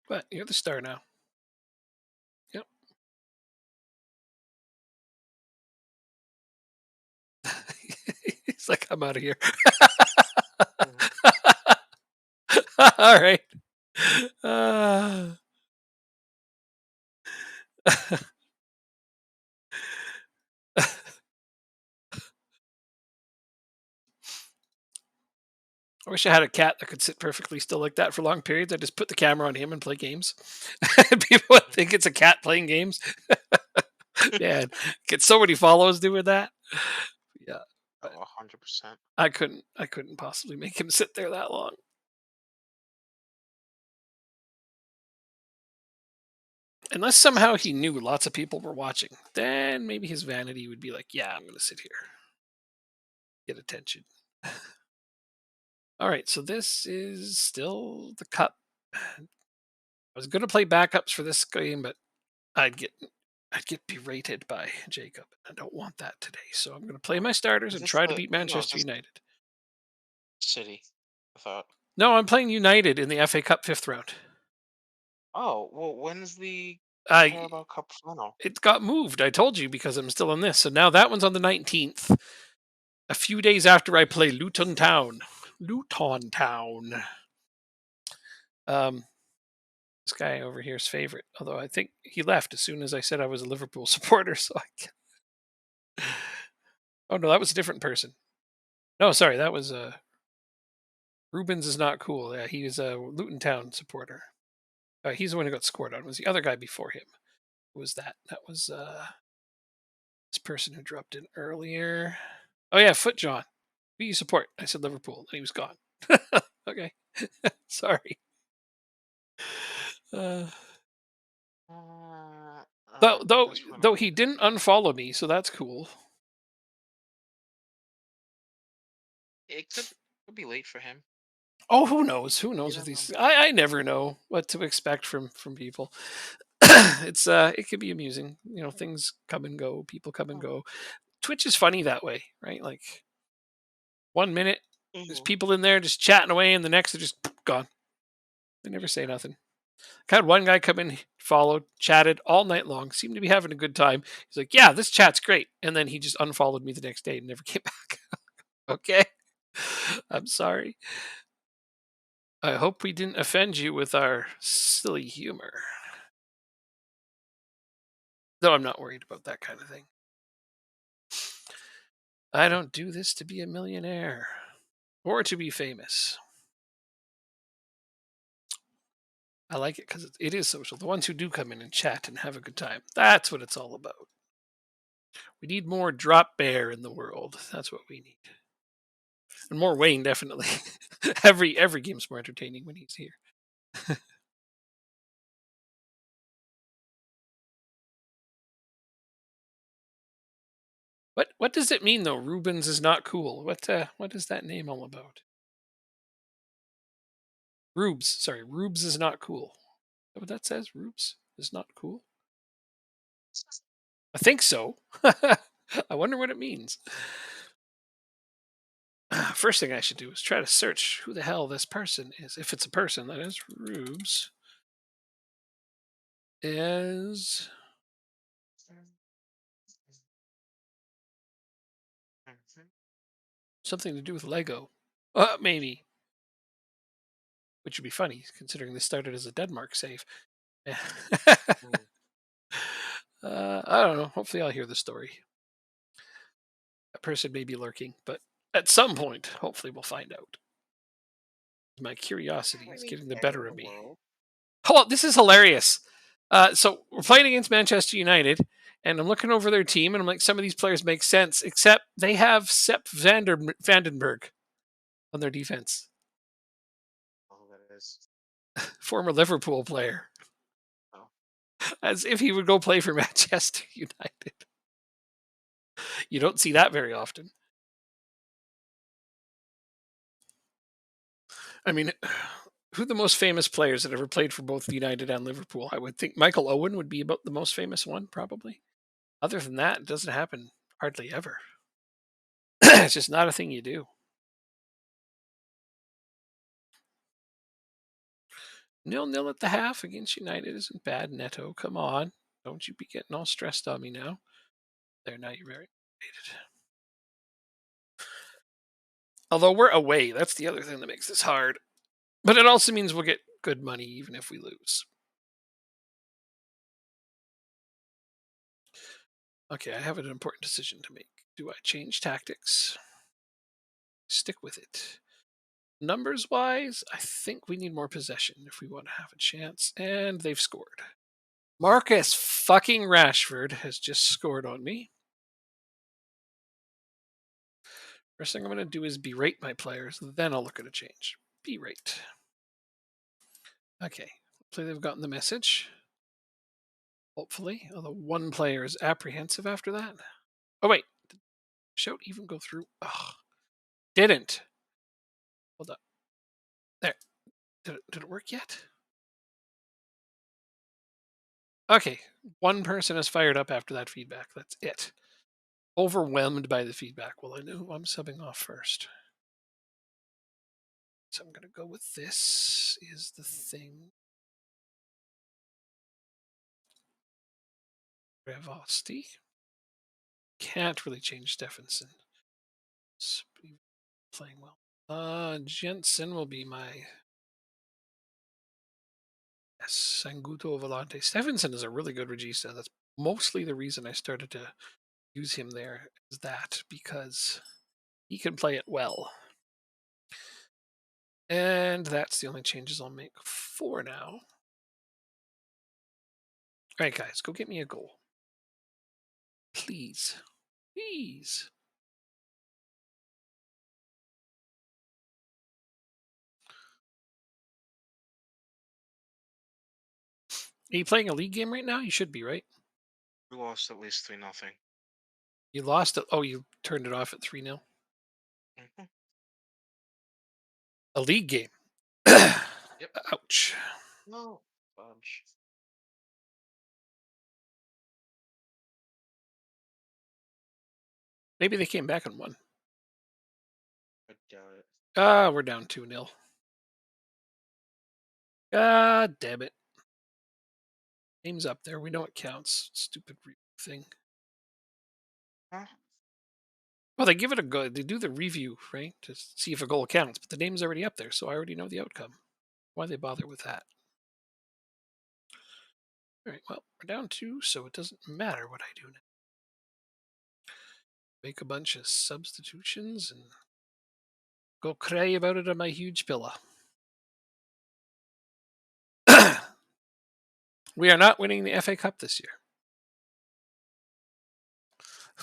But you're the star now. Yep. He's like, I'm out of here. Mhm. All right. Uh, I wish I had a cat that could sit perfectly still like that for long periods. I just put the camera on him and play games. And people would think it's a cat playing games. Man, get so many follows doing that. Yeah, but Oh, 100%. I couldn't possibly make him sit there that long. Unless somehow he knew lots of people were watching. Then maybe his vanity would be like, "Yeah, I'm going to sit here, get attention." All right, so this is still the cup. I was going to play backups for this game, but I'd get I'd get berated by Jacob. I don't want that today. So I'm going to play Oh, my starters is and this try to the beat no? Is Manchester this United. City? I thought. No, I'm playing United in the FA Cup fifth round. Oh, well, when's the I Carabao Cup final? It got moved. I told you because I'm still on this. So now that one's on the 19th. A few days after I play Luton Town. Luton Town. Um, this guy over here's favorite. Although I think he left as soon as I said I was a Liverpool supporter. So oh no, that was a different person. No, sorry, that was Rubens is not cool. Yeah, he was a Luton Town supporter. He's the one who got scored on. It was the other guy before him? Who was that? That was this person who dropped in earlier. Oh yeah, Foot John. Who you support? I said Liverpool, and he was gone. Okay, sorry. Uh, though, At though, this point, though he didn't unfollow me, so that's cool. it could be late for him. Oh, who knows? Who You knows with don't know. these? I never know what to expect from people. It could be amusing. Things come and go. People come and Oh. go. Twitch is funny that way, right? Like 1 minute there's Mhm. people in there just chatting away, and the next they're just gone. They never say nothing. I had one guy come in, followed, chatted all night long, seemed to be having a good time. He's like, "Yeah, this chat's great," and then he just unfollowed me the next day and never came back. Okay, I'm sorry. I hope we didn't offend you with our silly humor. Though I'm not worried about that kind of thing. I don't do this to be a millionaire or to be famous. I like it because it is social. The ones who do come in and chat and have a good time, that's what it's all about. We need more drop bear in the world. That's what we need. And more Wayne, definitely. Every game's more entertaining when he's here. What does it mean though? Rubens is not cool. What is that name all about? Rubes, sorry, Rubes is not cool. Is that what that says? Rubes is not cool. I think so. I wonder what it means. First thing I should do is try to search who the hell this person is. If it's a person, that is. Rubes is Mhm. something to do with Lego. Maybe, which would be funny considering this started as a Denmark save. Mm. I don't know. Hopefully, I'll hear the story. That person may be lurking, but at some point, hopefully, we'll find out. My curiosity is Any getting the day better in the of me. world. Oh, this is hilarious. So we're playing against Manchester United, and I'm looking over their team, and I'm like, some of these players make sense, except they have Sepp Vandenberg on their defense, Oh, that is. former Liverpool player, Oh, as if he would go play for Manchester United. You don't see that very often. I mean, who the most famous players that ever played for both United and Liverpool? I would think Michael Owen would be about the most famous one, probably. Other than that, it doesn't happen hardly ever. It's just not a thing you do. 0-0 at the half against United isn't bad, Neto. Come on. Don't you be getting all stressed on me now. There, now you're very motivated. Although we're away, that's the other thing that makes this hard. But it also means we'll get good money even if we lose. Okay, I have an important decision to make. Do I change tactics? Stick with it. Numbers wise, I think we need more possession if we want to have a chance, and they've scored. Marcus fucking Rashford has just scored on me. First thing I'm going to do is berate my players, then I'll look at a change. Berate. Okay, hopefully they've gotten the message. Hopefully, although one player is apprehensive after that. Oh wait, did shout even go through? Ugh, didn't. Hold up. There. Did it work yet? Okay, one person is fired up after that feedback. That's it. Overwhelmed by the feedback. Well, I know who I'm subbing off first. So I'm going to go with this is the thing. Revosti. Can't really change Stephenson. Playing well. Jensen will be my Sanguto Volante. Stephenson is a really good regista. That's mostly the reason I started to use him there, is that because he can play it well. And that's the only changes I'll make for now. All right, guys, go get me a goal. Please. Please. Are you playing a league game right now? You should be, right? We lost at least 3-0. You lost it. Oh, you turned it off at 3-0. Mm-hmm. A league game. Yep. Ouch. No. Bunch. Maybe they came back and won. I doubt it. We're down 2-0. God damn it. Name's up there. We know it counts. Stupid thing. Huh? Well, they give it a go. They do the review, right, to see if a goal counts. But the name's already up there, so I already know the outcome. Why they bother with that? All right. Well, we're down 2, so it doesn't matter what I do now. Make a bunch of substitutions and go cray about it on my huge pillow. We are not winning the FA Cup this year.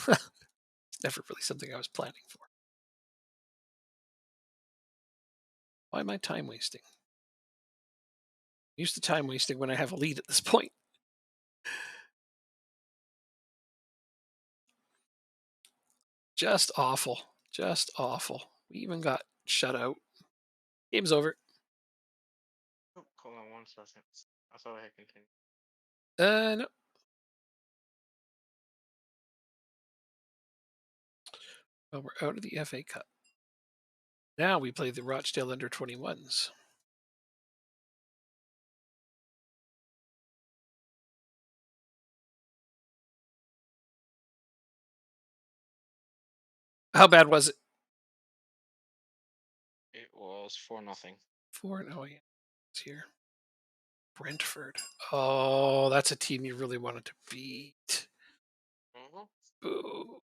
It's never really something I was planning for. Why am I time wasting? I'm used to time wasting when I have a lead at this point. Just awful. Just awful. We even got shut out. Game's over. Oh, hold on 1 second. I thought I had continued. No. Well, we're out of the FA Cup. Now we play the Rochdale under 21s. How bad was it? It was 4-0. 4-0. Yeah. It's here. Brentford. Oh, that's a team you really wanted to beat. Mm-hmm. Boo.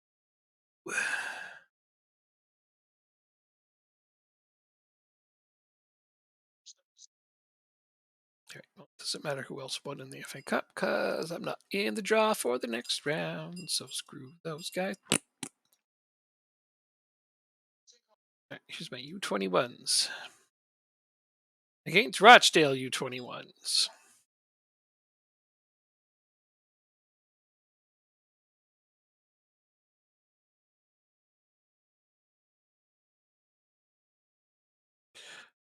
Okay, well, doesn't matter who else won in the FA Cup because I'm not in the draw for the next round. So screw those guys. All right, here's my U21s against Rochdale U21s.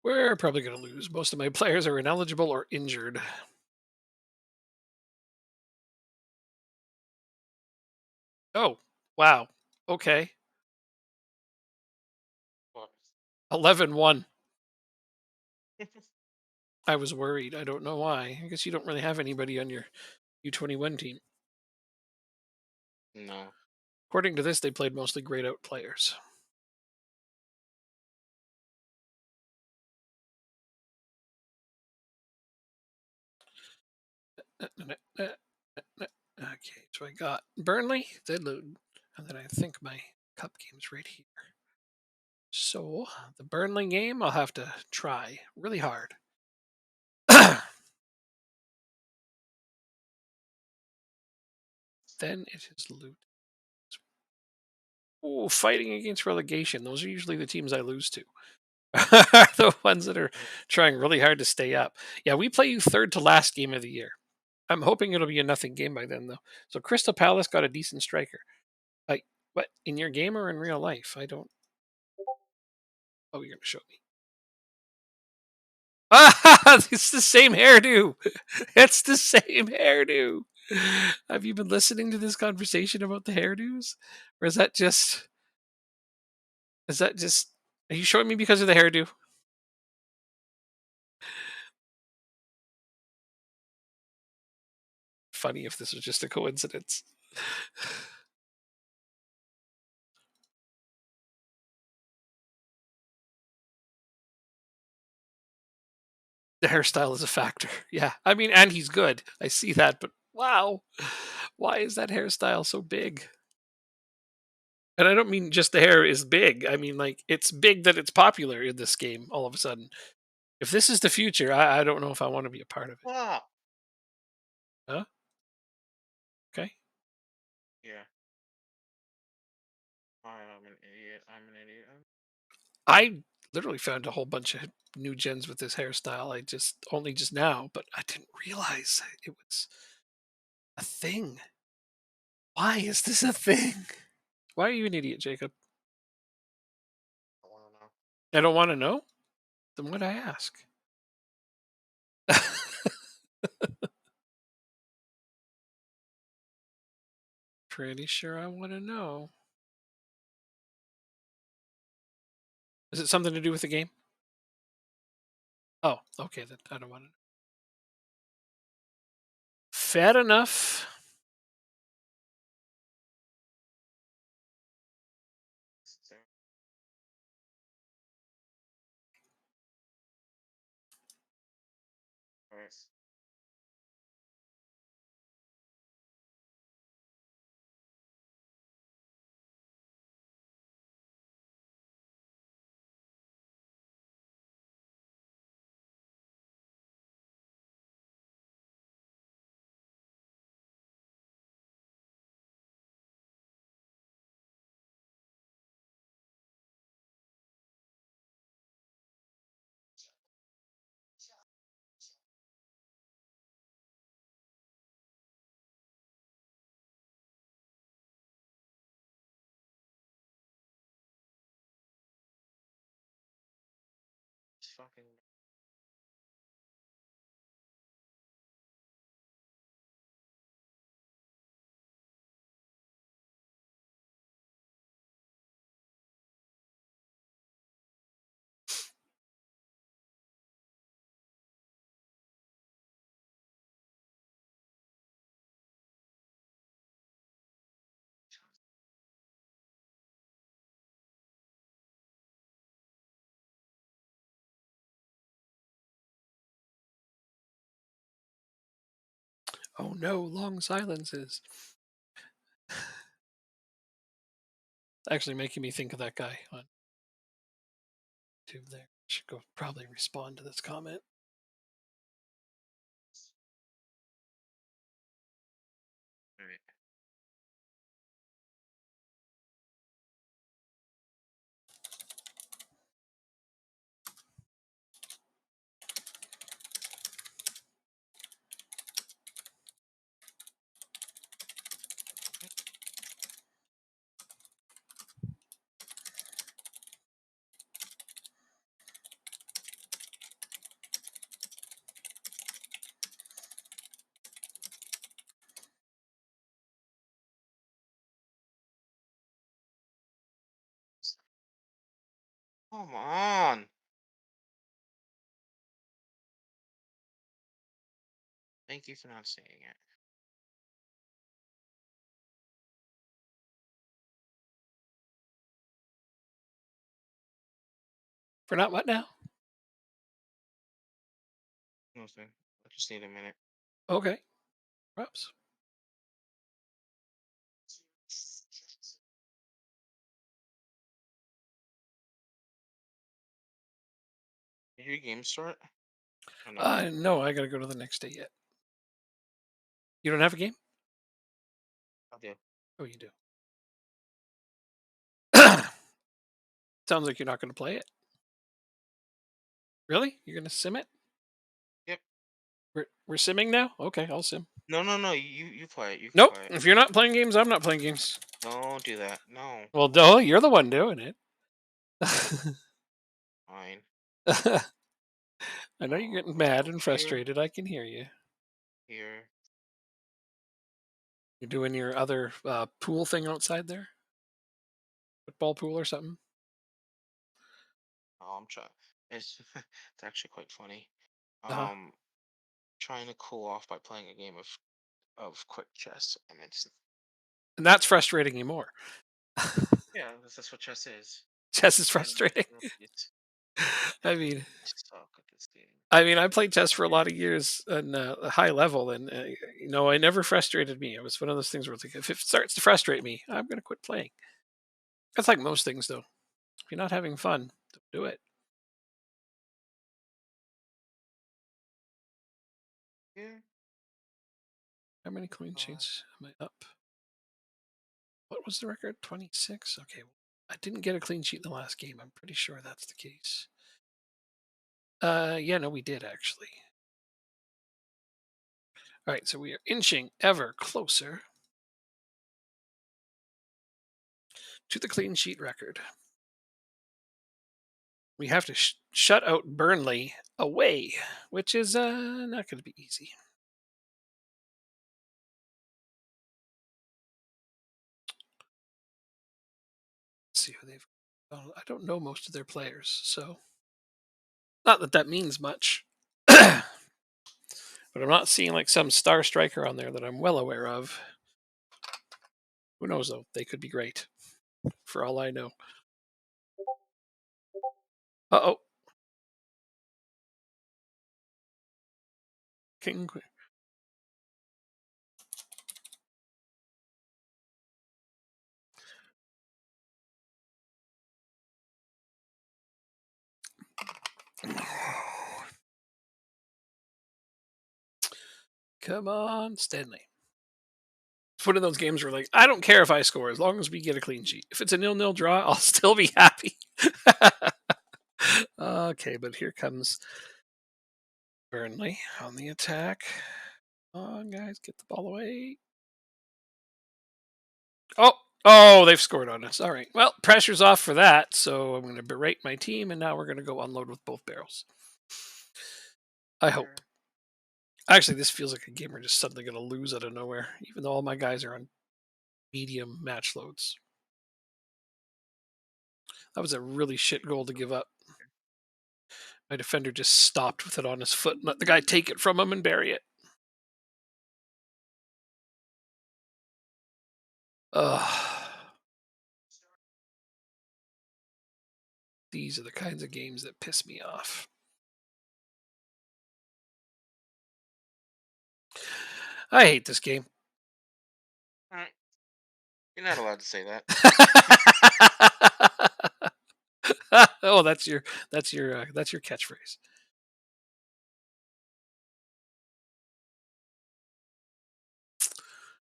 We're probably going to lose. Most of my players are ineligible or injured. Oh, wow. Okay. What? 11-1. I was worried. I don't know why. I guess you don't really have anybody on your U21 team. No. According to this, they played mostly grayed out players. Okay, so I got Burnley, they load, and then I think my cup game's right here. So the Burnley game, I'll have to try really hard. Then it is loot. Oh, fighting against relegation. Those are usually the teams I lose to. The ones that are trying really hard to stay up. Yeah, we play you third to last game of the year. I'm hoping it'll be a nothing game by then, though. So Crystal Palace got a decent striker. Like, what, in your game or in real life? I don't. Oh, you're gonna show me. Ah, it's the same hairdo. It's the same hairdo. Have you been listening to this conversation about the hairdos, or is that just? Is that just? Are you showing me because of the hairdo? Funny if this was just a coincidence. The hairstyle is a factor. Yeah, I mean, and he's good. I see that, but wow, why is that hairstyle so big? And I don't mean just the hair is big. I mean, like, it's big that it's popular in this game all of a sudden. If this is the future, I don't know if I want to be a part of it. Ah, Huh? Okay. yeah. I'm an idiot. I'm an idiot. I literally found a whole bunch of new gens with this hairstyle. I just only just now, but I didn't realize it was a thing. Why is this a thing? Why are you an idiot, Jacob? I want to know. I don't want to know. Then what I ask? Pretty sure I want to know. Is it something to do with the game? Oh, okay. Then I don't want to. Fair enough. So, alright. Just fucking. Oh no, long silences. Actually making me think of that guy on YouTube there. Should go probably respond to this comment. Alright. Come on. Thank you for not saying it. For not what now? Nothing. I just need a minute. Okay. Props. your game start? Or no? No, I gotta go to the next day yet. You don't have a game? I do. Oh, you do. Sounds like you're not gonna play it. Really? You're gonna sim it? Yep. We're simming now? Okay, I'll sim. No, no, no. You play it. You can Nope. play it. If you're not playing games, I'm not playing games. Don't do that. No. Well, duh, you're the one doing it. Fine. I know you're getting Let's mad go and here. frustrated. I can hear you. Here. You're doing your other pool thing outside there, football pool or something. Oh, I'm trying. It's it's actually quite funny. Uh huh. Um, Trying to cool off by playing a game of quick chess, and it's And that's frustrating you more. yeah, that's what chess is. Chess is And frustrating. it's I mean, I suck at this game. I played chess for a lot of years on a high level, and it never frustrated me. It was one of those things where it's like, if it starts to frustrate me, I'm going to quit playing. That's like most things, though. If you're not having fun, don't do it. Yeah. How many clean God. sheets am I up? What was the record? 26. Okay, well, I didn't get a clean sheet in the last game. I'm pretty sure that's the case. Yeah, no, we did actually. All right, so we are inching ever closer to the clean sheet record. We have to shut out Burnley away, which is not going to be easy. Let's see who they've. I don't know most of their players, so not that that means much. But I'm not seeing like some star striker on there that I'm well aware of. Who knows though? They could be great, for all I know. Uh oh, King. Come on, Stanley. It's one of those games where like I don't care if I score as long as we get a clean sheet. If it's a nil-nil draw, I'll still be happy. Okay, but here comes Burnley on the attack. Come on, guys, get the ball away. Oh, oh, they've scored on us. All right. Well, pressure's off for that. So I'm going to berate my team, and now we're going to go unload with both barrels. I hope. Here. Actually, this feels like a game we're just suddenly going to lose out of nowhere, even though all my guys are on medium match loads. That was a really shit goal to give up. My defender just stopped with it on his foot and let the guy take it from him and bury it. Ugh. These are the kinds of games that piss me off. I hate this game. Alright, you're not allowed to say that. Oh, that's your catchphrase.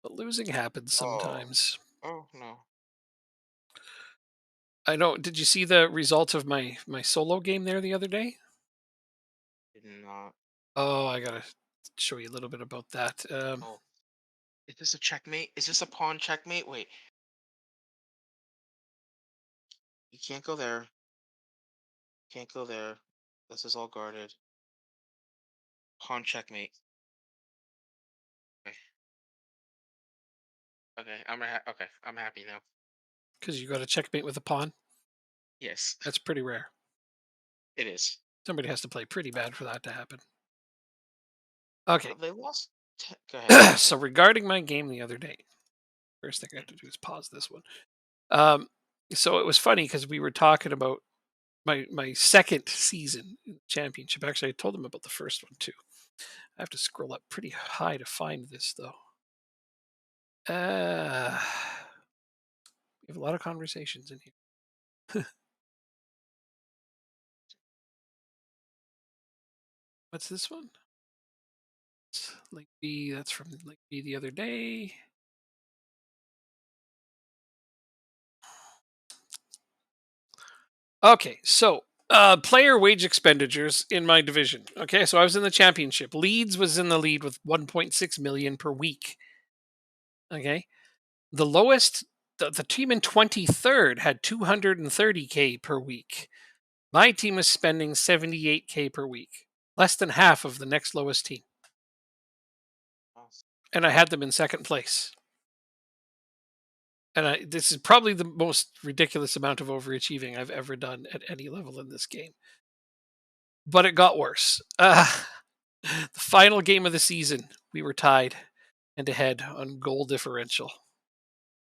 But losing happens Oh. sometimes. Oh no. I know. Did you see the result of my solo game there the other day? Did not. Oh, I gotta show you a little bit about that. Oh. Is this a checkmate? Is this a pawn checkmate? Wait. You can't go there. Can't go there. This is all guarded. Pawn checkmate. Okay. Okay. Okay. I'm happy now. Because you got a checkmate with a pawn. Yes. That's pretty rare. It is. Somebody has to play pretty bad for that to happen. Okay. They lost. Go ahead. Go So ahead. regarding my game the other day, first thing I have to Mhm. do is pause this one. Um, so it was funny because we were talking about my second season in the championship. Actually, I told them about the first one too. I have to scroll up pretty high to find this though. Uh, we have a lot of conversations in here. What's this one? Link B. That's from Link B the other day. Okay, so player wage expenditures in my division. Okay, so I was in the championship. Leeds was in the lead with 1.6 million per week. Okay, the lowest, the team in 23rd had 230K per week. My team was spending 78K per week, less than half of the next lowest team, Oh, and I had them in second place. And this is probably the most ridiculous amount of overachieving I've ever done at any level in this game. But it got worse. The final game of the season, we were tied and ahead on goal differential.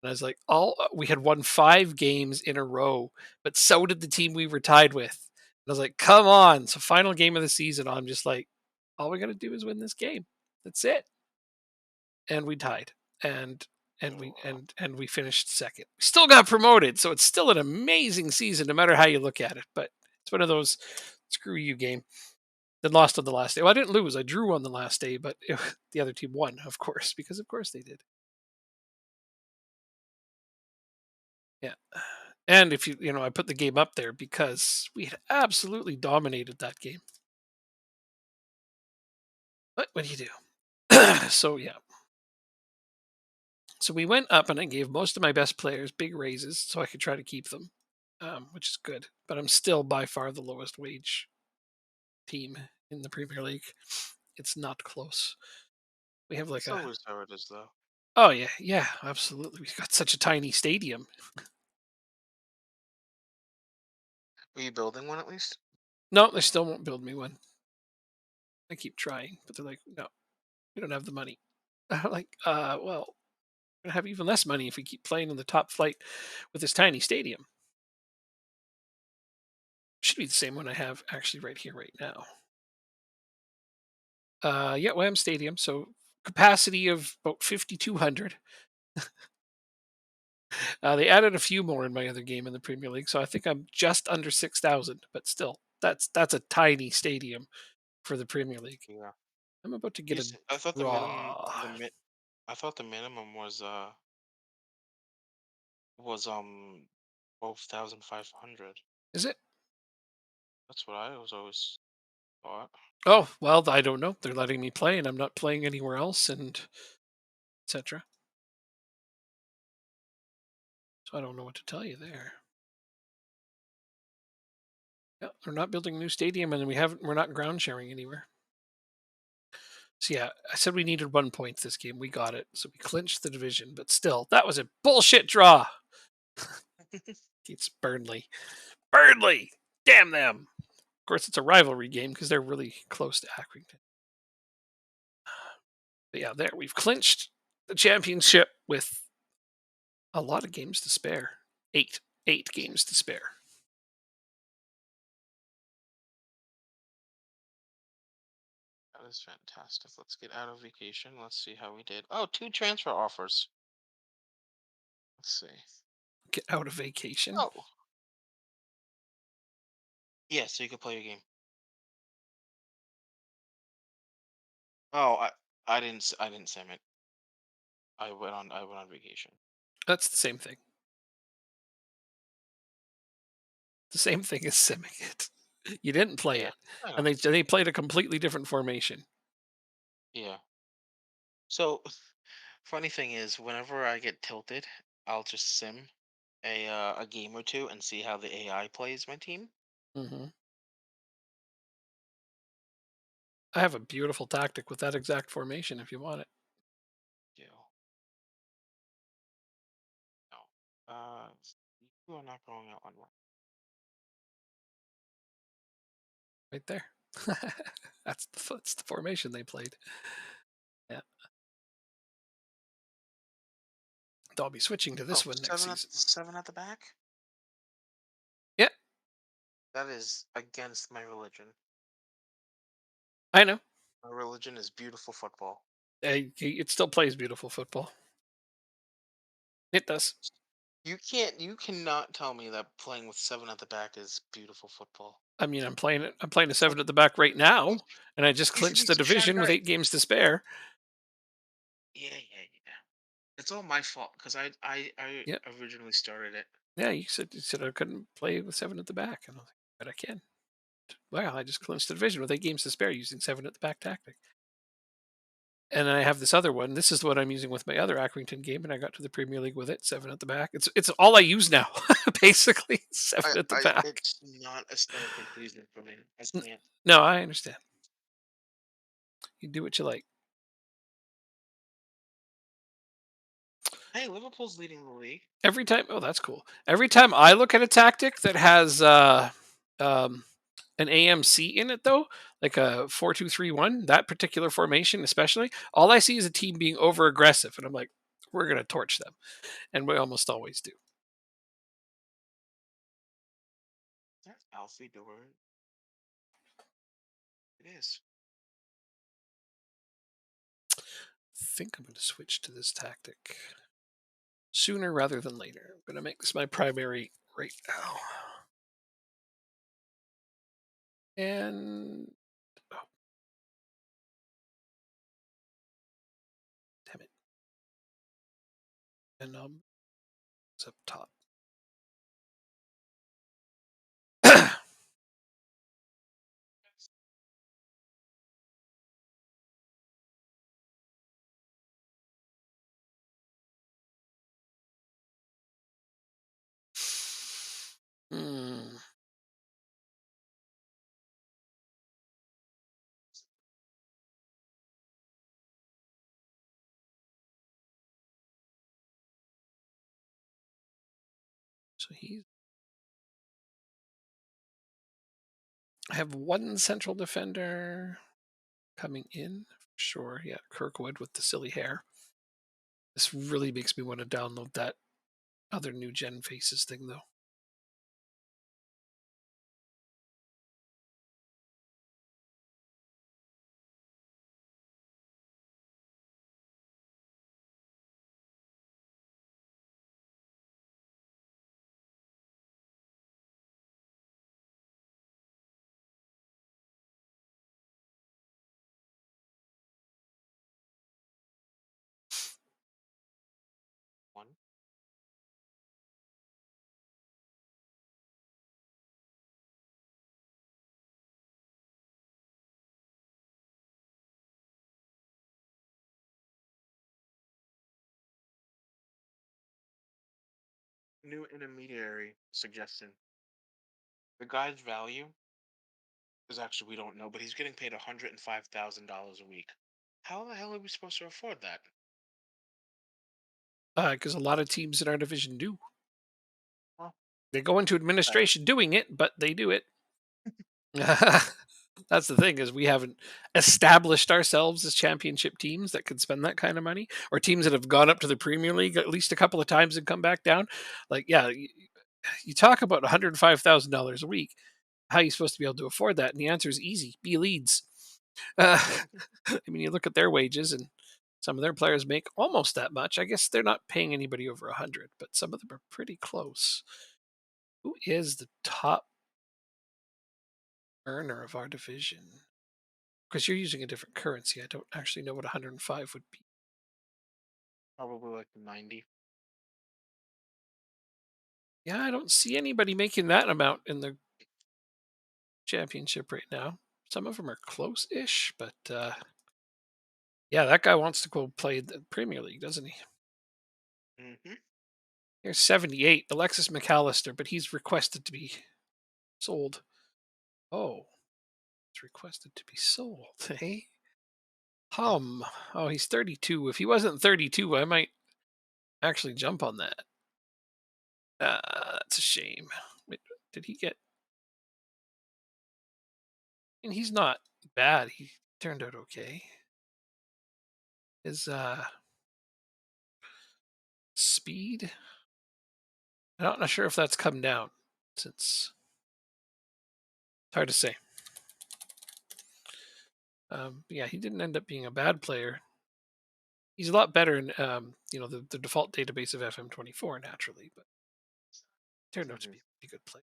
And I was like, all we had won 5 games in a row, but so did the team we were tied with. And I was like, come on. So final game of the season, I'm just like, all we gotta do is win this game. That's it. And we tied. And we finished second. We still got promoted, so it's still an amazing season no matter how you look at it. But it's one of those screw you game. Then lost on the last day. Well, I didn't lose. I drew on the last day, but the other team won, of course, because of course they did. Yeah. And if I put the game up there because we had absolutely dominated that game. But what do you do? So yeah. So we went up, and I gave most of my best players big raises so I could try to keep them, which is good. But I'm still by far the lowest wage team in the Premier League. It's not close. We have like it's a always how it is, though. oh yeah, yeah, absolutely. We've got such a tiny stadium. Are you building one at least? No, they still won't build me one. I keep trying, but they're like, no, we don't have the money. I'm like, well, we're gonna have even less money if we keep playing in the top flight with this tiny stadium. Should be the same one I have actually right here, right now. Yeah, Wham Stadium. So capacity of about 5,200. They added a few more in my other game in the Premier League, so I think I'm just under 6,000. But still, that's a tiny stadium for the Premier League. Yeah. I'm about to get a I thought draw. I thought the minimum was 12,500. Is it? That's what I was always thought. Oh well, I don't know. They're letting me play, and I'm not playing anywhere else, and etc. So I don't know what to tell you there. Yeah, we're not building a new stadium, and we're not ground sharing anywhere. So yeah, I said we needed 1 point this game. We got it, so we clinched the division. But still, that was a bullshit draw. It's Burnley. Burnley, damn them. Of course, it's a rivalry game because they're really close to Accrington. But yeah, there we've clinched the championship with a lot of games to spare. Eight games to spare. That is fantastic. Let's get out of vacation. Let's see how we did. Oh, two transfer offers. Let's see. Get out of vacation. Oh, yeah. So you can play your game. Oh, I didn't sim it. I went on vacation. That's the same thing. The same thing as simming it. You didn't play Yeah, it, I know. and they played a completely different formation. Yeah. So, funny thing is, whenever I get tilted, I'll just sim a game or two and see how the AI plays my team. Hmm. I have a beautiful tactic with that exact formation if you want it. Yeah. No. You are not going out on one. Right there. That's the formation they played. Yeah. I'll be switching to Oh, this one next season. seven at the back. Yeah, That is against my religion. I know. My religion is beautiful football. It still plays beautiful football. It does. You cannot tell me that playing with seven at the back is beautiful football. I mean, I'm playing a 7 at the back right now, and I just Easy clinched the beats division with Shanghai. 8 games to spare. Yeah, yeah, yeah. It's all my fault because I Yeah. originally started it. Yeah, you said I couldn't play with 7 at the back, and I was like, "But I can." Well, I just clinched the division with 8 games to spare using 7 at the back tactic. And then I have this other one. This is what I'm using with my other Accrington game, and I got to the Premier League with it, 7 at the back. It's all I use now, basically, 7 at the back. It's not aesthetically pleasing for me. I N can't. No, I understand. You do what you like. Hey, Liverpool's leading the league. Every time oh, that's cool. Every time I look at a tactic that has, um, an AMC in it though, like a 4-2-3-1, that particular formation especially, all I see is a team being over aggressive, and I'm like, "We're gonna torch them," and we almost always do. That's Alfie Dort. It is. I think I'm gonna switch to this tactic sooner rather than later. I'm gonna make this my primary right now. And oh, damn and it's up top. Hmm. So he's I have one central defender coming in for sure. Yeah, Kirkwood with the silly hair. This really makes me want to download that other new gen faces thing though. One. New intermediary suggestion. The guy's value is actually we don't know, but he's getting paid $105,000 a week. How the hell are we supposed to afford that? Because a lot of teams in our division do. Well, They go into fair. administration doing it, but they do it. That's the thing is we haven't established ourselves as championship teams that could spend that kind of money, or teams that have gone up to the Premier League at least a couple of times and come back down. Like, yeah, you talk about $105,000 a week. How are you supposed to be able to afford that? And the answer is easy: be Leeds. Uh, I mean, you look at their wages, and some of their players make almost that much. I guess they're not paying anybody over 100, but some of them are pretty close. Who is the top earner of our division? Because you're using a different currency. I don't actually know what 105 would be. Probably like 90. Yeah, I don't see anybody making that amount in the championship right now. Some of them are close-ish, but yeah, that guy wants to go play the Premier League, doesn't he? Mm-hmm. Here's 78, Alexis McAllister, but he's requested to be sold. Oh, it's requested to be sold. Hey, oh, he's 32. If he wasn't 32, I might actually jump on that. That's a shame. Wait, did he get? And he's not bad. He turned out okay. His speed, I'm not sure if that's come down since. It's hard to say. Yeah, he didn't end up being a bad player. He's a lot better in the default database of FM24 naturally, but turned out to Mm-hmm. be a pretty good player.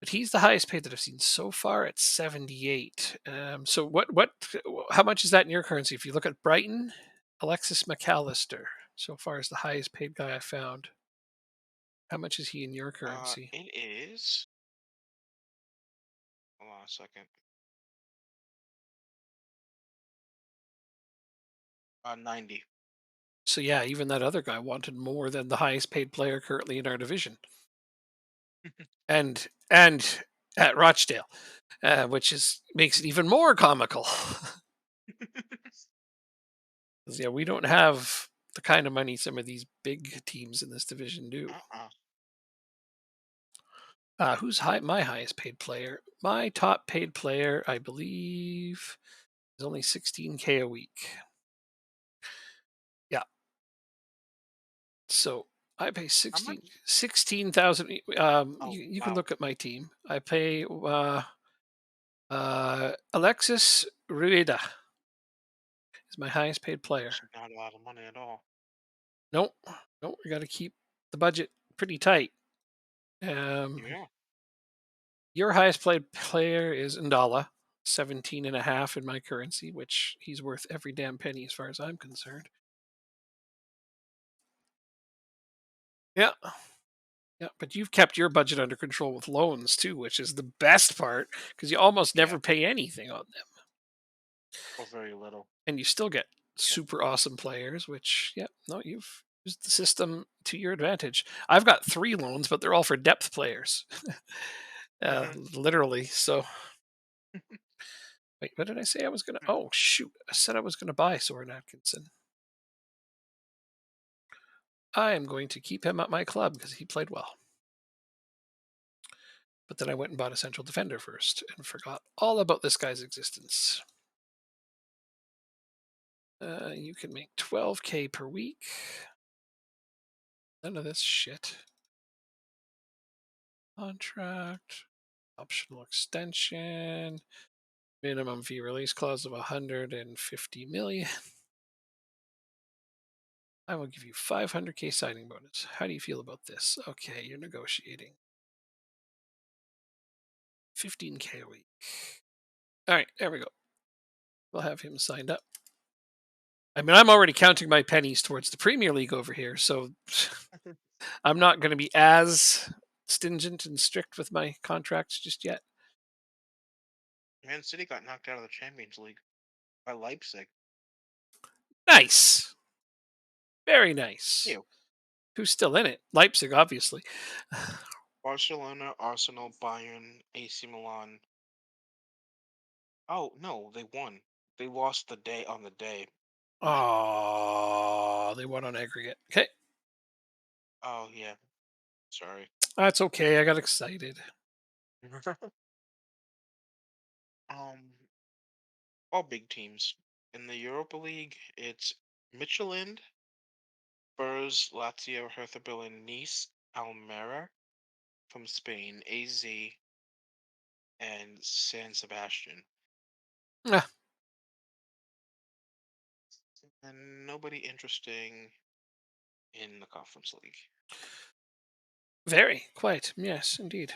but he's the highest paid that I've seen so far at 78. So how much is that in your currency? If you look at Brighton, Alexis McAllister so far is the highest paid guy I found. How much is he in your currency? It is. Hold on a second. 90. So yeah, even that other guy wanted more than the highest paid player currently in our division, and at Rochdale, which is makes it even more comical. 'Cause, yeah, we don't have the kind of money some of these big teams in this division do. Uh-uh. Who's my highest paid player? My top paid player, I believe, is only 16K a week. Yeah, so I pay How much? 16,000. Oh, You can wow. look at my team. I pay Alexis Rueda is my highest paid player. Actually, not a lot of money at all. Nope, nope. We got to keep the budget pretty tight. Um, Yeah. your highest paid player is Ndala, 17 and a half in my currency, which he's worth every damn penny as far as I'm concerned. Yeah, yeah. But you've kept your budget under control with loans too, which is the best part because you almost Yeah. never pay anything on them, Or very little. and you still get Yeah. super awesome players. Which, yeah, no, you've used the system to your advantage. I've got 3 loans, but they're all for depth players, Mm-hmm. literally. So wait, what did I say I was gonna? Oh shoot, I said I was gonna buy Soren Atkinson. I am going to keep him at my club because he played well. But then I went and bought a central defender first and forgot all about this guy's existence. You can make 12K per week. None of this shit. Contract, optional extension, minimum fee release clause of 150 million. I will give you 500K signing bonus. How do you feel about this? Okay, you're negotiating. 15K a week. All right, there we go. We'll have him signed up. I mean, I'm already counting my pennies towards the Premier League over here, so I'm not going to be as stingent and strict with my contracts just yet. Man City got knocked out of the Champions League by Leipzig. Nice. Very nice. Ew. Who's still in it? Leipzig, obviously. Barcelona, Arsenal, Bayern, AC Milan. Oh no, they won. They lost the day on the day. Oh, they won on aggregate. Okay. Oh yeah, sorry. That's okay. I got excited. um, all big teams in the Europa League. It's Michelin, Spurs, Lazio, Hertha Berlin, Nice, Almera from Spain, AZ, and San Sebastian. Ah, And nobody interesting in the Conference League. very quite. Yes, indeed.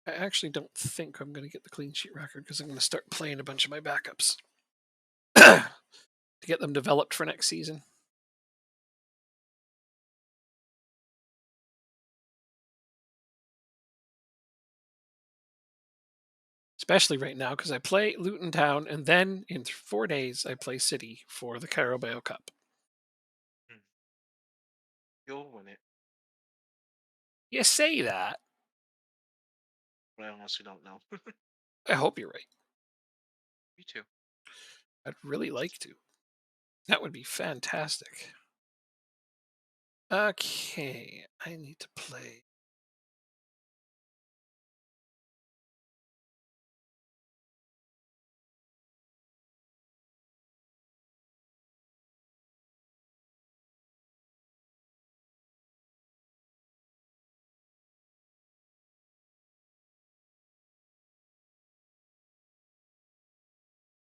I actually don't think I'm going to get the clean sheet record because I'm going to start playing a bunch of my backups to get them developed for next season. Especially right now because I play Luton Town and then in 4 days I play City for the Carabao Cup. Hmm. You'll win it, You say that. but I honestly don't know. I hope you're right. Me too. I'd really like to. That would be fantastic. Okay, I need to play.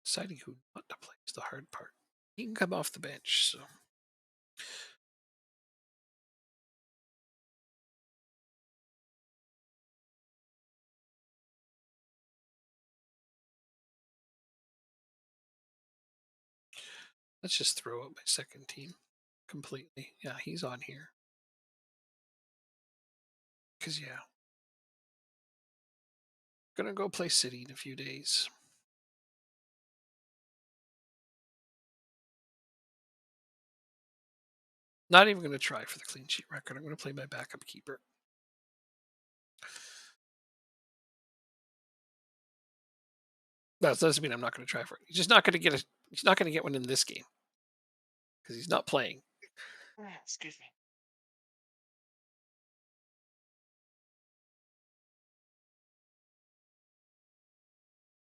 Deciding who not to play is the hard part. He can come off the bench, so Let's just throw out my second team completely. Yeah, he's on here. Because, yeah, gonna go play City in a few days. Not even gonna try for the clean sheet record. I'm gonna play my backup keeper. That doesn't mean I'm not gonna try for it. He's just not gonna get a. He's not gonna get one in this game because he's not playing. Excuse me.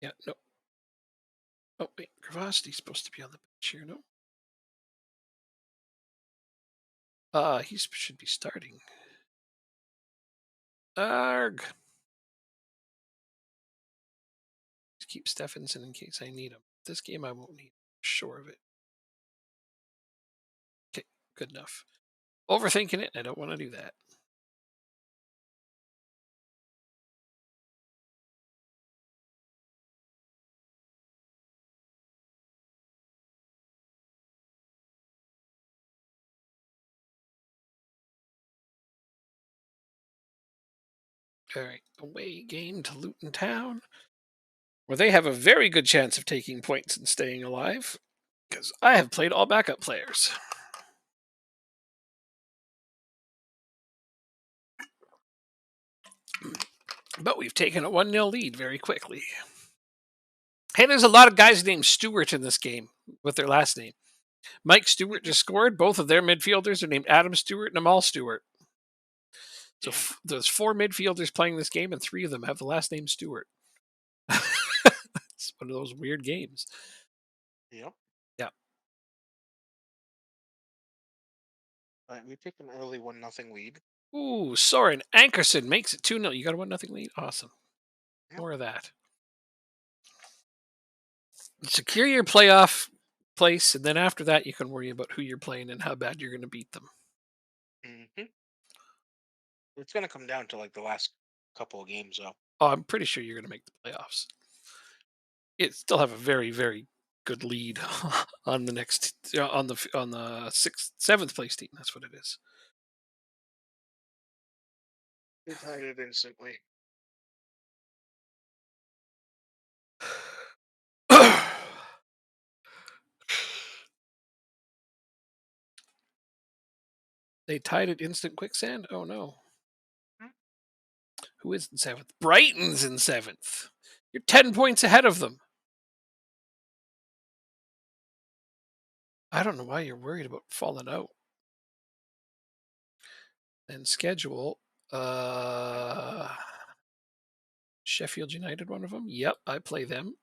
Yeah, no. Oh wait, Gravosti's supposed to be on the bench here. No. He should be starting. Arg. Just keep Stephenson in case I need him. This game I won't need. Him. Sure of it. Okay, good enough. Overthinking it. I don't want to do that. All right, away game to Luton Town, where they have a very good chance of taking points and staying alive, because I have played all backup players. But we've taken a 1-0 lead very quickly. Hey, there's a lot of guys named Stewart in this game with their last name. Mike Stewart just scored. Both of their midfielders are named Adam Stewart and Amal Stewart. So Damn. there's 4 midfielders playing this game, and 3 of them have the last name Stewart. It's one of those weird games. Yep. Yeah. We take an early 1-0 lead. Ooh, Soren Ankerson makes it 2-0. You got a 1-0 lead? Awesome. Yep. More of that. Secure your playoff place, and then after that, you can worry about who you're playing and how bad you're going to beat them. Hmm. It's gonna come down to like the last couple of games, though. Oh, I'm pretty sure you're going to make the playoffs. It still have a very, very good lead on the next on the sixth, seventh place team. That's what it is. They tied it instantly. They tied it instant quicksand. Oh no, Hmm? who is in seventh? Brighton's in seventh. You're 10 points ahead of them. I don't know why you're worried about falling out. And schedule. Sheffield United, one of them. Yep, I play them.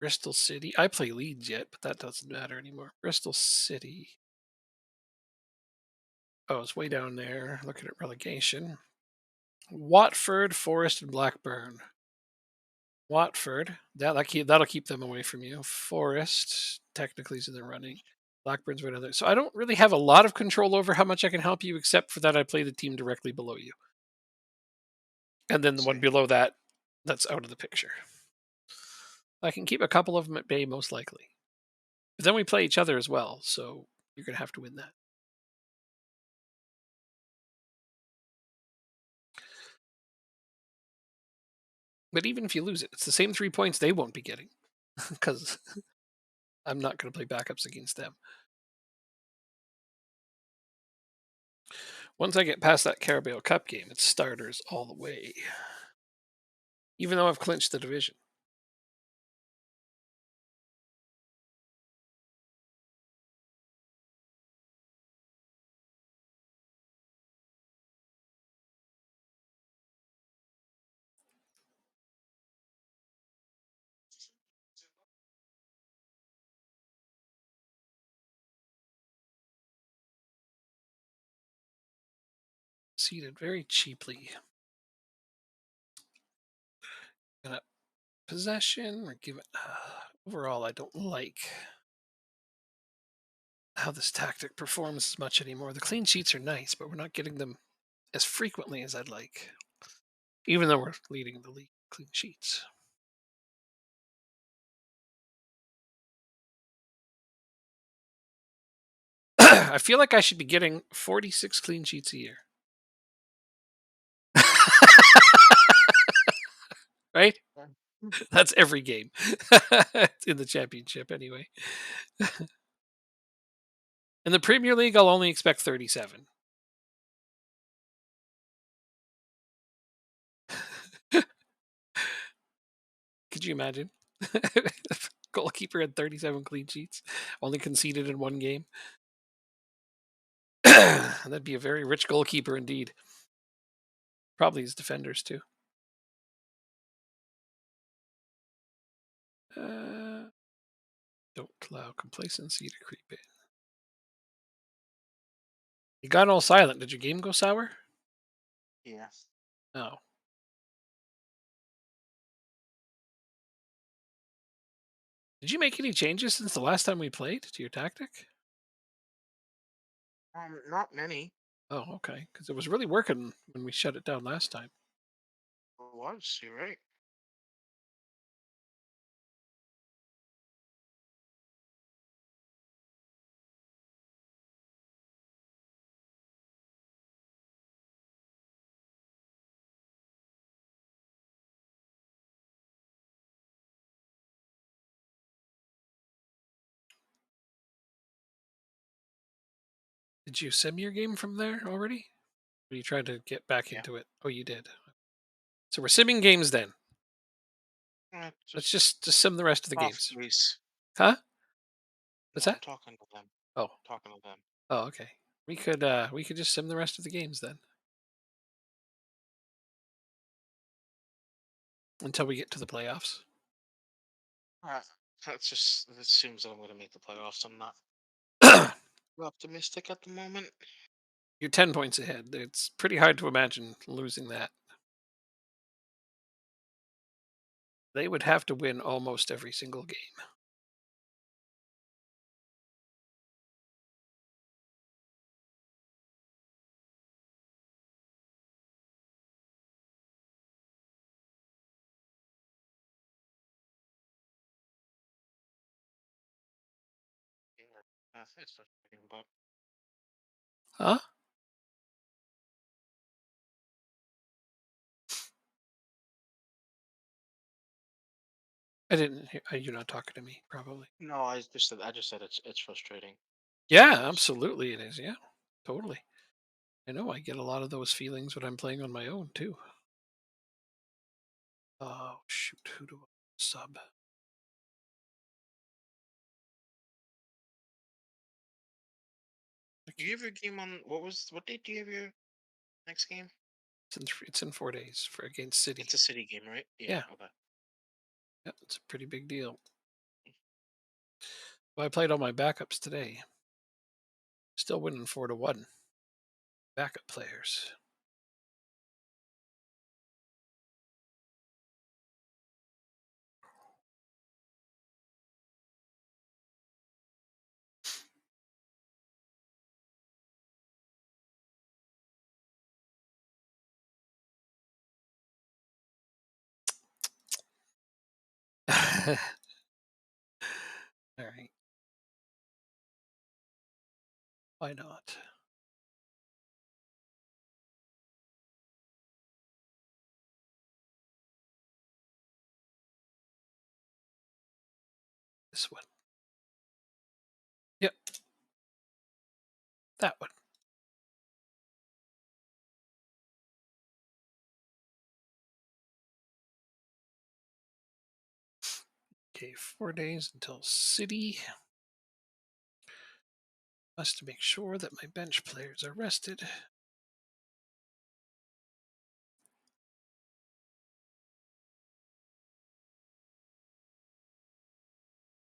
Bristol City. I play Leeds yet, but that doesn't matter anymore. Bristol City. Oh, it's way down there. Looking at relegation. Watford, Forest, and Blackburn. Watford. That'll keep them away from you. Forest technically is in the running. Blackburn's right there. So I don't really have a lot of control over how much I can help you, except for that I play the team directly below you. And then the one See. below that, that's out of the picture. I can keep a couple of them at bay, most likely. But then we play each other as well, so you're going to have to win that. But even if you lose it, it's the same 3 points they won't be getting because I'm not going to play backups against them. Once I get past that Carabao Cup game, it's starters all the way. Even though I've clinched the division. Seated very cheaply. Gonna possession or give it. Overall, I don't like how this tactic performs as much anymore. The clean sheets are nice, but we're not getting them as frequently as I'd like, even though we're leading the league clean sheets. I feel like I should be getting 46 clean sheets a year. Right? Mm. That's every game in the championship anyway. In the Premier League, I'll only expect 37. Could you imagine? If goalkeeper had 37 clean sheets, only conceded in one game. That'd be a very rich goalkeeper indeed. Probably his defenders too. Uh, don't allow complacency to creep in. You got all silent. Did your game go sour? Yeah. No. Did you make any changes since the last time we played to your tactic? Not many. Oh, okay. Because it was really working when we shut it down last time. It was. You're right. Did you sim your game from there already? Or you tried to get back Yeah. into it? Oh, you did. So we're simming games then. Let's Just just sim the rest of the off games. base. Huh? No, What's I'm that? talking to them. Oh. Talking to them. Oh, okay. We could just sim the rest of the games then until we get to the playoffs. That's just that assumes that I'm going to make the playoffs. I'm not optimistic at the moment. You're 10 points ahead. It's pretty hard to imagine losing that. They would have to win almost every single game. Yeah, it's frustrating, but Huh? I didn't hear. You're not talking to me, probably. no, I just said it's frustrating, just Yeah, because. absolutely it is. Yeah, totally. I know I get a lot of those feelings when I'm playing on my own too. Oh, shoot. Who do I sub? I Do you keep, have your game on? What date do you have your next game? it's in 4 days for against City. It's a city game, right? Yeah. Yeah, Okay. yeah, it's a pretty big deal. Well, I played all my backups today. Still winning 4-1. Backup players. All right. Why not? This one. Yep, that one. Okay, 4 days until City. Must make sure that my bench players are rested.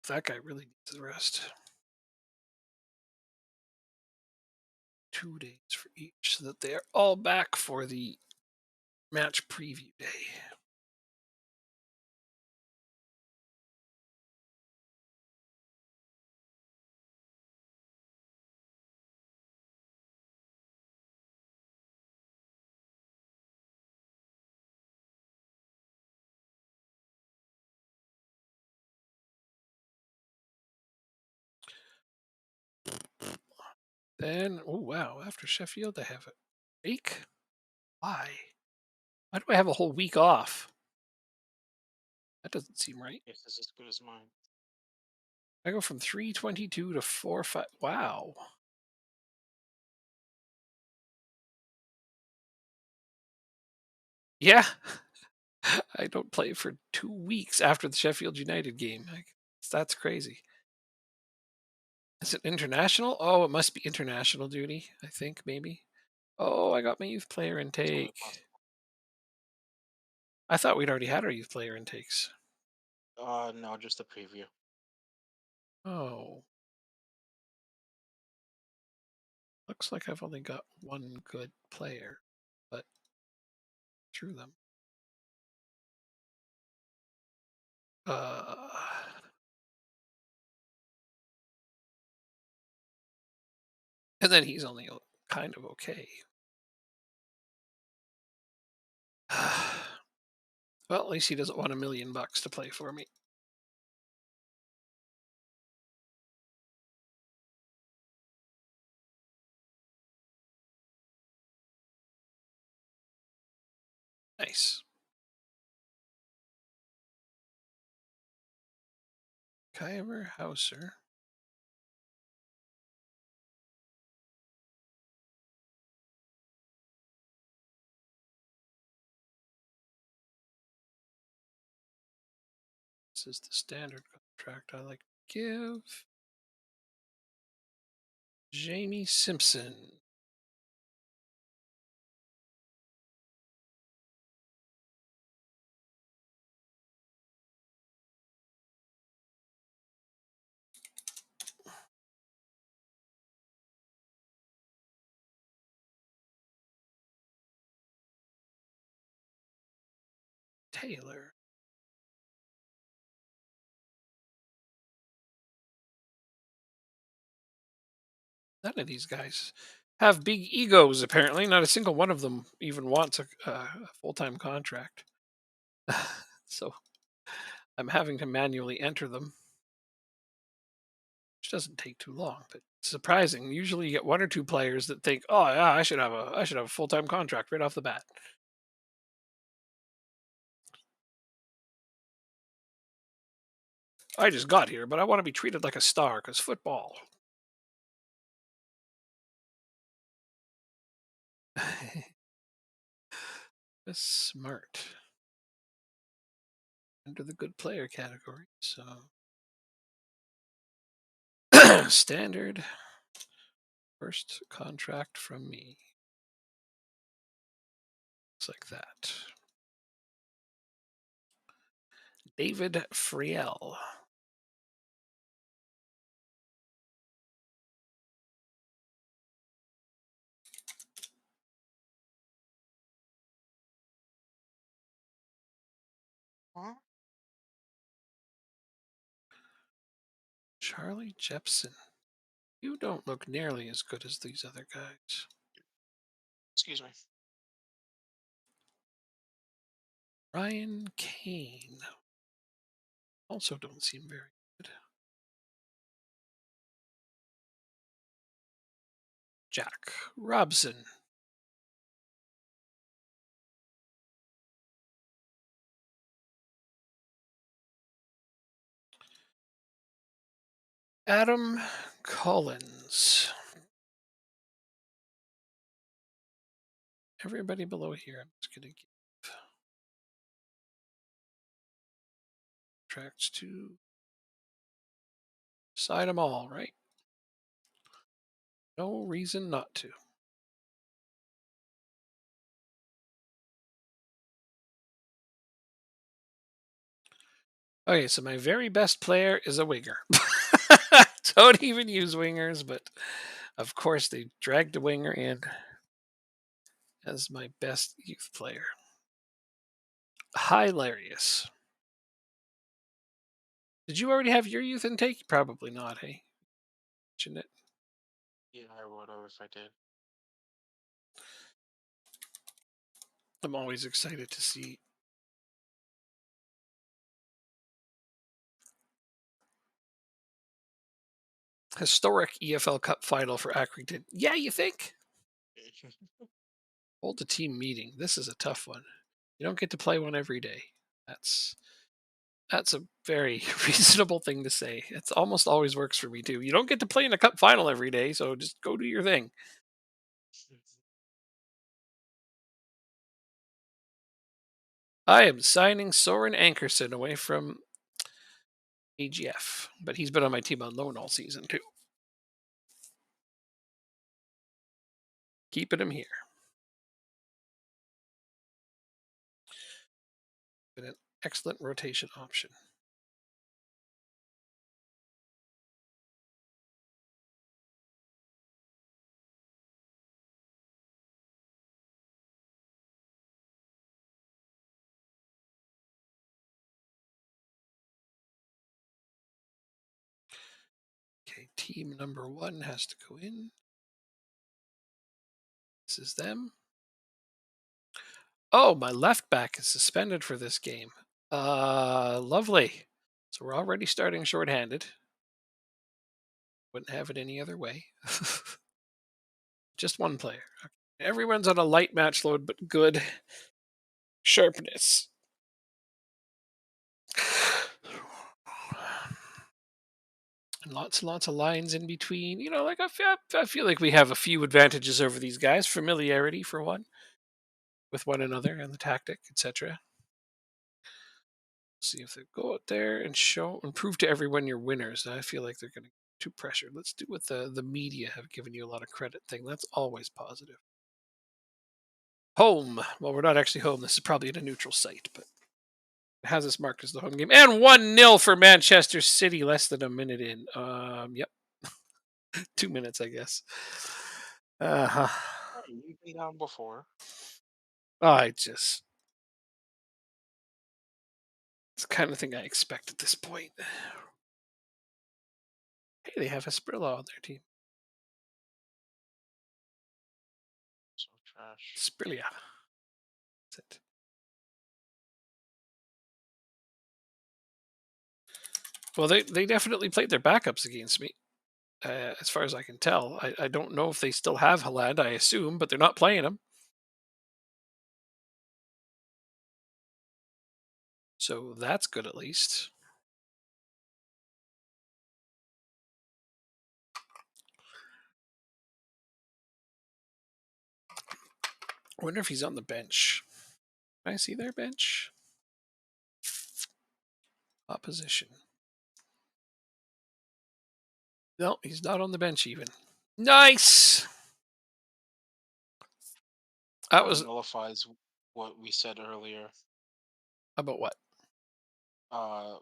That guy really needs the rest. 2 days for each so that they are all back for the match preview day. Then, oh wow, after Sheffield, they have a break. Why? Why do I have a whole week off? That doesn't seem right. Yes, this is as good as mine. I go from 3:22 to 4:05. Wow. Yeah, I don't play for 2 weeks after the Sheffield United game. That's crazy. Is it international? Oh, it must be international duty. I think maybe. Oh, I got my youth player It's totally intake. possible. I thought we'd already had our youth player intakes. No, just a preview. Oh, looks like I've only got one good player, but through them. Uh, and then he's only kind of okay. Well, at least he doesn't want $1 million to play for me. Nice. Kyber Hauser. This is the standard contract I like to give. Jamie Simpson. Taylor. None of these guys have big egos, apparently. Not a single one of them even wants a full time contract. So I'm having to manually enter them, which doesn't take too long, but it's surprising. Usually you get one or two players that think, oh yeah, I should have a full time contract right off the bat. I just got here, but I want to be treated like a star because football. That's smart. Under the good player category. So standard first contract from me. Looks like that. David Friel. Huh? Charlie Jepson. You don't look nearly as good as these other guys. Excuse me. Ryan Kane. Also don't seem very good. Jack Robson. Adam Collins. Everybody below here, I'm just going to give tracks to sign them all, right? No reason not to. Okay, so my very best player is a winger. Don't even use wingers, but of course they dragged a winger in as my best youth player. Hilarious. Did you already have your youth intake? Probably not, hey? Mention it. Yeah, I would have if I did. I'm always excited to see. Historic EFL Cup final for Accrington. Yeah, you think? Hold the team meeting. This is a tough one. You don't get to play one every day. That's that's a very reasonable thing to say. It's almost always works for me too. You don't get to play in a cup final every day, so just go do your thing. I am signing Soren Ankerson away from AGF, but he's been on my team on loan all season too. Keeping him here. Been an excellent rotation option. Okay, team number 1 has to go in. This is them. Oh, my left back is suspended for this game. Lovely. So we're already starting shorthanded. Wouldn't have it any other way. Just one player. Okay. Everyone's on a light match load, but good sharpness. And lots of lines in between. You know, like I feel like we have a few advantages over these guys. Familiarity, for one, with one another and the tactic, etc. See if they go out there and show and prove to everyone you're winners. I feel like they're going to too pressured. Let's do what the media have given you a lot of credit thing. That's always positive. Home. Well, we're not actually home. This is probably at a neutral site, but it has us marked as the home game. And 1-0 for Manchester City, less than a minute in. Yep. 2 minutes, I guess. Uh-huh. Hey, you've been down before. I just it's the kind of thing I expect at this point. Hey, they have Esprilla on their team. So trash. Sprilia. That's it. Well, they definitely played their backups against me. As far as I can tell. I don't know if they still have Haaland, I assume, but they're not playing him. So that's good at least. I wonder if he's on the bench. Can I see their bench? Opposition. No, he's not on the bench even. Nice. That was Nullifies what we said earlier. about what? Uh,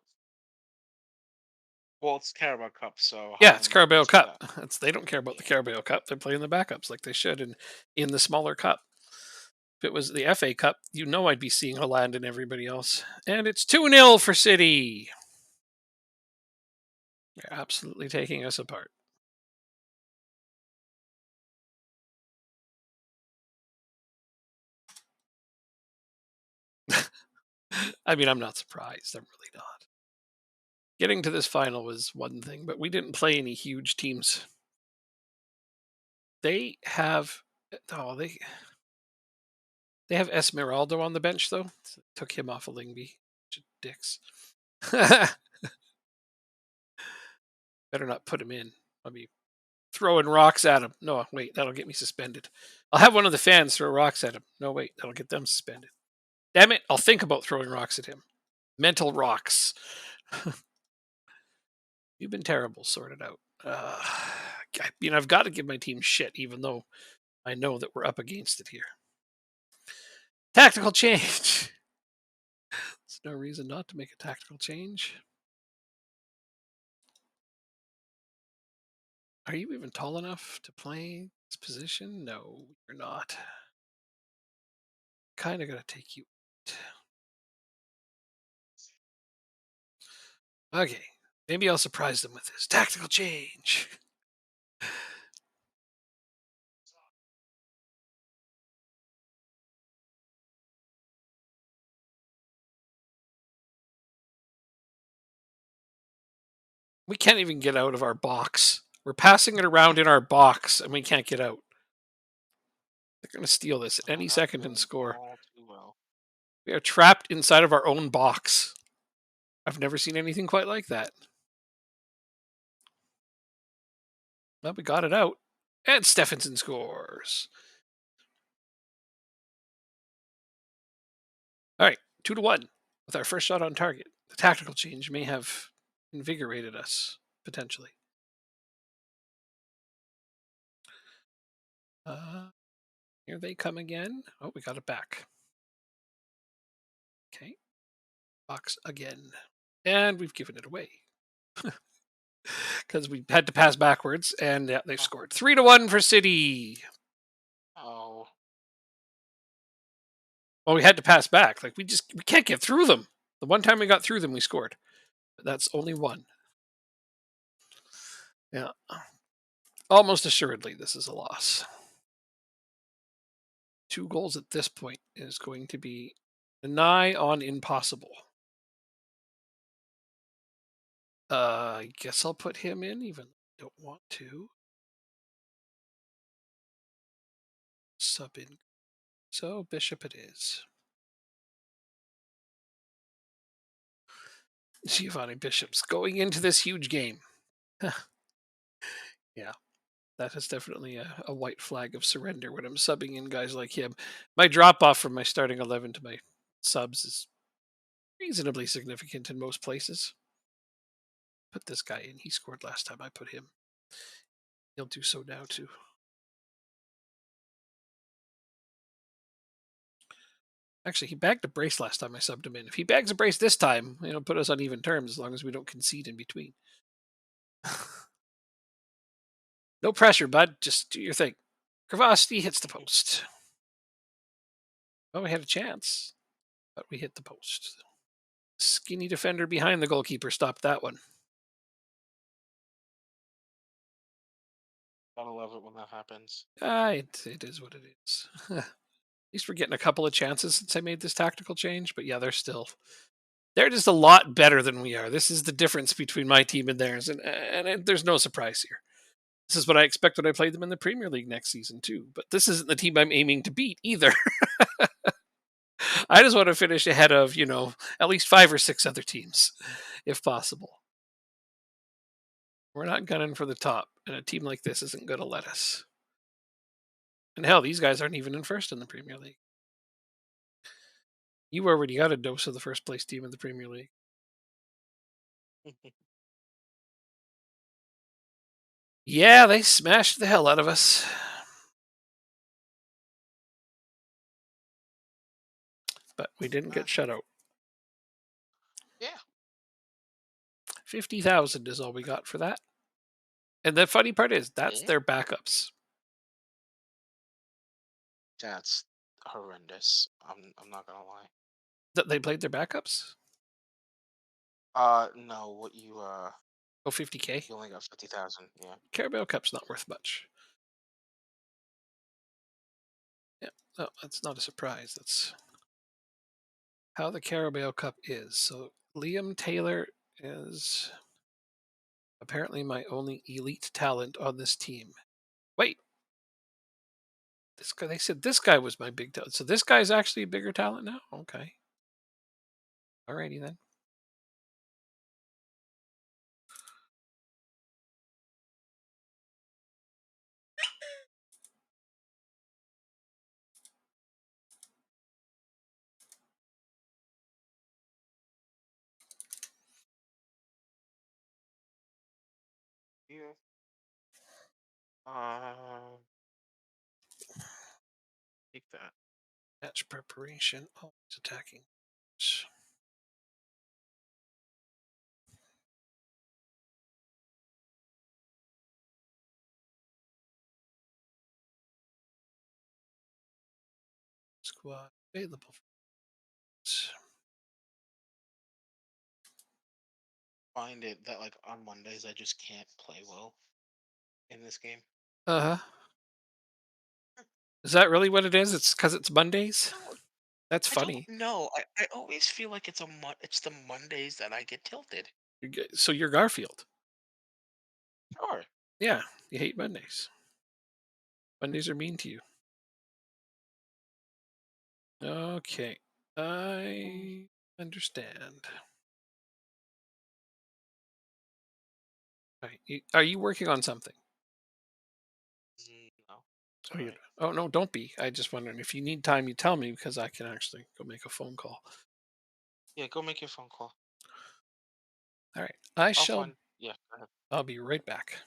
well, it's Carabao Cup, so Yeah, it's Holland wouldn't be Carabao set Cup. up. They don't care about the Carabao Cup. They're playing the backups like they should in the smaller cup. If it was the FA Cup, you know I'd be seeing Haaland and everybody else. And it's 2-0 for City. They're absolutely taking us apart. I mean, I'm not surprised. I'm really not. Getting to this final was one thing, but we didn't play any huge teams. They have oh they have Esmeraldo on the bench though. So took him off of Lingby. Dicks. Better not put him in. I'll be throwing rocks at him. No, wait, that'll get me suspended. I'll have one of the fans throw rocks at him. No, wait, that'll get them suspended. Damn it, I'll think about throwing rocks at him. Mental rocks. You've been terrible. Sort it out. I've got to give my team shit, even though I know that we're up against it here. Tactical change. There's no reason not to make a tactical change. Are you even tall enough to play this position? No, you're not. Kind of got to take you. Okay, maybe I'll surprise them with this tactical change. We can't even get out of our box. We're passing it around in our box, and we can't get out. They're going to steal this Oh, any that second and knows score. all too well. We are trapped inside of our own box. I've never seen anything quite like that. Well, we got it out. And Stephenson scores. All right, 2-1 with our first shot on target. The tactical change may have invigorated us, potentially. Uh, Here they come again. Oh, we got it back. Okay, box again. And we've given it away because we had to pass backwards, and yeah, they've Oh, scored 3-1 for City. oh, Well, we had to pass back. Like we can't get through them. The one time we got through them, we scored. But that's only one. Yeah, almost assuredly, this is a loss. 2 goals at this point is going to be nigh on impossible. I guess I'll put him in, even though I don't want to. Sub in. So Bishop it is. Giovanni Bishop's going into this huge game. Yeah, that is definitely a white flag of surrender when I'm subbing in guys like him. My drop off from my starting 11 to my subs is reasonably significant in most places. Put this guy in. He scored last time I put him. He'll do so now too. Actually, he bagged a brace last time I subbed him in. If he bags a brace this time, put us on even terms as long as we don't concede in between. No pressure, bud. Just do your thing. Kravasti hits the post. Well, we had a chance, but we hit the post. Skinny defender behind the goalkeeper stopped that one. gotta love it when that happens. It is what it is. At least we're getting a couple of chances since I made this tactical change, but yeah, they're just a lot better than we are. This is the difference between my team and theirs, and there's no surprise here. This is what I expect when I play them in the Premier League next season too. But this isn't the team I'm aiming to beat either. I just want to finish ahead of at least 5 or 6 other teams, if possible. We're not gunning for the top, and a team like this isn't going to let us. And hell, these guys aren't even in first in the Premier League. You already got a dose of the first place team in the Premier League. Yeah, they smashed the hell out of us. But we didn't Uh, get shut out. yeah, 50,000 is all we got for that. And the funny part is, that's yeah, their backups. that's horrendous. I'm not gonna lie. That they played their backups? No, what Oh, 50K? you only got 50,000. Yeah. Carabao Cup's not worth much. Yeah, no, that's not a surprise. That's how the Carabao Cup is. So Liam Taylor is apparently my only elite talent on this team. Wait, this guy. They said this guy was my big talent. So this guy's actually a bigger talent now. Okay, alrighty then. Yeah. Uh, take that. Match preparation. Oh, he's attacking. Squad available. Find it that like on Mondays I just can't play well in this game. Uh huh. Is that really what it is? It's because it's Mondays. No, That's I don't funny. know. I always feel like it's the Mondays that I get tilted. So you're Garfield. Sure. Yeah, you hate Mondays. Mondays are mean to you. Okay, I understand. Right. Are you working on something? No, it's Oh, all right. oh no, don't be. I just wondering if you need time, you tell me because I can actually go make a phone call. Yeah, go make your phone call. All right. I'll find. Yeah, go ahead. I'll be right back.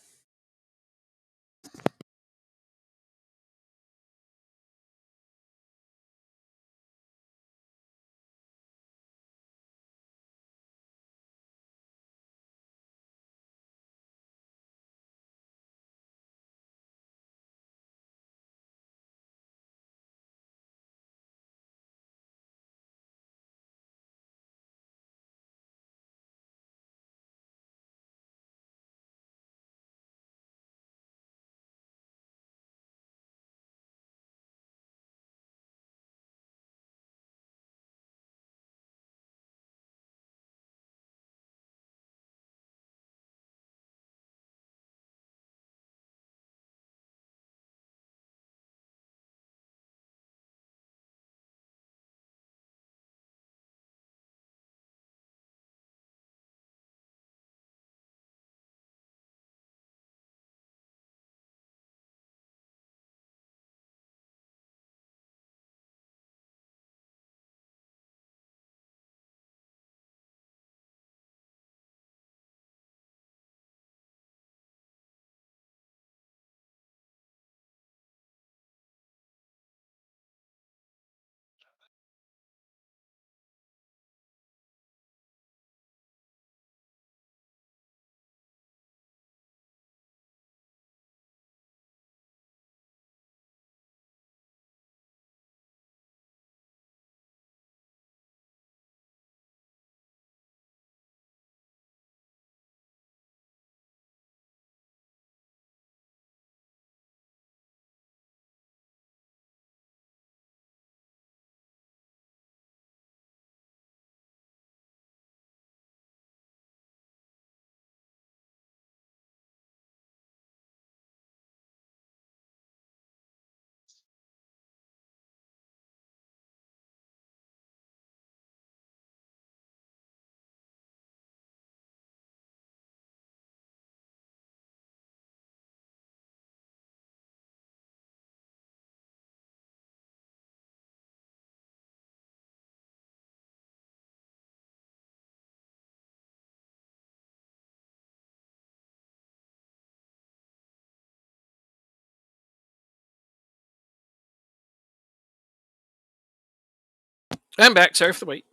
I'm back. Sorry for the wait.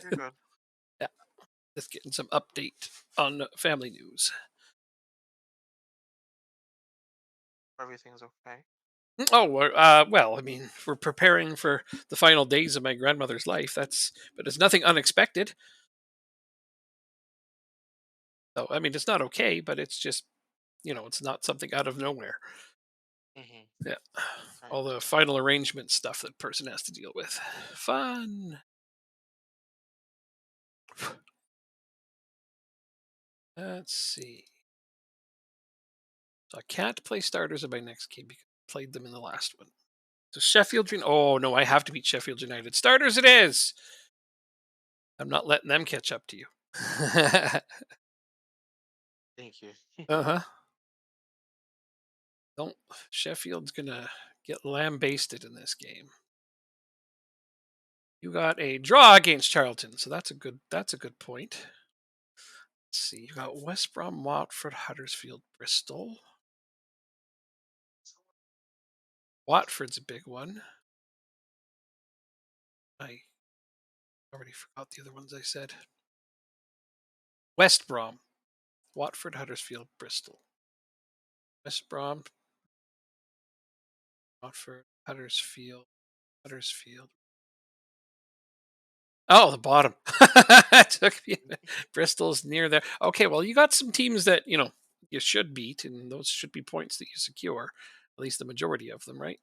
You're good. Yeah, just getting some update on family news. Everything's okay. Oh, well, I mean, we're preparing for the final days of my grandmother's life. But it's nothing unexpected. So, I mean, it's not okay, but it's just, it's not something out of nowhere. Mhm. Yeah. Right. All the final arrangement stuff that person has to deal with. Fun. Let's see. So I can't play starters in my next game because I played them in the last one. So Sheffield United. Oh no, I have to beat Sheffield United. Starters it is. I'm not letting them catch up to you. Thank you. Uh-huh. Don't Sheffield's gonna get lambasted in this game. You got a draw against Charlton, so that's a good point. Let's see. You got West Brom, Watford, Huddersfield, Bristol. Watford's a big one. I already forgot the other ones I said. West Brom, Watford, Huddersfield, Bristol. West Brom, Watford, Huddersfield. Oh, the bottom. It took me. Bristol's near there. Okay, well, you got some teams that you should beat, and those should be points that you secure. At least the majority of them, right?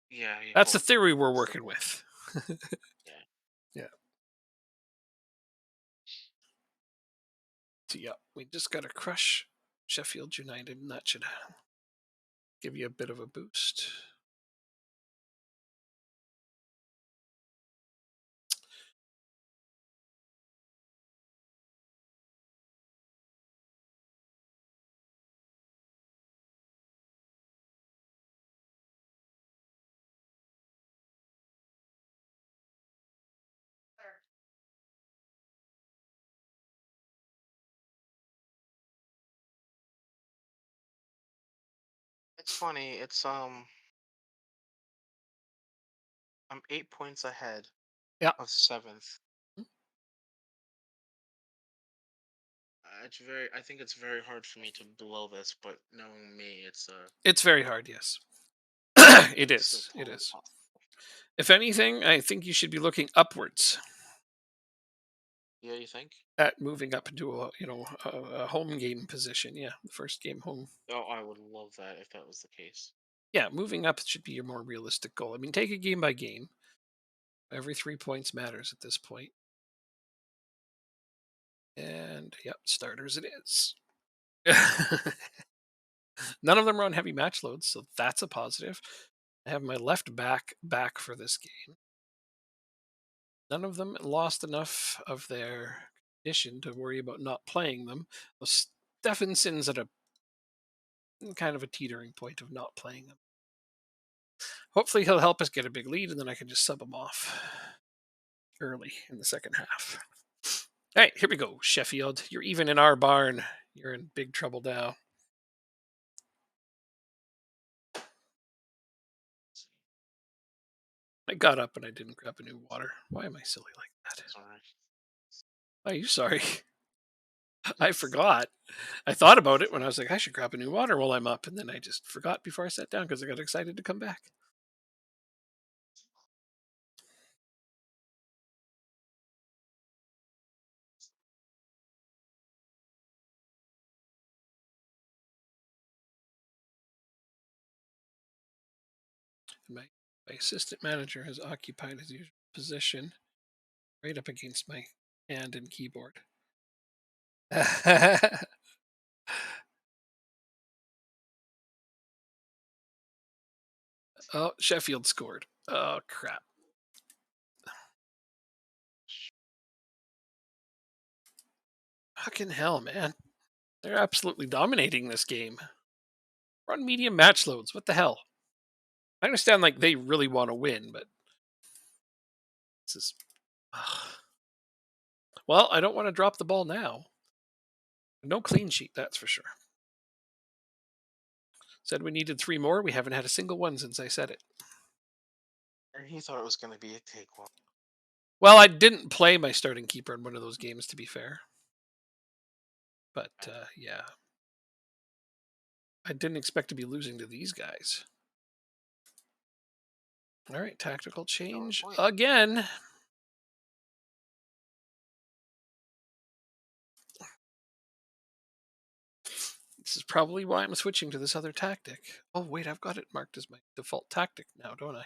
Yeah, I That's the hope theory we're that's the working goal. with. Yeah. Yeah. So, yeah, we just got to crush Sheffield United, and that should give you a bit of a boost. It's funny. I'm 8 points ahead Yeah, of seventh. It's very. I think it's very hard for me to blow this, but knowing me, it's very hard. Yes, it it's is. still It totally is. possible. If anything, I think you should be looking upwards Yeah, you think? at moving up into a home game position. Yeah, the first game home. Oh, I would love that if that was the case. Yeah, moving up should be your more realistic goal. I mean, take it game by game. Every 3 points matters at this point. And yep, starters it is. None of them are on heavy match loads, so that's a positive. I have my left back for this game. None of them lost enough of their condition to worry about not playing them. Well, Stephenson's at a kind of a teetering point of not playing them. Hopefully, he'll help us get a big lead, and then I can just sub him off early in the second half. All right, here we go. Sheffield, you're even in our barn. You're in big trouble now. I got up and I didn't grab a new water. Why am I silly like that? Sorry. Why are you sorry? I forgot. I thought about it when I was like, I should grab a new water while I'm up, and then I just forgot before I sat down because I got excited to come back. My assistant manager has occupied his usual position right up against my hand and keyboard. Oh, Sheffield scored. Oh, crap. Fucking hell, man. They're absolutely dominating this game. We're on medium match loads. What the hell? I understand, like, they really want to win, but this is. Well, I don't want to drop the ball now. No clean sheet, that's for sure. Said we needed 3 more. We haven't had a single one since I said it. And he thought it was going to be a cakewalk. Well, I didn't play my starting keeper in one of those games, to be fair. But yeah, I didn't expect to be losing to these guys. All right, tactical Valid change point. again. This is probably why I'm switching to this other tactic. Oh, wait, I've got it marked as my default tactic now, don't I?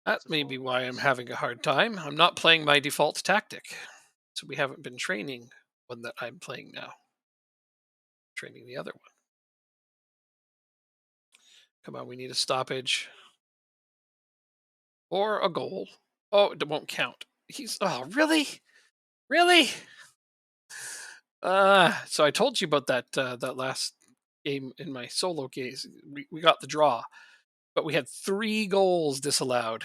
That It's a may be full why I'm house. having a hard time. I'm not playing my default tactic. So we haven't been training one that I'm playing now. Training the other one. Come on, we need a stoppage. Or a goal. Oh, it won't count. Oh, really? Really? So I told you about that last game in my solo case. We got the draw, but we had 3 goals disallowed.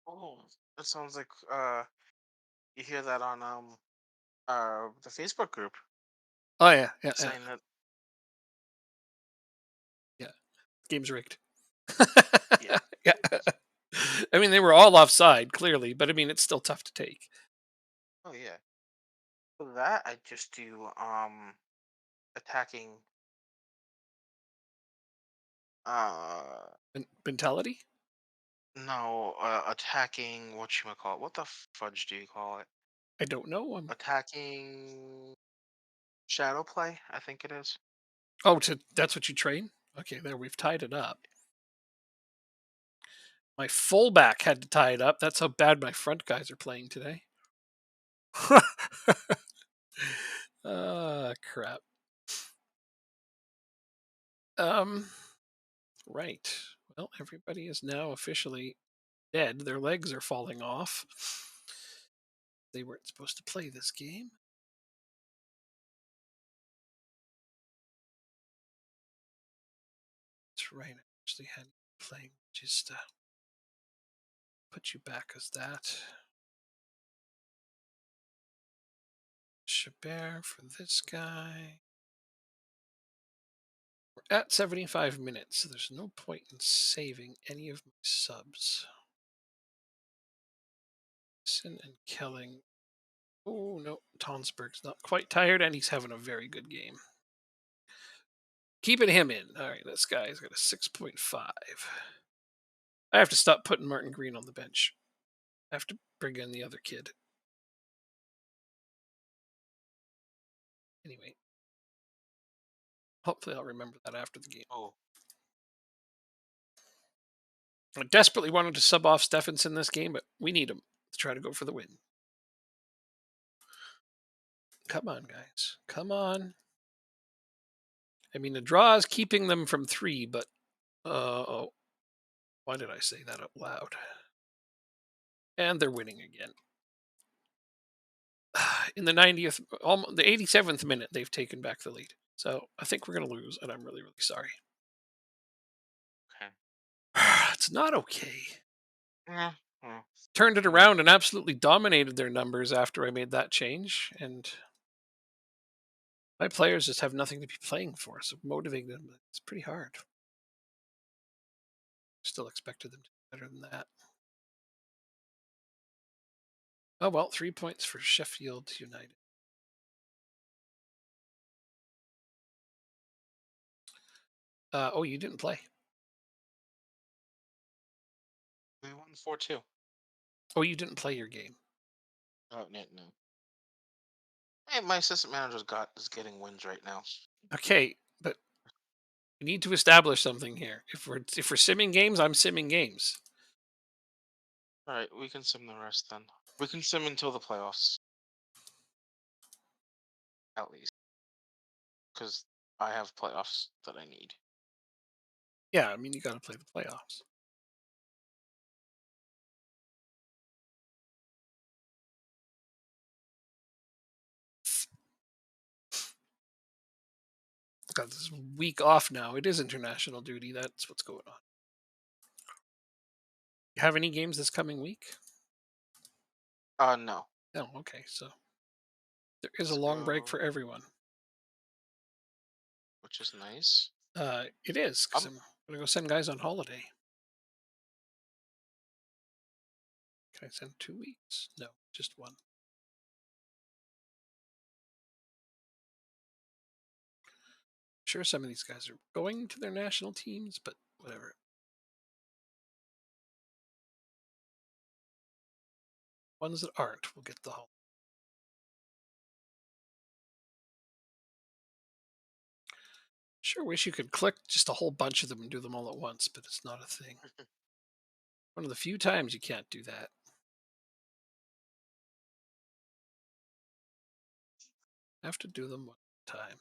Oh, that sounds like you hear that on the Facebook group Oh yeah, yeah, yeah, saying that. yeah. Game's rigged. Yeah. Yeah. I mean, they were all offside, clearly, but I mean, it's still tough to take. Oh yeah. For that I just do attacking uh Mentality? no attacking what you call it. What the fudge do you call it? I don't know. Attacking shadow play, I think it is. Oh, that's what you train? Okay, there, we've tied it up. My fullback had to tie it up. That's how bad my front guys are playing today. Crap. Um, right. Well, everybody is now officially dead. Their legs are falling off. They weren't supposed to play this game. That's right. I actually had you playing. Just put you back as that. Chabert for this guy. We're at 75 minutes, so there's no point in saving any of my subs. Sin and Kelling. Oh, no. Tonsberg's not quite tired, and he's having a very good game. Keeping him in. All right, this guy's got a 6.5. I have to stop putting Martin Green on the bench. I have to bring in the other kid. Anyway, hopefully I'll remember that after the game. Oh, I desperately wanted to sub off Stephenson this game, but we need him to try to go for the win. Come on, guys. Come on. I mean, the draw is keeping them from 3, but oh, why did I say that out loud? And they're winning again. In the 90th, almost the 87th minute, they've taken back the lead. So I think we're going to lose, and I'm really, really sorry. okay. It's not okay. Yeah. Well, Turned it I mean, around and absolutely dominated their numbers after I made that change, and my players just have nothing to be playing for, so motivating them, it's pretty hard. Still expected them to do better than that. Oh well, 3 points for Sheffield United. Oh, you didn't play. we won 4-2. Oh, you didn't play your game. Oh, no, no. Hey, my assistant manager's got is getting wins right now. Okay, but we need to establish something here. If we're simming games, I'm simming games. All right, we can sim the rest then. We can sim until the playoffs, at least, because I have playoffs that I need. Yeah, I mean you got to play the playoffs. Got this week off now. It is international duty. That's what's going on. You have any games this coming week? No. No. Okay, so there is a Let's long break for go, everyone. which is nice. It is because I'm gonna go send guys on holiday. Can I send 2 weeks? No, just one. Sure, some of these guys are going to their national teams, but whatever. Ones that aren't will get the holiday. Sure, wish you could click just a whole bunch of them and do them all at once, but it's not a thing. One of the few times you can't do that. Have to do them one time.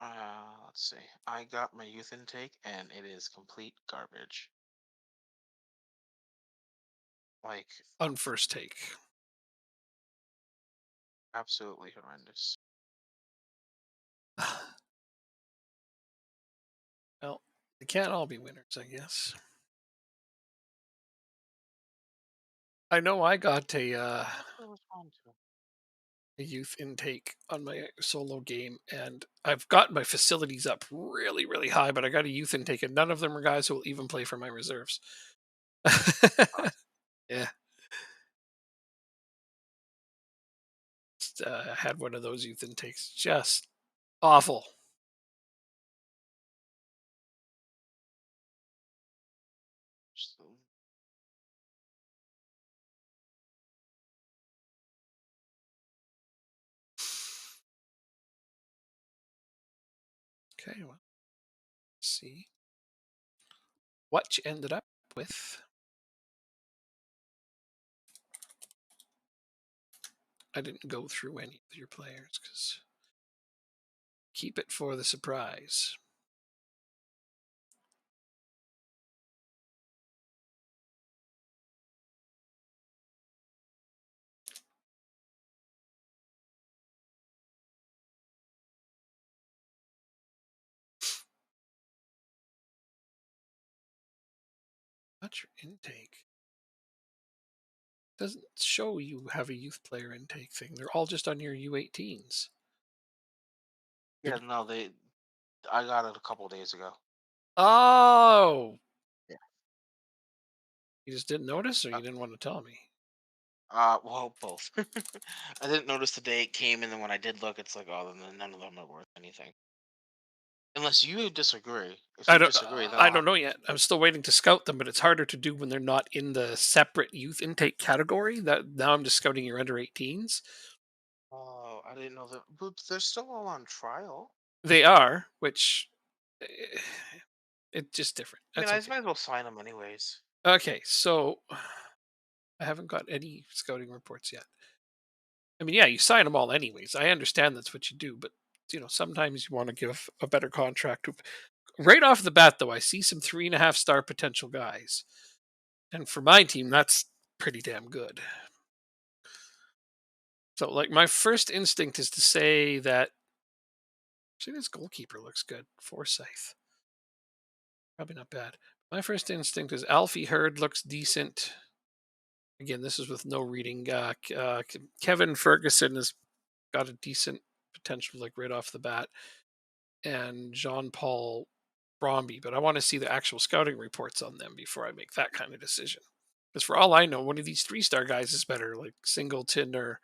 Let's see. I got my youth intake, and it is complete garbage. Like, On first take. absolutely horrendous. Well, they can't all be winners, I guess. I know I got What did I respond to? a youth intake on my solo game, and I've got my facilities up really, really high, but I got a youth intake, and none of them are guys who will even play for my reserves. Yeah, I had one of those youth intakes. Just awful. So, Okay, well, let's see what you ended up with. I didn't go through any of your players because keep it for the surprise. What's your intake? Doesn't show you have a youth player intake thing. They're all just on your U18s. Yeah, no, they. I got it a couple days ago. Oh, Yeah. you just didn't notice, or you didn't want to tell me? Well, both. I didn't notice the day it came, and then when I did look, it's like, oh, then none of them are worth anything. Unless you disagree. If I you don't. disagree, then I I'll don't have know to yet. I'm change it. still waiting to scout them, but it's harder to do when they're not in the separate youth intake category. That now I'm just scouting your under 18s. Oh, I didn't know that. But they're still all on trial. They are, which eh, it's just different. I mean, That's I just okay. might as well sign them anyways. Okay, so I haven't got any scouting reports yet. I mean, yeah, you sign them all anyways. I understand that's what you do, but sometimes you want to give a better contract. Right off the bat, though, I see some 3.5 star potential guys, and for my team, that's pretty damn good. So, like, my first instinct is to say that see this goalkeeper looks good. Forsyth, probably not bad. My first instinct is Alfie Hurd looks decent. Again, this is with no reading. Kevin Ferguson has got a decent potential, like right off the bat, and Jean Paul Bromby. But I want to see the actual scouting reports on them before I make that kind of decision. Because for all I know, one of these 3 star guys is better, like Singleton or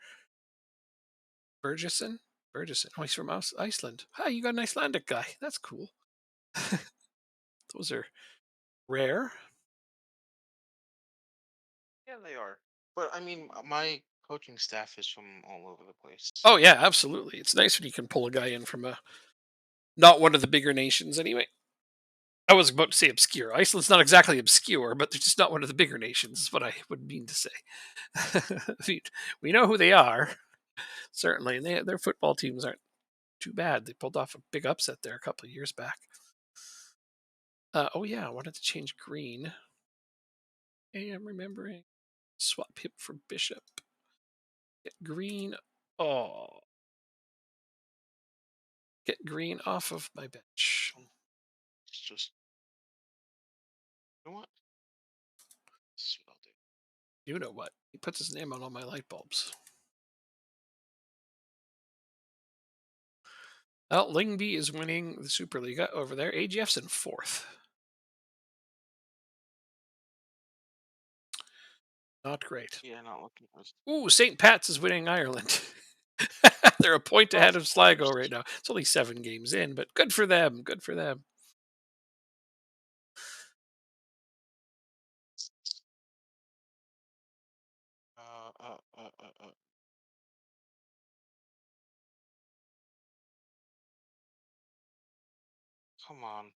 Bergeson. Bergeson. Oh, he's from Iceland. Hi, you got an Icelandic guy. That's cool. Those are rare. Yeah, they are. But I mean, my coaching staff is from all over the place. Oh yeah, absolutely. It's nice when you can pull a guy in from a not one of the bigger nations anyway. I was about to say obscure. Iceland's not exactly obscure, but they're just not one of the bigger nations, is what I would mean to say. We know who they are, certainly, and their football teams aren't too bad. They pulled off a big upset there a couple of years back. Oh yeah, I wanted to change green. Hey, I'm remembering. Swap him for Bishop. Get green. Oh, get green off of my bench. It's just, you know what? This is what I'll do. You know what? He puts his name on all my light bulbs. Well, Lingby is winning the Superliga over there. AGF's in fourth. Not great. Yeah, not looking for. Ooh, St. Pat's is winning Ireland. They're a point ahead Of of Sligo right course. now. It's only 7 games in, but good for them. Good for them. Uh, uh, uh, uh, uh. Come on.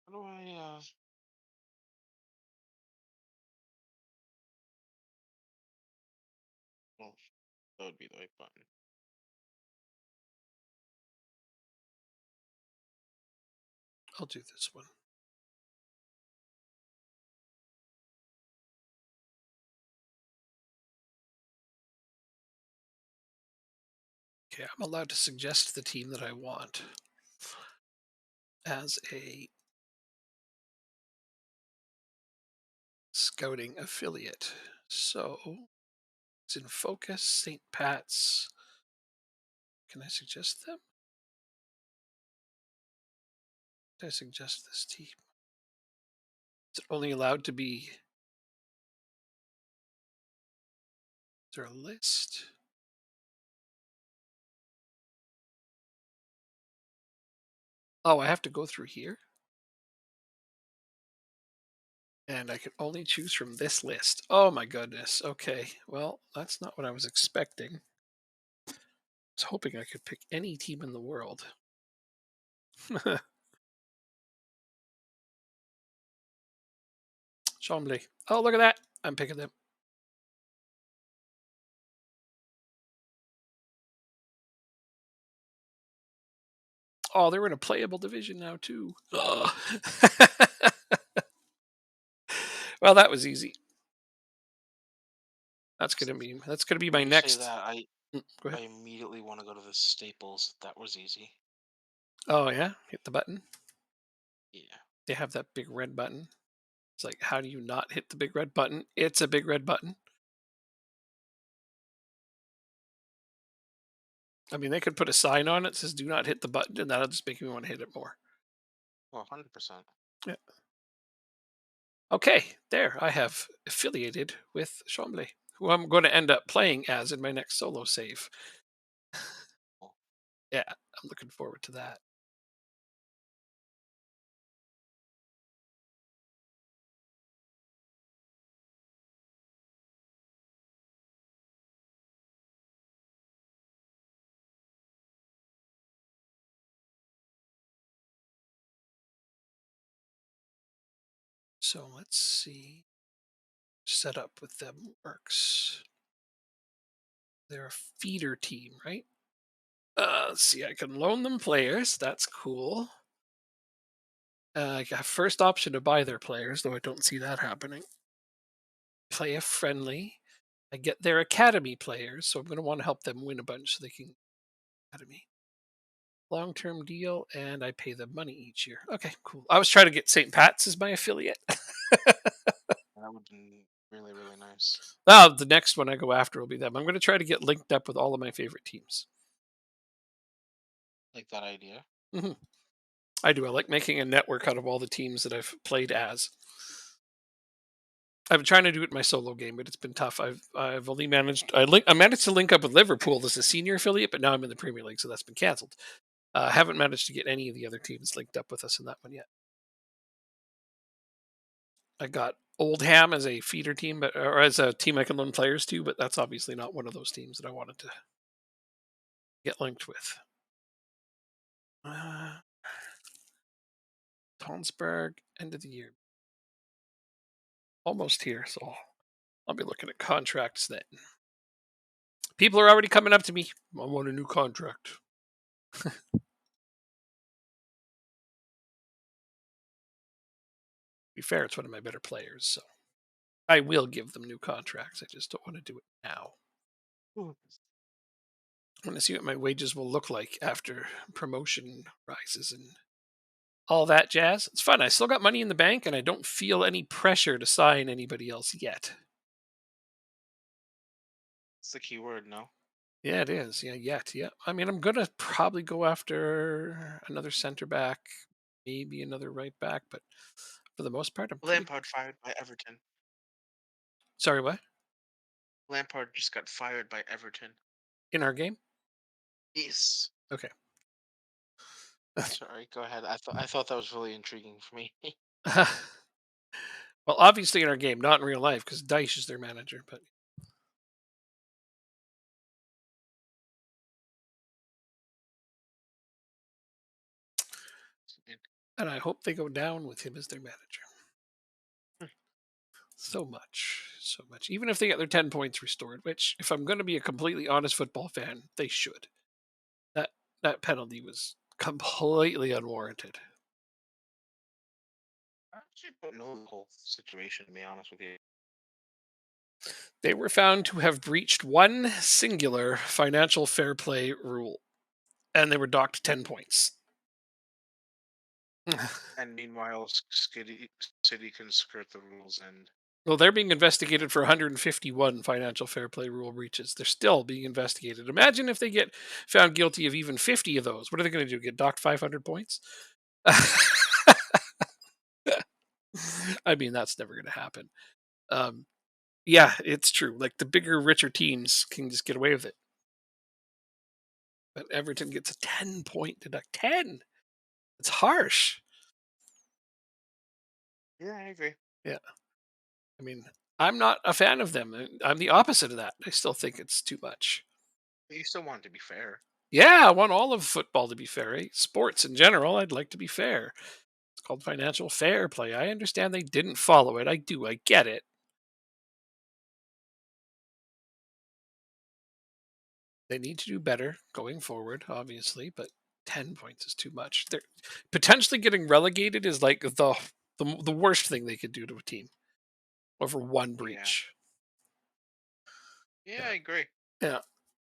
How do I? Oh, that would be the right button. I'll do this one. Okay, I'm allowed to suggest the team that I want as a scouting affiliate. So it's in focus, St. Pat's. Can I suggest them? Can I suggest this team? Is it only allowed to be? Is there a list? Oh, I have to go through here? And I can only choose from this list. Oh my goodness. Okay. Well, that's not what I was expecting. I was hoping I could pick any team in the world. Chambly. Oh, look at that. I'm picking them. Oh, they're in a playable division now too. Ugh. Well, that was easy. That's gonna be When my you say next. that, Go I ahead. immediately want to go to the Staples. That was easy. Oh yeah, hit the button. Yeah. They have that big red button. It's like, how do you not hit the big red button? It's a big red button. I mean, they could put a sign on it that says "Do not hit the button," and that'll just make me want to hit it more. Well, 100%. Yeah. Okay, there. I have affiliated with Chambly, who I'm going to end up playing as in my next solo save. Cool. Yeah, I'm looking forward to that. So let's see. Set up with them works. They're a feeder team, right? Let's see. I can loan them players. That's cool. I got first option to buy their players, though I don't see that happening. Play a friendly. I get their academy players, so I'm going to want to help them win a bunch so they can academy. Long-term deal, and I pay them money each year. Okay, cool. I was trying to get St. Pat's as my affiliate. That would be really, really nice. Well, the next one I go after will be them. I'm going to try to get linked up with all of my favorite teams. Like that idea. Hmm. I do. I like making a network out of all the teams that I've played as. I've been trying to do it in my solo game, but it's been tough. I've only managed I managed to link up with Liverpool as a senior affiliate, but now I'm in the Premier League, so that's been cancelled. I haven't managed to get any of the other teams linked up with us in that one yet. I got Oldham as a feeder team, but or as a team I can loan players to, but that's obviously not one of those teams that I wanted to get linked with. Uh, Tonsberg, end of the year, almost here, so I'll be looking at contracts then. People are already coming up to me. I want a new contract. To be fair, it's one of my better players, so I will give them new contracts. I just don't want to do it now. Ooh. I want to see what my wages will look like after promotion rises and all that jazz. It's fun. I still got money in the bank and I don't feel any pressure to sign anybody else yet. It's the key word, no? Yeah, it is. Yeah, yet. Yeah. I mean, I'm going to probably go after another center back, maybe another right back, but for the most part, I'm pretty. Lampard fired by Everton. Sorry, what? Lampard just got fired by Everton. In our game? Yes. Okay. Sorry, go ahead. I thought that was really intriguing for me. Well, obviously in our game, not in real life, because Dyche is their manager, but and I hope they go down with him as their manager. So much, so much. Even if they get their 10 points restored, which, if I'm going to be a completely honest football fan, they should. That that penalty was completely unwarranted. I actually don't know the whole situation, to be honest with you. They were found to have breached one singular financial fair play rule, and they were docked 10 points. And meanwhile, City can skirt the rules and Well, they're being investigated for 151 financial fair play rule breaches. They're still being investigated. Imagine if they get found guilty of even 50 of those. What are they going to do? Get docked 500 points? I mean, that's never going to happen. Um, yeah, it's true. Like the bigger, richer teams can just get away with it. But Everton gets a 10-point deduct. 10. It's harsh. yeah, I agree. Yeah. I mean, I'm not a fan of them. I'm the opposite of that. I still think it's too much. But you still want it to be fair. Yeah, I want all of football to be fair. Eh? Sports in general, I'd like to be fair. It's called financial fair play. I understand they didn't follow it. I do. I get it. They need to do better going forward, obviously, but 10 points is too much. They're potentially getting relegated is like the worst thing they could do to a team over one Yeah. breach. Yeah, Yeah. I agree. Yeah.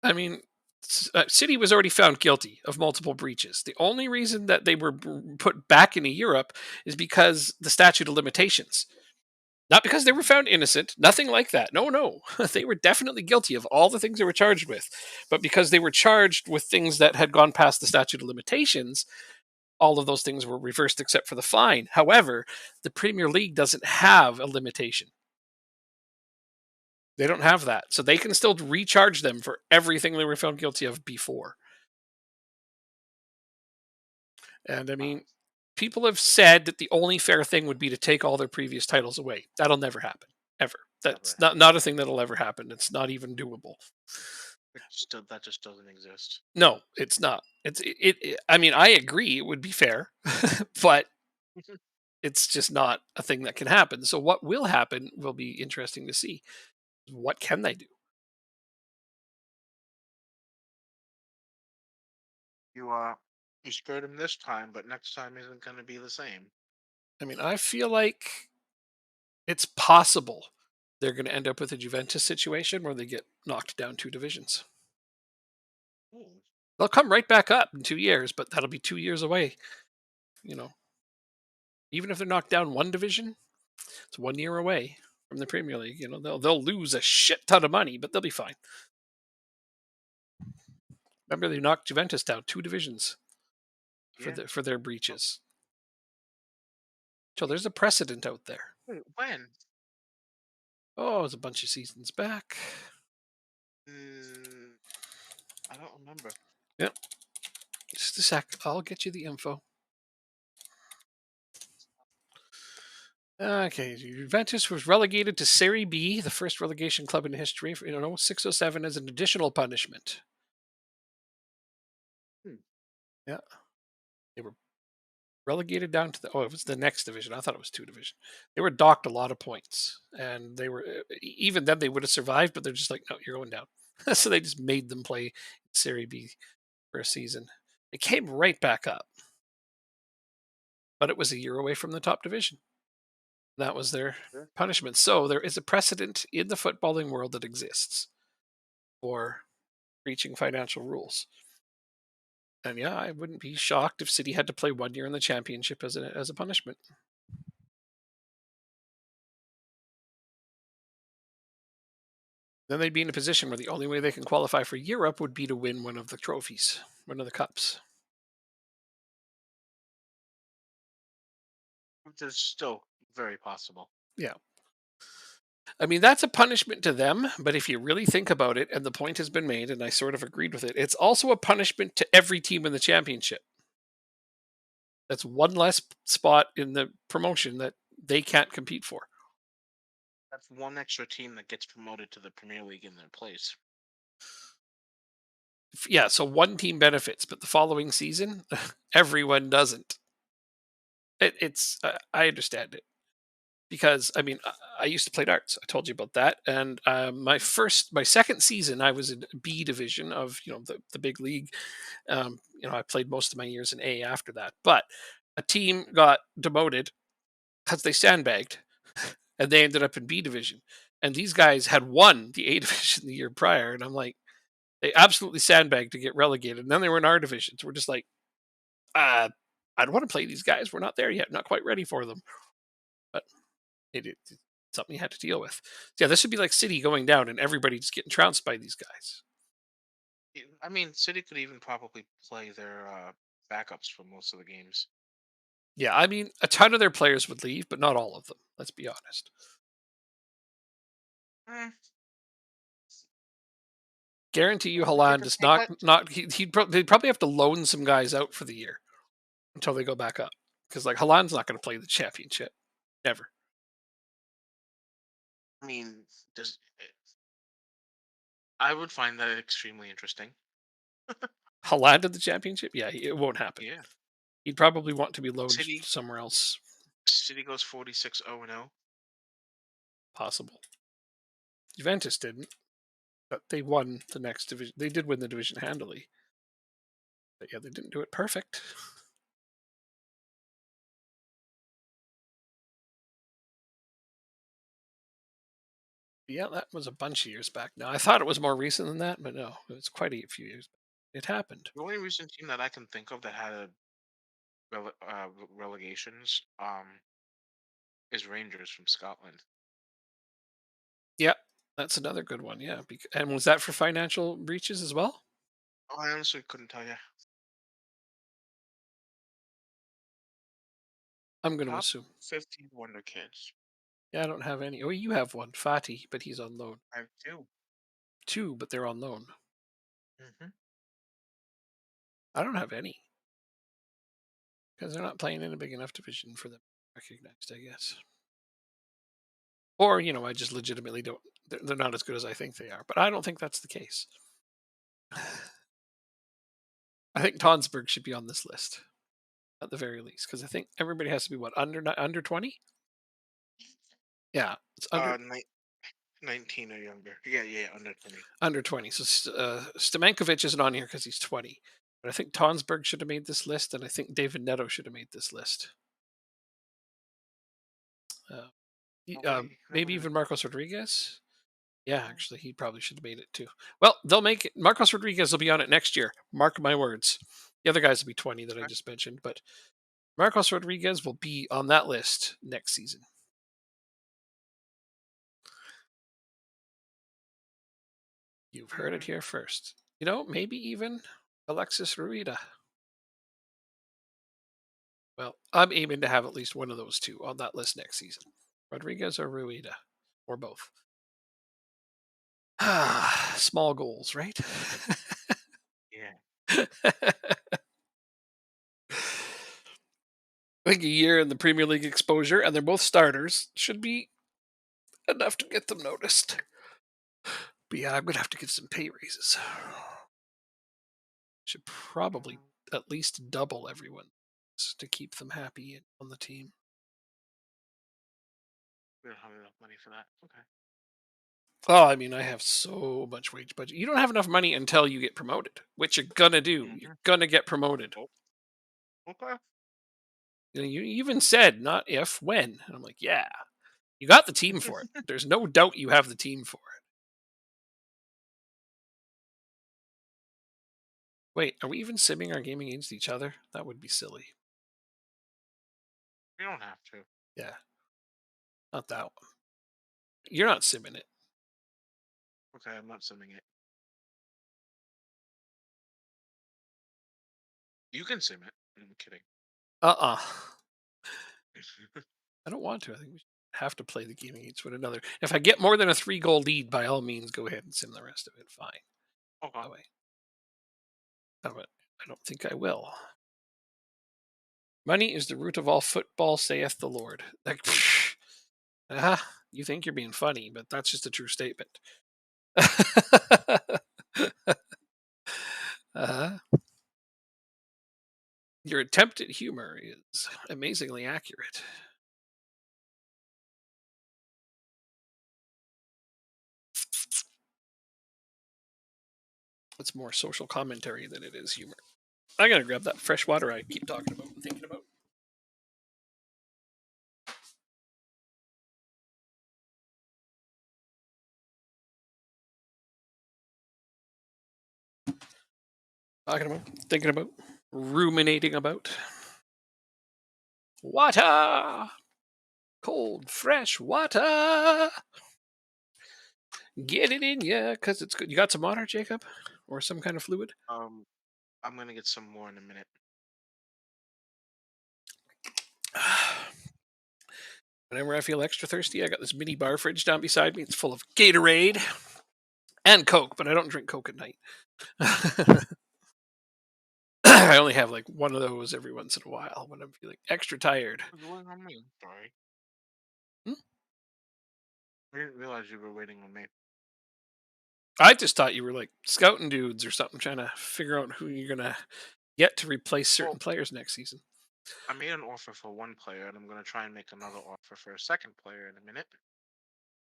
I mean, City was already found guilty of multiple breaches. The only reason that they were put back into Europe is because the statute of limitations. Not because they were Mhm. found innocent, nothing like that. No, no. They were definitely guilty of all the things they were charged with. But because they were charged with things that had gone past the statute of limitations, all of those things were reversed except for the fine. However, the Premier League doesn't have a limitation. They don't have that. So they can still recharge them for everything they were found guilty of before. And I Wow. mean, people have said that the only fair thing would be to take all their previous titles away. That'll never happen, ever. That's Never. not a thing that'll ever happen. It's not even doable. That just doesn't exist. No, it's not. I mean, I agree it would be fair, but it's just not a thing that can happen. So what will happen will be interesting to see. What can they do? You you scared him this time, but next time isn't going to be the same. I mean, I feel like it's possible they're going to end up with a Juventus situation where they get knocked down two divisions. Ooh. They'll come right back up in 2 years, but that'll be 2 years away. You know, even if they're knocked down one division, it's 1 year away from the Premier League. You know, they'll lose a shit ton of money, but they'll be fine. Remember, they knocked Juventus down two divisions Yeah. for their Oh, breaches. So wait, there's a precedent out there. wait, when? Oh, it was a bunch of seasons back. Mm, I don't remember. Yep. Just a sec. I'll get you the info. Okay, Juventus was relegated to Serie B, the first relegation club in history, for, 607 as an additional punishment. Hmm. Yeah, they were relegated down to the. Oh, it was the next division. I thought it was two division. They were docked a lot of points, and they were even then they would have survived, but they're just like, no, you're going down. So they just made them play Serie B for a season. They came right back up, but it was a year away from the top division. That was their Sure. punishment. So there is a precedent in the footballing world that exists for breaching financial rules. And yeah, I wouldn't be shocked if City had to play 1 year in the championship as a punishment. Then they'd be in a position where the only way they can qualify for Europe would be to win one of the trophies, one of the cups. Which is still very possible. Yeah. I mean, that's a punishment to them, but if you really think about it, and the point has been made, and I sort of agreed with it, it's also a punishment to every team in the championship. That's one less spot in the promotion that they can't compete for. That's one extra team that gets promoted to the Premier League in their place. Yeah, so one team benefits, but the following season, everyone doesn't. I understand it because I mean I used to play darts. I told you about that, and my second season, I was in B division of the big league. I played most of my years in A after that, but a team got demoted because they sandbagged, and they ended up in B division. And these guys had won the A division the year prior, and I'm like, they absolutely sandbagged to get relegated. And then they were in our division, so we're just like, uh, I don't want to play these guys. We're not there yet. Not quite ready for them. But it's something you had to deal with. So yeah, this would be like City going down and everybody just getting trounced by these guys. I mean, City could even probably play their backups for most of the games. Yeah, I mean, a ton of their players would leave, but not all of them. Let's be honest. Eh, Guarantee you, what if they take Haaland a is pay cut? not. They'd probably have to loan some guys out for the year until they go back up because like Haaland's not going to play the championship never. I mean, does I would find that extremely interesting. Haaland in the championship, yeah, it won't happen. Yeah. He'd probably want to be loaned City somewhere else. City goes 46-0-0. Possible. Juventus didn't, but they won the next division. They did win the division handily, but yeah, they didn't do it perfect. Yeah, that was a bunch of years back now. I thought it was more recent than that, but no, it was quite a few years back. It happened. The only recent team that I can think of that had a relegations is Rangers from Scotland. Yeah, that's another good one. Yeah, and was that for financial breaches as well? Oh, I honestly couldn't tell you. I'm going to Top assume. 15 Wonder Kids. Yeah, I don't have any. Oh, you have one, Fatih, but he's on loan. I have two. Two, but they're on loan. Hmm. I don't have any because they're not playing in a big enough division for them recognized, I guess. Or I just legitimately don't. They're not as good as I think they are, but I don't think that's the case. I think Tonsberg should be on this list at the very least because I think everybody has to be what under 20. Yeah, it's under Uh, ni- 19 or younger. Yeah, yeah, under 20. under 20. So Stamenkovic isn't on here because he's 20. But I think Tonsberg should have made this list, and I think David Neto should have made this list. Uh, Nobody, maybe nobody. even Marcos Rodriguez. Yeah, actually, he probably should have made it too. Well, they'll make it. Marcos Rodriguez will be on it next year. Mark my words. The other guys will be 20 that I Okay. just mentioned, but Marcos Rodriguez will be on that list next season. You've heard it Mhm. here first. Maybe even Alexis Ruida. Well, I'm aiming to have at least one of those two on that list next season. Rodriguez or Ruida, or both. Small goals, right? Yeah. I think a year in the Premier League exposure, and they're both starters, should be enough to get them noticed. But yeah, I'm gonna have to get some pay raises. Should probably Um, at least double everyone to keep them happy on the team. we don't have enough money for that. Okay. Oh, I mean, I have so much wage budget. You don't have enough money until you get promoted, which you're gonna do. You're Hmm. gonna get promoted. Oh, okay. You even said not if, when. And I'm like, yeah, you got the team for it. There's no doubt you have the team for it. Wait, are we even simming our game against each other? That would be silly. You don't have to. Yeah, not that one. You're not simming it. Okay, I'm not sending it. You can sim it. I'm kidding. Uh-uh. I don't want to. I think we have to play the game against one another. If I get more than a 3-goal lead, by all means, go ahead and sim the rest of it. Fine. Okay. That way. But I don't think I will. Money is the root of all football, saith the Lord. Like, you think you're being funny, but that's just a true statement. uh, your attempt at humor is amazingly accurate. It's more social commentary than it is humor. I gotta grab that fresh water I keep talking about and thinking about. Talking about, thinking about, ruminating about. Water! Cold, fresh water! Get it in ya, because it's good. You got some water, Jacob? Or some kind of fluid? Um, I'm gonna get some more in a minute. Whenever I feel extra thirsty, I got this mini bar fridge down beside me. It's full of Gatorade and Coke, but I don't drink Coke at night. I only have like one of those every once in a while when I'm feeling extra tired. What's going on me? Sorry. Hmm? I didn't realize you were waiting on me. I just thought you were like scouting dudes or something, trying to figure out who you're gonna get to replace certain Well, players next season. I made an offer for one player, and I'm gonna try and make another offer for a second player in a minute.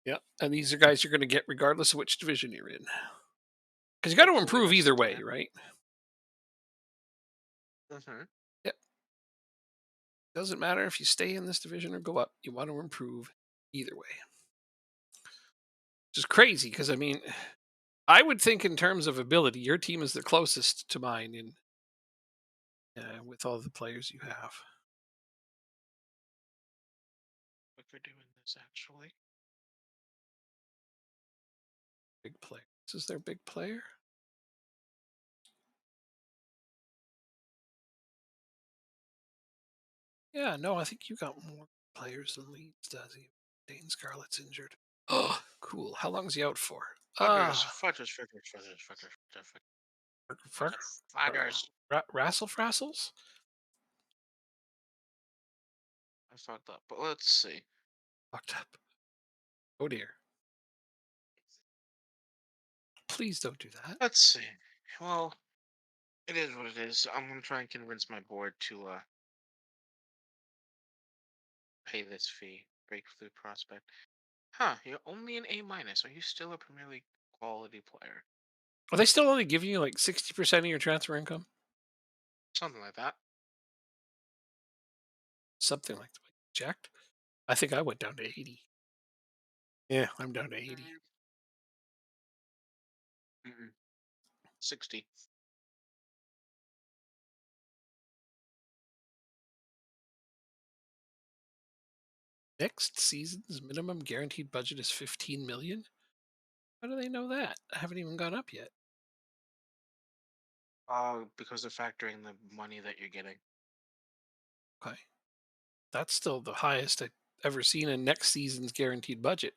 Yeah, and these are guys you're going to get regardless of which division you're in, because you got to Hopefully, improve that's either the way, plan. right? Hmm. Yep. Doesn't matter if you stay in this division or go up. You want to improve either way. Which is crazy because I mean, I would think in terms of ability, your team is the closest to mine in with all the players you have. Quicker doing this actually. Big player. This is their big player. Yeah, no, I think you got more players than Leeds does. He Dane Scarlett's injured. Oh, cool. How long is he out for? Fuckers, Ah, fuckers, fuckers, fuckers, fuckers, fuckers, Fuck, fuckers. Rassle Frassles? I fucked up, but let's see. Fucked up. Oh dear. Please don't do that. Let's see. Well, it is what it is. I'm gonna try and convince my board to pay this fee. Breakthrough prospect. Huh? You're only an A minus. Are you still a Premier League quality player? Are they still only giving you like 60% of your transfer income? Something like that. Something like that. Checked. I think I went down to 80. Yeah, I'm down to 80. Mm-mm. 60. Next season's minimum guaranteed budget is 15 million. How do they know that? I haven't even gone up yet. Because they're factoring the money that you're getting. Okay. That's still the highest I've ever seen in next season's guaranteed budget.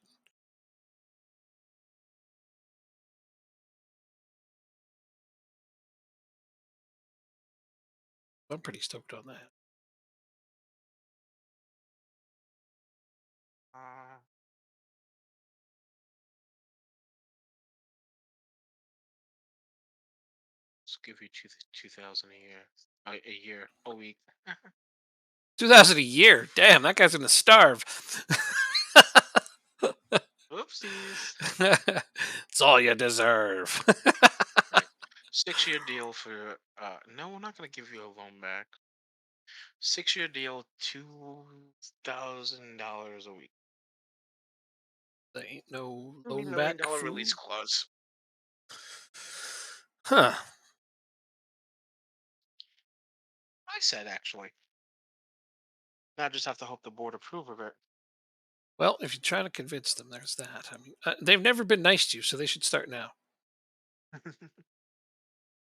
I'm pretty stoked on that. Uh, let's give you 2,000 a year. A year, a week. 2,000 a year. Damn, that guy's gonna starve. Oopsies. It's all you deserve. Right. 6 year deal for no, we're not gonna give you a loan back. 6 year deal, $2,000 a week. There ain't no $20 loan million back dollar release fool. clause. Huh. I said actually. Now I just have to hope the board approve of it. Well, if you're trying to convince them, there's that. I mean, they've never been nice to you, so they should start now.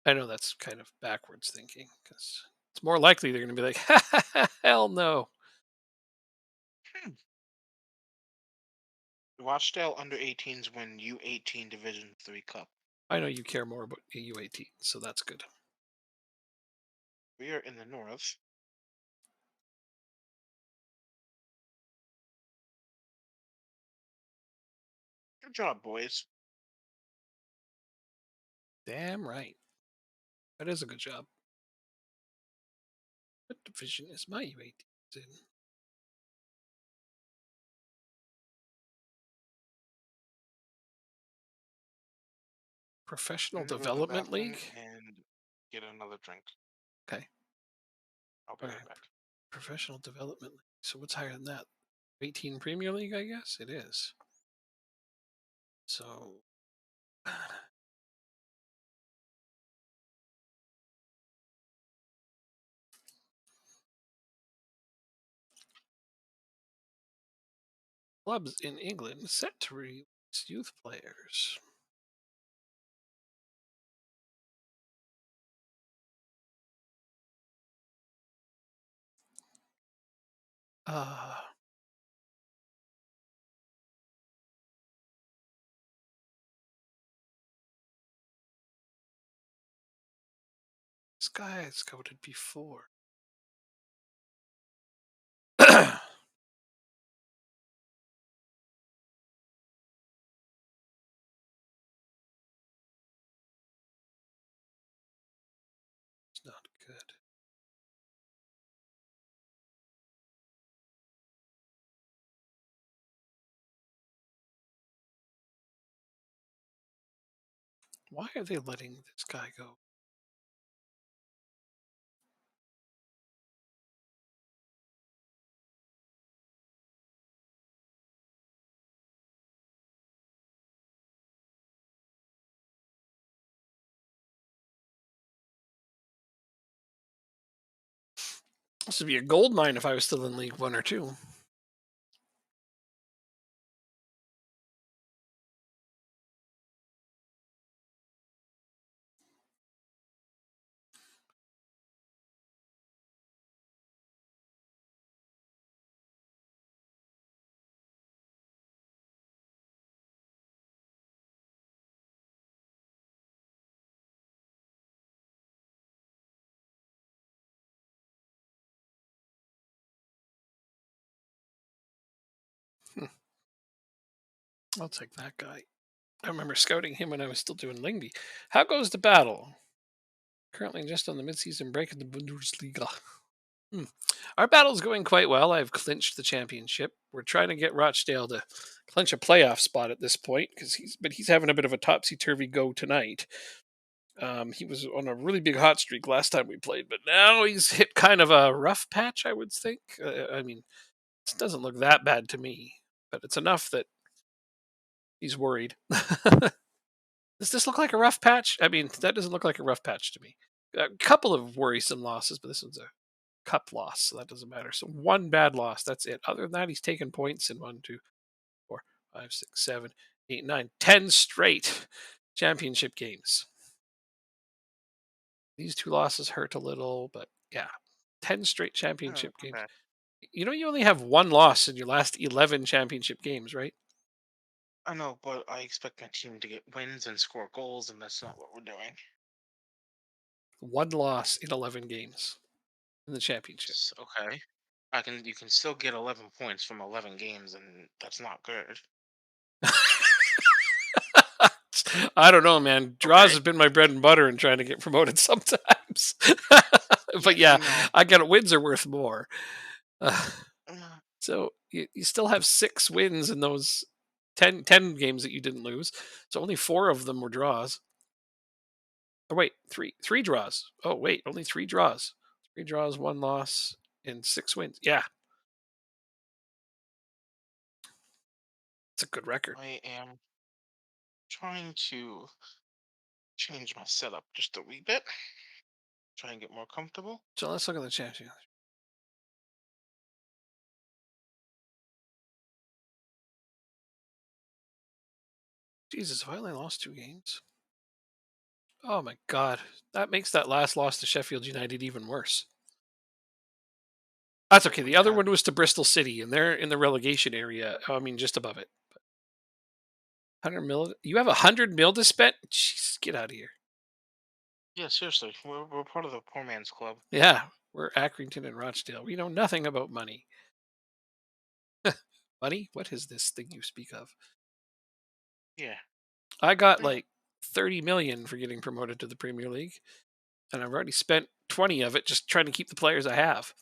I know that's kind of backwards thinking because it's more likely they're going to be like, hell no. Rochdale under 18s win U18 Division 3 Cup. I know you care more about AU18, so that's good. We are in the north. Good job, boys. Damn right. That is a good job. What division is my U18 in? Professional I'm gonna go to the Development bathroom League? and get another drink. Okay. I'll be Okay. right back. Professional Development League. So what's higher than that? 18 Premier League, I guess? It is. So clubs in England set to release youth players. Uh, this guy I scouted before. It's not good. Why are they letting this guy go? This would be a gold mine if I was still in League One or Two. Hmm, I'll take that guy. I remember scouting him when I was still doing Lingby. How goes the battle? Currently just on the midseason break in the Bundesliga. Hmm. Our battle's going quite well. I've clinched the championship. We're trying to get Rochdale to clinch a playoff spot at this point because he's having a bit of a topsy turvy go tonight. He was on a really big hot streak last time we played, but now he's hit kind of a rough patch. I would think. I mean, it doesn't look that bad to me, but it's enough that he's worried. Does this look like a rough patch? I mean, that doesn't look like a rough patch to me. A couple of worrisome losses, but this one's a cup loss, so that doesn't matter. So one bad loss, that's it. Other than that, he's taken points in 10 straight championship games. These two losses hurt a little, but yeah, 10 straight No, championship not games. bad. You know, you only have one loss in your last 11 championship games, right? I know, but I expect my team to get wins and score goals, and that's not what we're doing. One loss in 11 games in the championship. Okay. You can still get 11 points from 11 games, and that's not good. I don't know, man. Draws Okay. has been my bread and butter in trying to get promoted sometimes. Yeah, But yeah, no. I get wins are worth more. Uh, uh, so you still have 6 wins in those ten games that you didn't lose. So only 4 of them were draws. Oh wait, three draws. Oh wait, only 3 draws. 3 draws, 1 loss, and 6 wins. Yeah, it's a good record. I am trying to change my setup just a wee bit. Try and get more comfortable. So let's look at the championship. Jesus, have I only lost 2 games? Oh my god, that makes that last loss to Sheffield United even worse. That's okay. The We other had one was to Bristol City, and they're in the relegation area. I mean, just above it. 100 mil. You have 100 mil to spend? Jesus, get out of here. Yeah, seriously, we're part of the poor man's club. Yeah, we're Accrington and Rochdale. We know nothing about money. Money? What is this thing you speak of? Yeah. I got But yeah. like 30 million for getting promoted to the Premier League, and I've already spent 20 of it just trying to keep the players I have.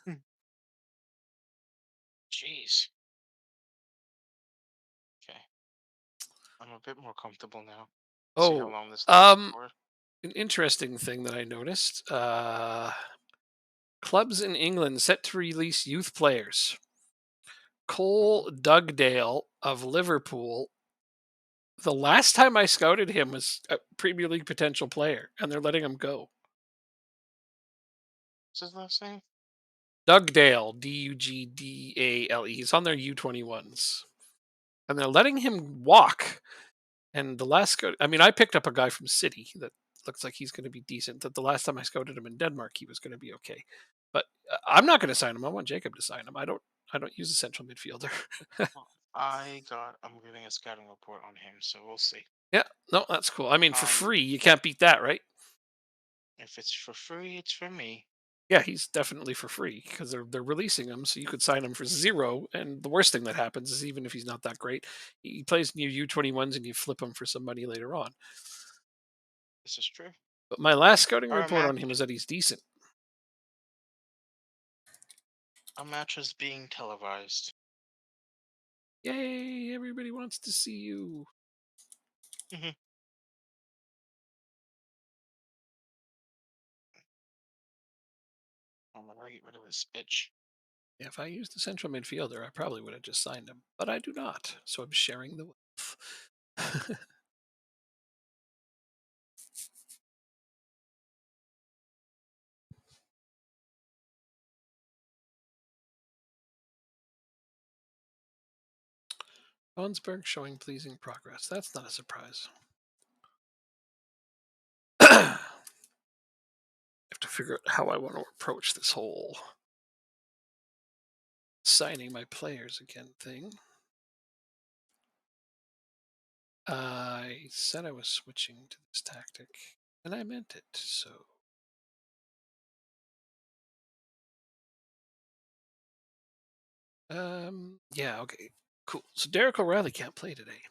Hmm. Jeez. Okay. I'm a bit more comfortable now. See how Oh, long this lasts um, for. an interesting thing that I noticed. Clubs in England set to release youth players. Mhm. Cole Dugdale of Liverpool. The last time I scouted him was a Premier League potential player, and they're letting him go. What's his last name? Dugdale, Dugdale. He's on their U21s, and they're letting him walk. And the last scout, I mean, I picked up a guy from City that looks like he's going to be decent. That the last time I scouted him in Denmark, he was going to be okay. But I'm not going to sign him. I want Jacob to sign him. I don't use a central midfielder. Oh, I'm getting a scouting report on him, so we'll see. Yeah, no, that's cool. I mean, for Um, free, you can't beat that, right? if it's for free, it's for me. Yeah, he's definitely for free because they're releasing him, so you could sign him for zero. And the worst thing that happens is even if he's not that great, he plays in your U21s and you flip him for some money later on. This is true. But my last scouting Our report on match, him is that he's decent. our match is being televised. Yay! Everybody wants to see you. Mhm. gotta get rid of this itch. If I used a central midfielder, I probably would have just signed him, but I do not. So I'm sharing the wealth. Onsberg showing pleasing progress. That's not a surprise. I have to figure out how I want to approach this whole signing my players again thing. I said I was switching to this tactic, and I meant it. So, yeah, okay, cool. So Derek O'Reilly can't play today,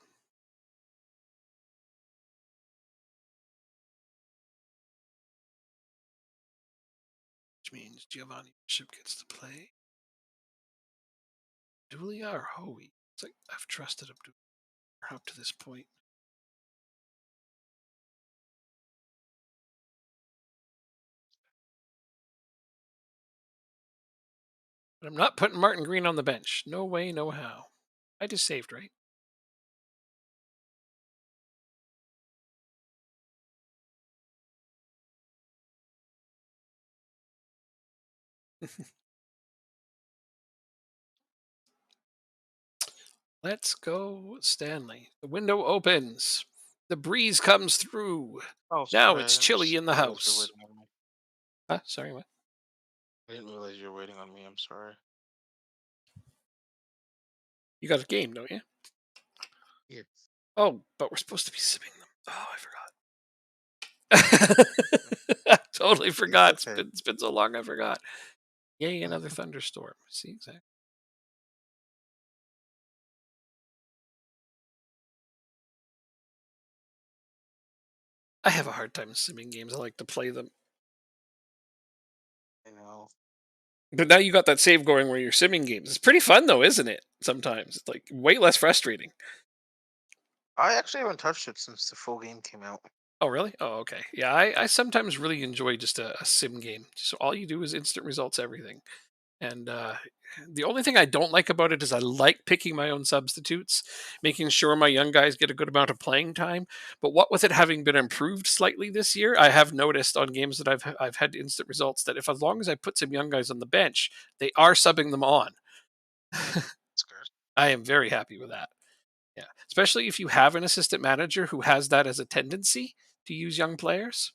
which means Giovanni Bishop gets to play. Dulia or Hoey? It's like I've trusted him up to this point. But I'm not putting Martin Green on the bench. No way, no how. I just saved, right? Let's go, Stanley. The window opens. The breeze comes through. Oh, Now sorry. it's I chilly just in the realized you're house. waiting on me. Sorry, what? I didn't realize you were waiting on me. I'm sorry. You got a game, don't you? Yes. Oh, but we're supposed to be sipping them. Oh, I forgot. I totally It's forgot. okay. It's been so long, I forgot. Yay, another thunderstorm. See, exactly. I have a hard time simming games. I like to play them. I know. But now you got that save going where you're simming games. It's pretty fun though, isn't it? Sometimes it's like way less frustrating. I actually haven't touched it since the full game came out. Oh, really? Oh, okay. Yeah, I sometimes really enjoy just a sim game. So all you do is instant results everything. And the only thing I don't like about it is I like picking my own substitutes, making sure my young guys get a good amount of playing time. But what with it having been improved slightly this year, I have noticed on games that I've had instant results that if as long as I put some young guys on the bench, they are subbing them on. It's good. I am very happy with that. Yeah, especially if you have an assistant manager who has that as a tendency to use young players,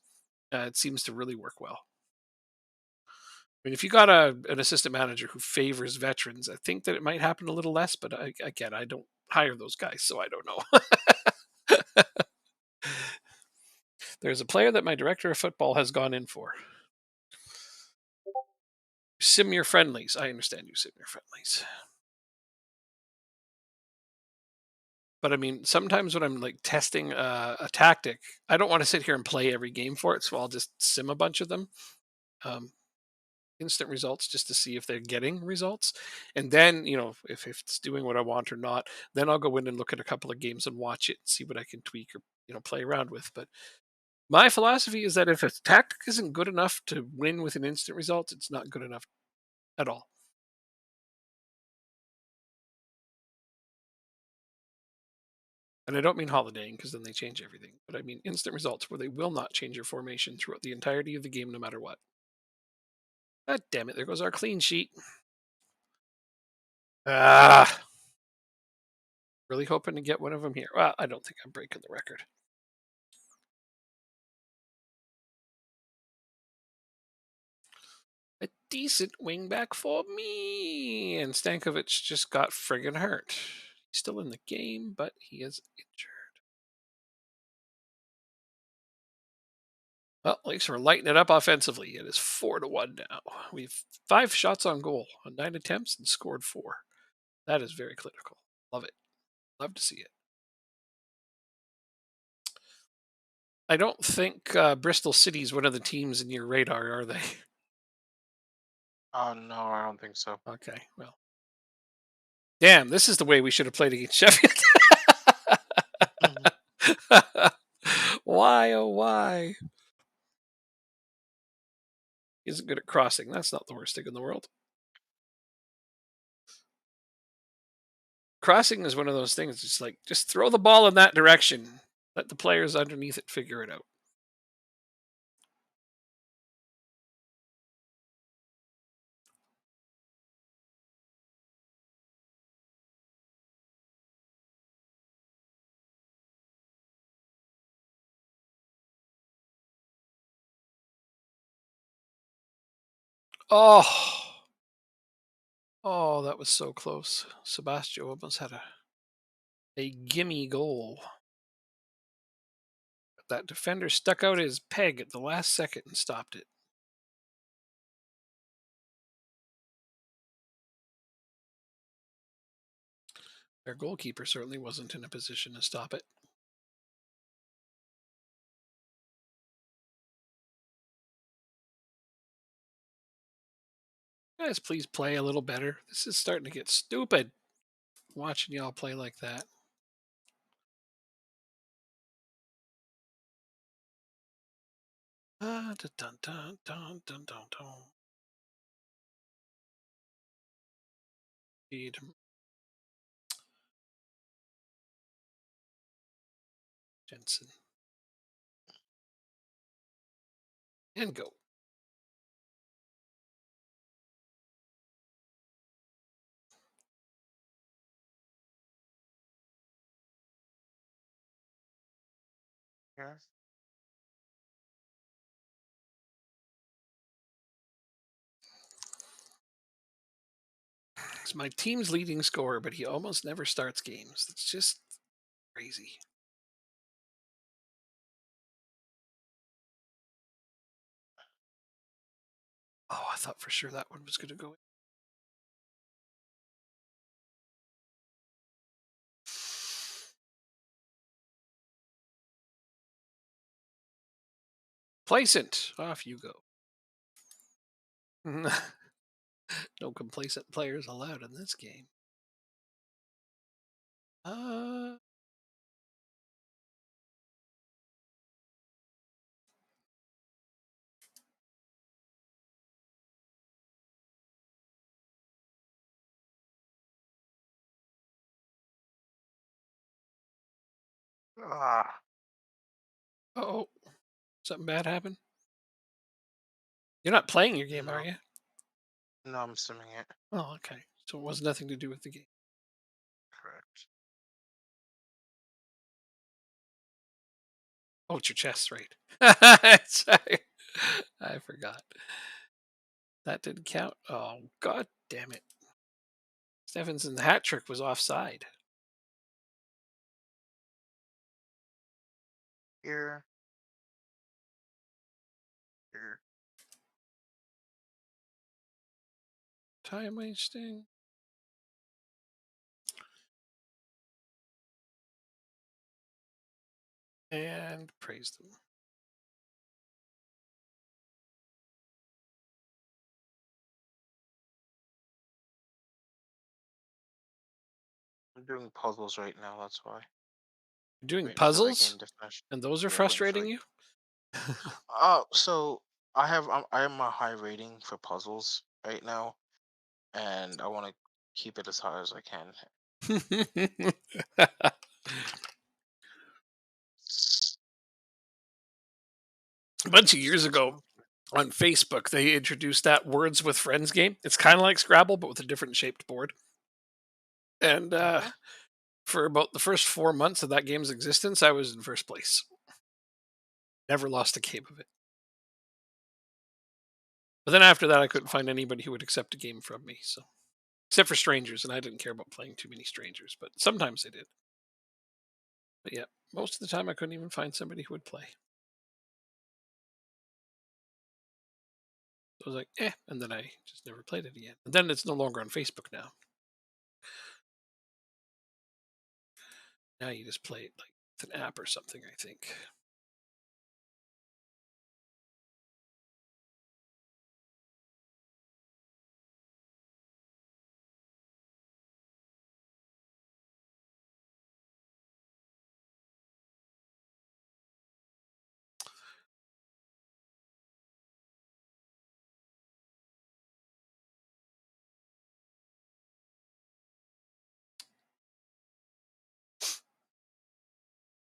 it seems to really work well. I mean, if you got an assistant manager who favors veterans, I think that it might happen a little less. But again, I don't hire those guys, so I don't know. There's a player that my director of football has gone in for. Sim your friendlies. I understand you sim your friendlies. But I mean, sometimes when I'm like testing a tactic, I don't want to sit here and play every game for it, so I'll just sim a bunch of them. Um, Instant results just to see if they're getting results. And then, if it's doing what I want or not, then I'll go in and look at a couple of games and watch it and see what I can tweak or, play around with. But my philosophy is that if a tactic isn't good enough to win with an instant result, it's not good enough at all. And I don't mean holidaying because then they change everything, but I mean instant results where they will not change your formation throughout the entirety of the game, no matter what. God damn it, there goes our clean sheet. Ah, really hoping to get one of them here. Well, I don't think I'm breaking the record. A decent wingback for me. And Stankovic just got friggin' hurt. He's still in the game, but he is injured. Well, at least we're lighting it up offensively. It is 4-1 now. We've 5 shots on goal on 9 attempts and scored 4. That is very clinical. Love it. Love to see it. I don't think Bristol City's one of the teams in your radar, are they? Oh no, I don't think so. Okay, well. Damn, this is the way we should have played against Sheffield. Mhm. Why, oh, why? isn't good at crossing. That's not the worst thing in the world. Crossing is one of those things. It's like just throw the ball in that direction. Let the players underneath it figure it out. Oh, oh, that was so close. Sebastian almost had a gimme goal. That defender stuck out his peg at the last second and stopped it. Their goalkeeper certainly wasn't in a position to stop it. Guys, please play a little better. This is starting to get stupid watching y'all play like that. Dun, dun, dun, dun, dun, dun, dun. Indeed. Jensen. And go. Yeah. He's my team's leading scorer, but he almost never starts games. It's just crazy. Oh, I thought for sure that one was going to go in. Complacent. Off you go. No complacent players allowed in this game. Uh, Ah, oh, something bad happened? You're not playing your game, are no, you? no, I'm assuming it. Oh, okay. So it was nothing to do with the game. Correct. Oh, it's your chest, right? Sorry. I forgot. That didn't count. Oh, god damn it. Stephenson's hat trick was offside. Here, here. Time wasting. And praise them. I'm doing puzzles right now. That's why. You're doing Waiting for the puzzles? game to finish. And those are Yeah, waiting for frustrating the. you? So I am a high rating for puzzles right now, and I want to keep it as high as I can. A bunch of years So ago on Facebook, they introduced that Words with Friends game. It's kind of like Scrabble, but with a different shaped board. And mm-hmm. for about the first 4 months of that game's existence, I was in first place. Never lost a game of it. But then after that, I That's couldn't find awesome. anybody who would accept a game from me. So, except for strangers, and I didn't care about playing too many strangers, but sometimes they did. But yeah, most of the time, I couldn't even find somebody who would play. I was like, eh, and then I just never played it again. And then it's no longer on Facebook now. Now you just play it like with an app or something, I think.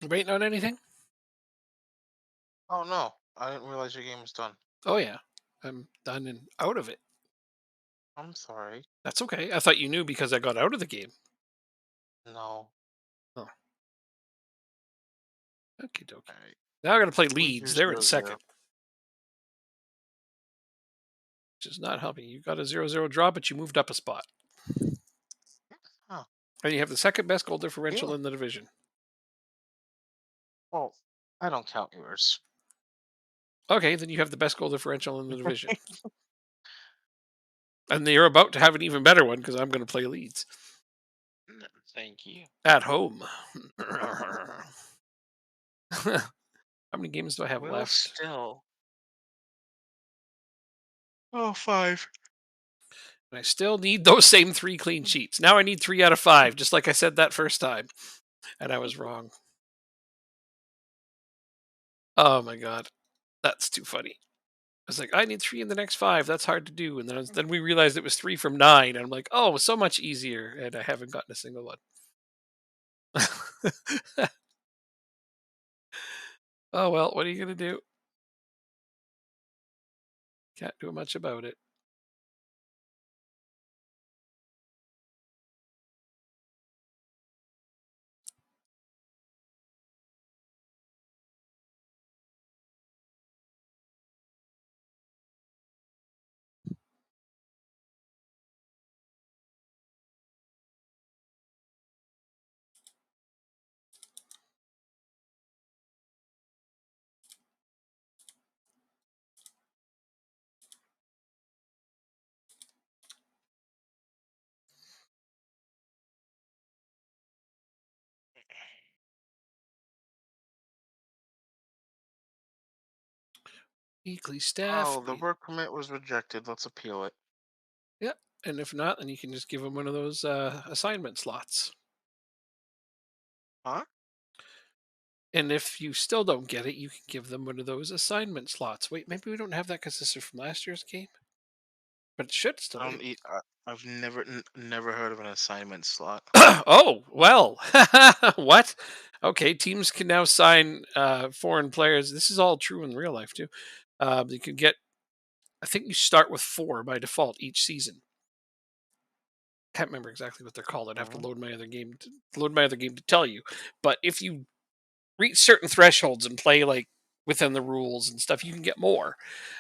Waiting on anything? Oh no, I didn't realize your game was done. Oh yeah, I'm done and out of it. I'm sorry. That's okay. I thought you knew because I got out of the game. No. Oh, okie dokie. Alright. Now I got to play We Leeds. do They're in 0-0. second, which is not helping. You got a 0-0 draw, but you moved up a spot, Huh. and you have the second best goal differential Yeah. in the division. Well, I don't count yours. Okay, then you have the best goal differential in the division, and you're about to have an even better one because I'm going to play Leeds Thank you. at home. How many games do I have Will left? still. Oh, 5. And I still need those same 3 clean sheets. Now I need 3 out of 5, just like I said that first time, and I was wrong. Oh my god, that's too funny. I was like, I need 3 in the next 5. That's hard to do, and then we realized it was 3 from 9, and I'm like, oh, so much easier, and I haven't gotten a single one. Oh well, what are you gonna do? Can't do much about it. Weekly staff. Oh, the work permit was rejected. Let's appeal it. Yep. And if not, then you can just give them one of those assignment slots. Huh? And if you still don't get it, you can give them one of those assignment slots. Wait, maybe we don't have that because this is from last year's game, but it should still I be. don't eat. I've never heard of an assignment slot. Oh well, what? Okay, teams can now sign foreign players. This is all true in real life too. You can get. I think you start with 4 by default each season. Can't remember exactly what they're called. I'd have to Mhm. load my other game to tell you. But if you reach certain thresholds and play like within the rules and stuff, you can get more.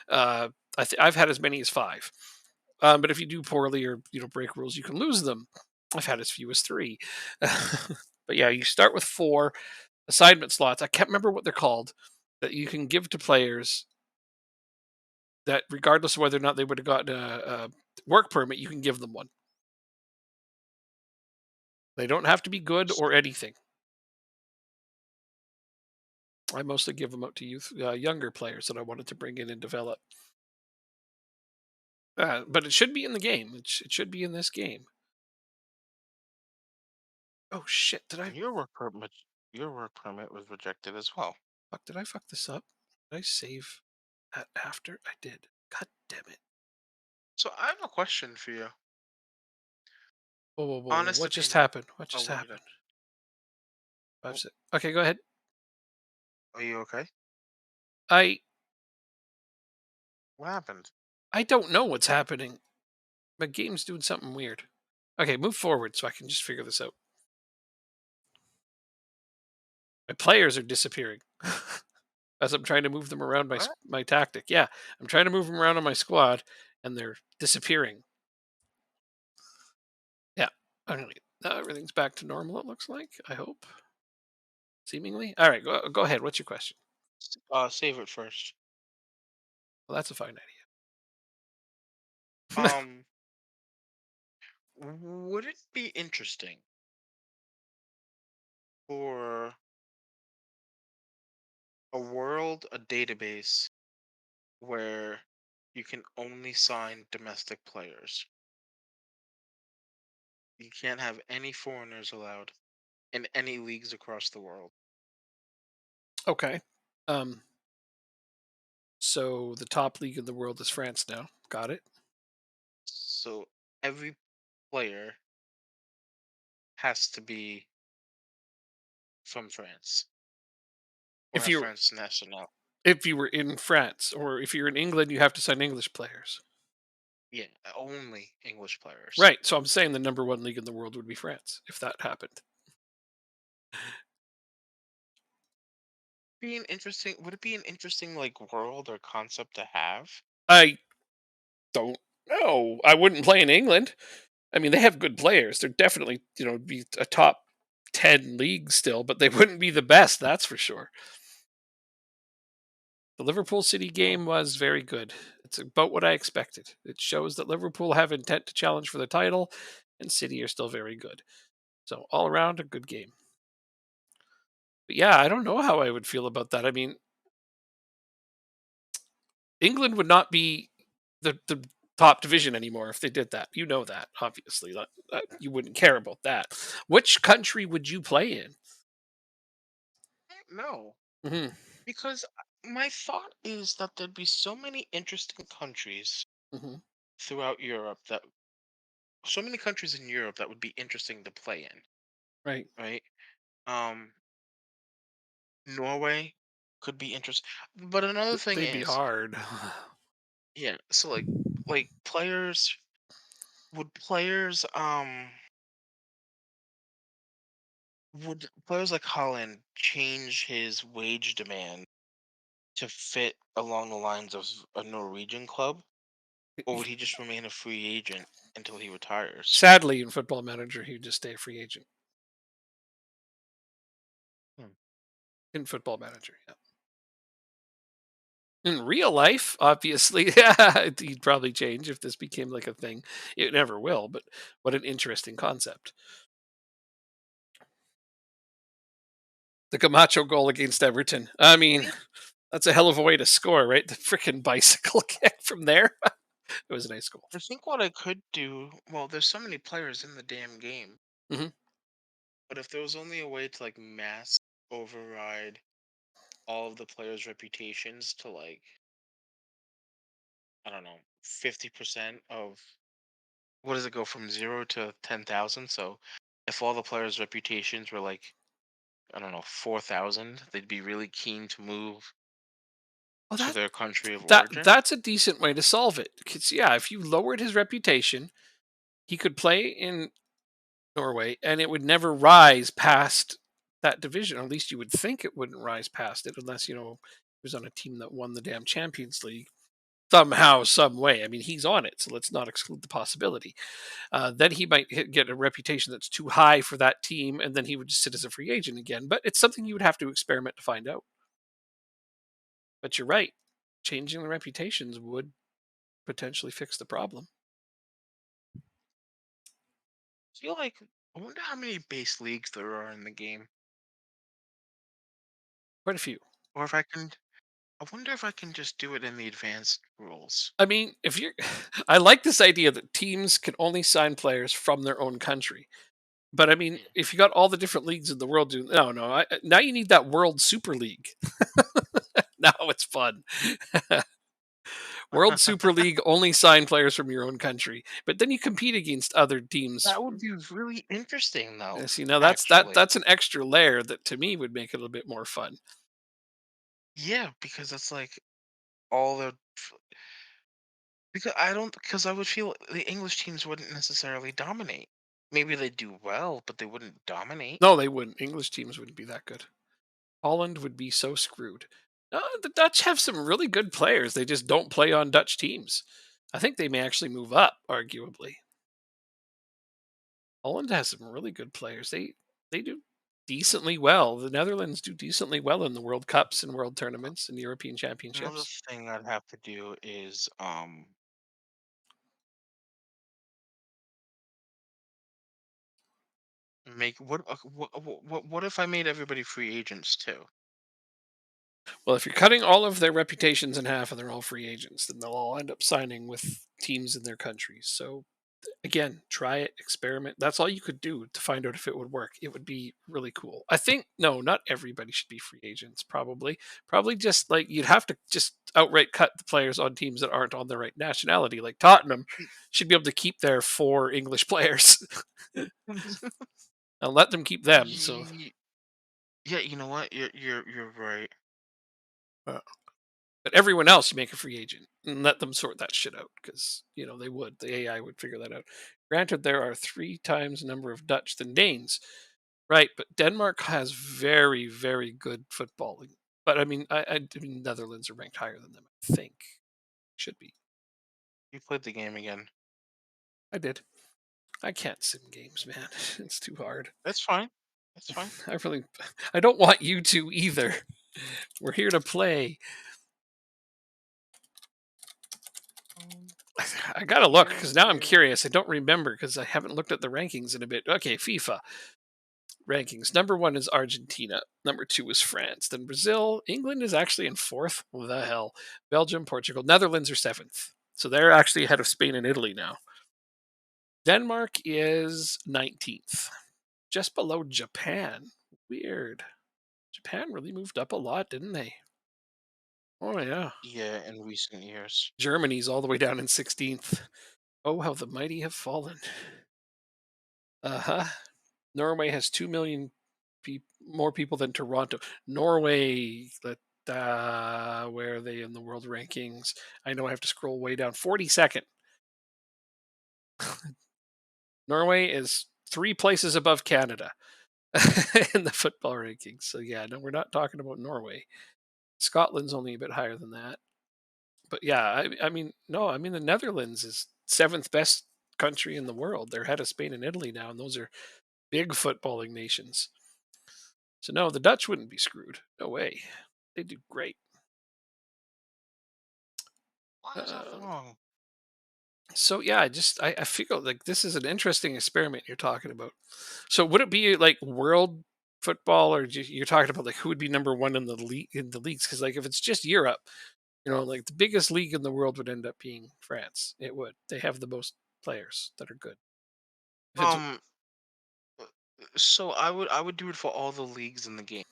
Uh, I've had as many as 5. But if you do poorly or break rules, you can lose them. I've had as few as 3. But yeah, you start with 4 assignment slots. I can't remember what they're called that you can give to players that, regardless of whether or not they would have gotten a work permit, you can give them one. They don't have to be good or anything. I mostly give them out to younger players that I wanted to bring in and develop. But it should be in the game. It should be in this game. Oh shit! Your work permit was rejected as well. Did I fuck this up? Did I save that after? I did. God damn it! So I have a question for you. Whoa, whoa, whoa, whoa! Honest What just opinion. happened? What Oh, just what you done? happened? Five, Oh, six. Okay, go ahead. are you okay? I What happened? I don't know what's happening. My game's doing something weird. Okay, move forward so I can just figure this out. My players are disappearing as I'm trying to move them around What? my tactic. Yeah, I'm trying to move them around on my squad, and they're disappearing. Yeah. Okay. Now everything's back to normal. It looks like. I hope. Seemingly. All right. Go ahead. What's your question? Save it first. Well, that's a fine idea. Um, would it be interesting for a database where you can only sign domestic players? You can't have any foreigners allowed in any leagues across the world. Okay. Um. So the top league in the world is France now. Got it. So every player has to be from France. or If have you France national. if you were in France, or if you're in England, you have to sign English players. Yeah, only English players. Right. So I'm saying the number one league in the world would be France if that happened. Would it be an interesting like world or concept to have? I don't know. I wouldn't play in England. I mean, they have good players. They're definitely, be a top 10 league still, but they wouldn't be the best, that's for sure. The Liverpool City Hmm. game was very good. It's about what I expected. It shows that Liverpool have intent to challenge for the title, and City are still very good. So, all around, a good game. But yeah, I don't know how I would feel about that. I mean, England would not be the top division anymore if they did that. You know that, obviously. You wouldn't care about that. Which country would you play in? No, Hmm. because my thought is that there'd be so many interesting countries Hmm. throughout Europe that so many countries in Europe that would be interesting to play in, Right. right? Um, Norway could be interesting, but another thing They'd be is, hard. yeah. So like players would players would players like Holland change his wage demand to fit along the lines of a Norwegian club, or would he just remain a free agent until he retires? Sadly, in Football Manager, he'd just stay a free agent. Hmm. In Football Manager, yeah. In real life, obviously, yeah, he'd probably change if this became like a thing. It never will, but what an interesting concept. The Camacho goal against Everton. I I mean, think that's a hell of a way to score, right? The freaking bicycle kick from there. It was a nice goal. I think what I could do. Well, there's so many players in the damn game, Hmm. but if there was only a way to like mass override all of the players' reputations to like, I don't know, 50% of, what does it go from 0 to 10,000? So if all the players' reputations were like, I don't know, 4,000, they'd be really keen to move Well, to that their country of that origin. that's a decent way to solve it. 'Cause, yeah, if you lowered his reputation, he could play in Norway, and it would never rise past that division. Or at least you would think it wouldn't rise past it, unless he was on a team that won the damn Champions League somehow, some way. I mean, he's on it, so let's not exclude the possibility. Then he might get a reputation that's too high for that team, and then he would just sit as a free agent again. But it's something you would have to experiment to find out. But you're right, changing the reputations would potentially fix the problem. Feel like, I wonder how many base leagues there are in the game, Quite a few. or if I can. I wonder if I can just do it in the advanced rules. I mean, if you're, I like this idea that teams can only sign players from their own country. But I mean, Yeah. if you got all the different leagues in the world doing, no, now you need that World Super League. Now it's fun. World Super League only sign players from your own country, but then you compete against other teams. That would be really interesting, though. Yes, that's Actually, an extra layer that to me would make it a bit more fun. yeah, because it's like all the because I don't because I would feel the English teams wouldn't necessarily dominate. Maybe they do well, but they wouldn't dominate. No, they wouldn't. English teams wouldn't be that good. Holland would be so screwed. The Dutch have some really good players. They just don't play on Dutch teams. I think they may actually move up, arguably. Holland has some really good players. They do decently well. The Netherlands do decently well in the World Cups and World tournaments and European Another Championships. thing I'd have to do is make what if I made everybody free agents too? Well, if you're cutting all of their reputations in half and they're all free agents, then they'll all end up signing with teams in their countries. So again, try it, experiment. That's all you could do to find out if it would work. It would be really cool. I think no, not everybody should be free agents. Probably just like you'd have to just outright cut the players on teams that aren't on the right nationality. Like Tottenham should be able to keep their four English players and let them keep them. So Ye- Yeah, you know what? You're right. Uh, but everyone else, you make a free agent and let them sort that shit out because they would. The AI would figure that out. Granted, there are 3 times the number of Dutch than Danes, right? But Denmark has very, very good footballing. But I mean, Netherlands are ranked higher than them. I think should be. You played the game again. I did. I can't sim games, man. It's too hard. That's fine. That's fine. I really, I don't want you to either. We're here to play. Um, I gotta look because now I'm here. curious. I don't remember because I haven't looked at the rankings in a bit. Okay, FIFA rankings. Number one is Argentina. Number two is France. Then Brazil. England is actually in fourth. What the hell? Belgium, Portugal, Netherlands are seventh. So they're actually ahead of Spain and Italy now. Denmark is 19th, just below Japan. Weird. Japan really moved up a lot, didn't they? Oh yeah. Yeah, in recent years. Germany's all the way down in 16th. Oh, how the mighty have fallen. Uh-huh. Norway has 2 million more people than Toronto. Norway, where are they in the world rankings? I know I have to scroll way down. 42nd. Norway is 3 places above Canada in the football rankings. So yeah, no, we're not talking about Norway. Scotland's only a bit higher than that. But yeah, I mean, no, I mean the Netherlands is seventh best country in the world. They're ahead of Spain and Italy now, and those are big footballing nations. So no, the Dutch wouldn't be screwed. No way. They do great. Why is that Uh, wrong? so yeah, I feel like this is an interesting experiment you're talking about. So would it be like world football, or you're talking about like who would be number one in the leagues? Because like if it's just Europe, like the biggest league in the world would end up being France. It would. They have the most players that are good. If it's Um, so I would do it for all the leagues in the game.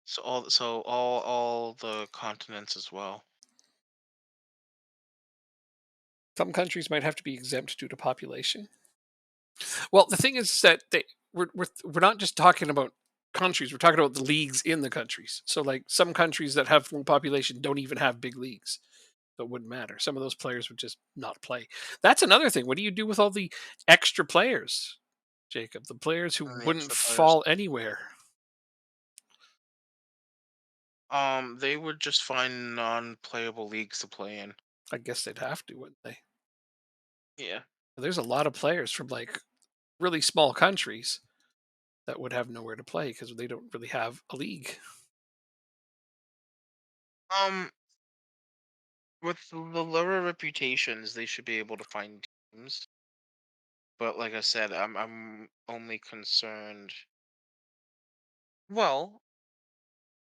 So all the continents as well. Some countries might have to be exempt due to population. Well, the thing is that we're not just talking about countries. We're talking about the leagues in the countries. So, like some countries that have full population don't even have big leagues, so it wouldn't matter. Some of those players would just not play. That's another thing. What do you do with all the extra players, Jacob? The players who And the wouldn't extra players. fall anywhere. They would just find non-playable leagues to play in. I guess they'd have to, wouldn't they? Yeah. There's a lot of players from like really small countries that would have nowhere to play because they don't really have a league. Um, with the lower reputations, they should be able to find teams. But like I said, I'm only concerned. Well,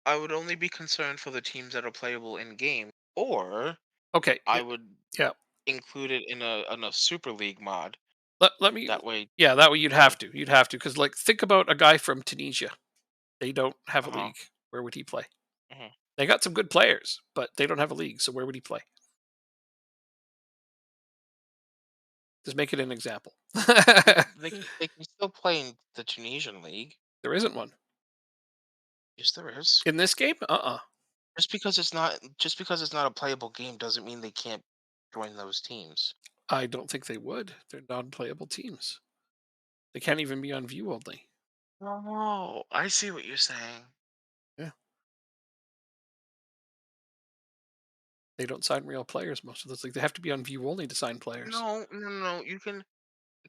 I would only be concerned for the teams that are playable in game, or Okay, I would yeah. include it in a Super League mod. Let me. That way, Yeah, that way you'd you know. have to. You'd have to because like think about a guy from Tunisia. They don't have Uh a huh. league. Where would he play? Uh-huh. They got some good players, but they don't have a league. So where would he play? Just make it an example. They can still play in the Tunisian league. There isn't one Yes, there is. in this game. Just because it's not a playable game doesn't mean they can't join those teams. I don't think they would. They're non-playable teams. They can't even be on view only. Oh, I see what you're saying. Yeah, they don't sign real players. Most of those, like they have to be on view only to sign players. No, no, no.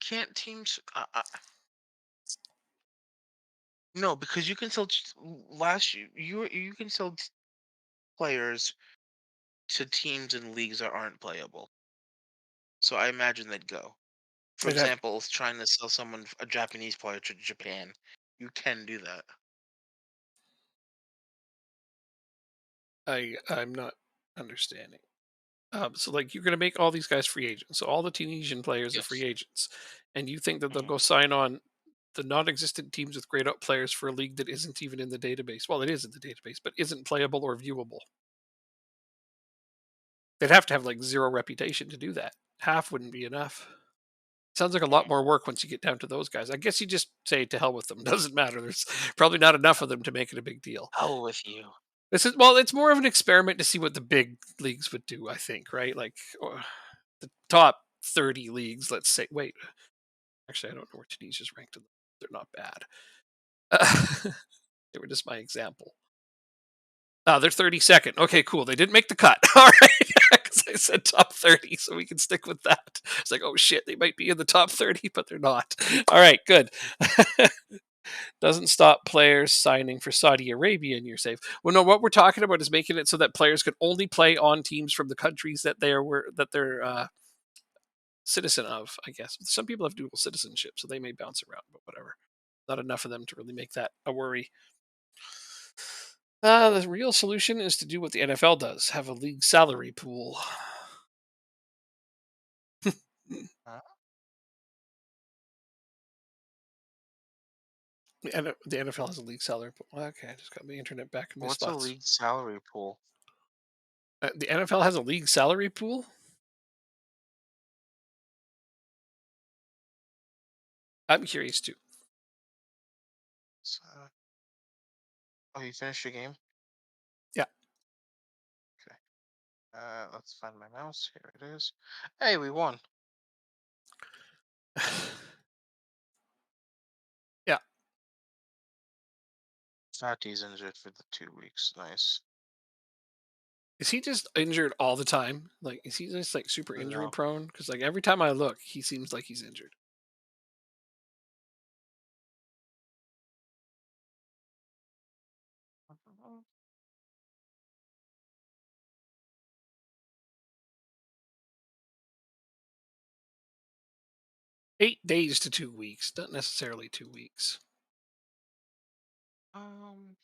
Can't teams. No, because you can sell last you can sell players to teams and leagues that aren't playable. So I imagine they'd go. For They'd have. example, trying to sell someone a Japanese player to Japan, you can do that. I'm not understanding. So like you're going to make all these guys free agents. So all the Tunisian players are free Yes. agents, and you think that they'll Mhm. go sign on the non-existent teams with grayed out players for a league that isn't even in the database. Well, it is in the database, but isn't playable or viewable. They'd have to have like zero reputation to do that. Half wouldn't be enough. Sounds like a lot Mhm. more work once you get down to those guys. I guess you just say to hell with them. Doesn't matter. There's probably not enough of them to make it a big deal. Hell with you. This is well, it's more of an experiment to see what the big leagues would do, I think, right? Like the top 30 leagues, let's say. Wait, actually, I don't know where Tunisia's ranked. They're not bad. They were just my example. Oh, they're 32nd. Okay, cool. They didn't make the cut. All right. Because I said top 30, so we can stick with that. It's like, oh shit, they might be in the top 30, but they're not. All right, good. Doesn't stop players signing for Saudi Arabia, and you're safe. Well, no, what we're talking about is making it so that players can only play on teams from the countries that they're citizen of. I guess some people have dual citizenship, so they may bounce around, but whatever. Not enough of them to really make that a worry. The real solution is to do what the NFL does: have a league salary pool. Huh? The NFL has a league salary pool. Okay, I just got my internet back in my What's a slots. league salary pool? The NFL has a league salary pool. I'm curious too. Oh, you finished your game? Yeah. Okay. Let's find my mouse. Here it is. Hey, we won. Yeah. Fatty's injured for the 2 weeks. Nice. Is he just injured all the time? Like, is he just like super injury No. prone? Because like every time I look, he seems like he's injured. 8 days to 2 weeks, not necessarily 2 weeks. Um.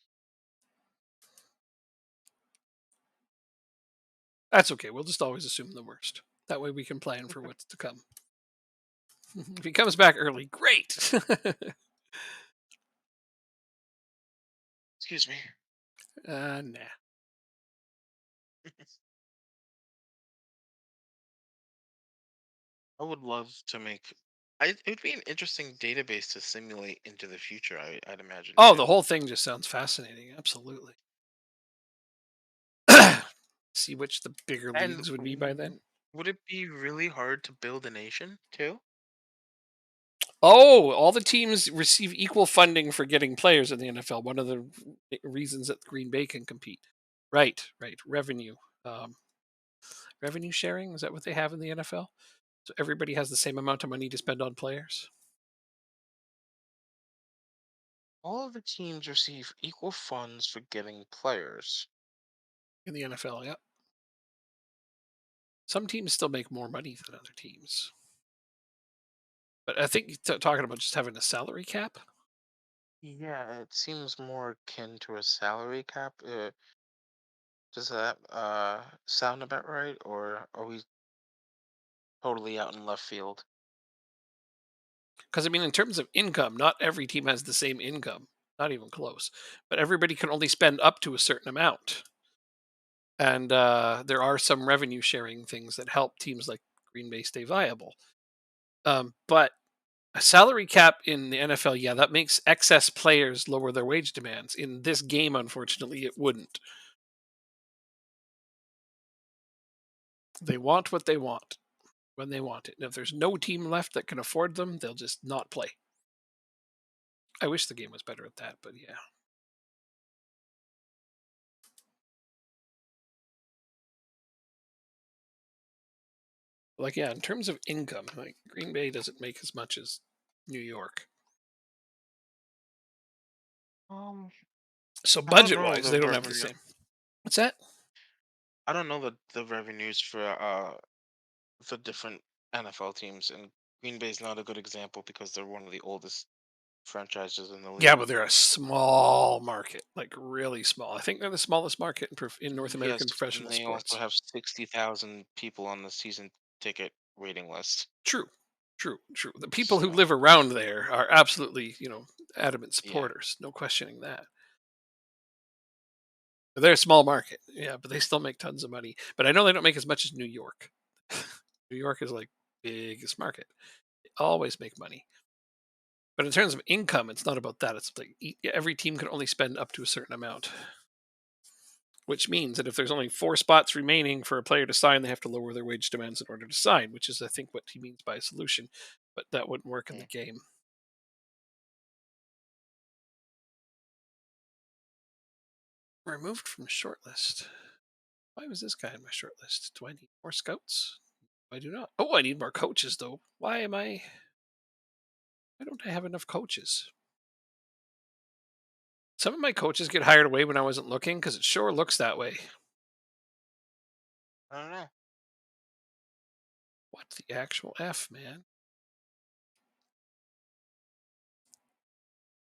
That's okay. We'll just always assume the worst. That way we can plan for what's to come. If he comes back early, great. Excuse me. Nah. I would love to make. It would be an interesting database to simulate into the future. I'd imagine Oh, the too. whole thing just sounds fascinating. Absolutely. See which the bigger And leagues would be by then. would it be really hard to build a nation too? Oh, all the teams receive equal funding for getting players in the NFL. One of the reasons that Green Bay can compete. Right, right. Um, revenue sharing, is that what they have in the NFL? So everybody has the same amount of money to spend on players All of the teams receive equal funds for getting players. in the NFL. Yeah. Some teams still make more money than other teams. But I think talking about just having a salary cap. Yeah, it seems more akin to a salary cap. Does that sound about right, or are we totally out in left field? Because I mean, in terms of income, not every team has the same income, not even close. But everybody can only spend up to a certain amount, and there are some revenue sharing things that help teams like Green Bay stay viable. But a salary cap in the NFL, yeah, that makes excess players lower their wage demands. In this game, unfortunately, it wouldn't. They want what they want when they want it. And if there's no team left that can afford them, they'll just not play. I wish the game was better at that, but yeah. Like, yeah, in terms of income, like Green Bay doesn't make as much as New York. Um, So I don't budget know wise, the they don't have the revenue. same. What's that? I don't know the revenues for the different NFL teams, and Green Bay's not a good example because they're one of the oldest franchises in the Yeah, league. but they're a small market, like really small. I think they're the smallest market in North Yes, American and professional they also sports. have 60,000 people on the season ticket waiting list. True, true, true. The people who So, live around there are absolutely, adamant yeah. supporters. No questioning that. They're a small market, yeah, but they still make tons of money. But I know they don't make as much as New York. New York is like biggest market. They always make money. But in terms of income, it's not about that. It's like every team can only spend up to a certain amount. which means that if there's only 4 spots remaining for a player to sign, they have to lower their wage demands in order to sign, which is, I think, what he means by a solution. But that wouldn't work in the Mm, game. Removed from shortlist. Why was this guy in my shortlist? Do I need more scouts? I do not. Oh, I need more coaches, though. Why am I? Why don't I have enough coaches? Some of my coaches get hired away when I wasn't looking because it sure looks that way. I don't know. What the actual F, man?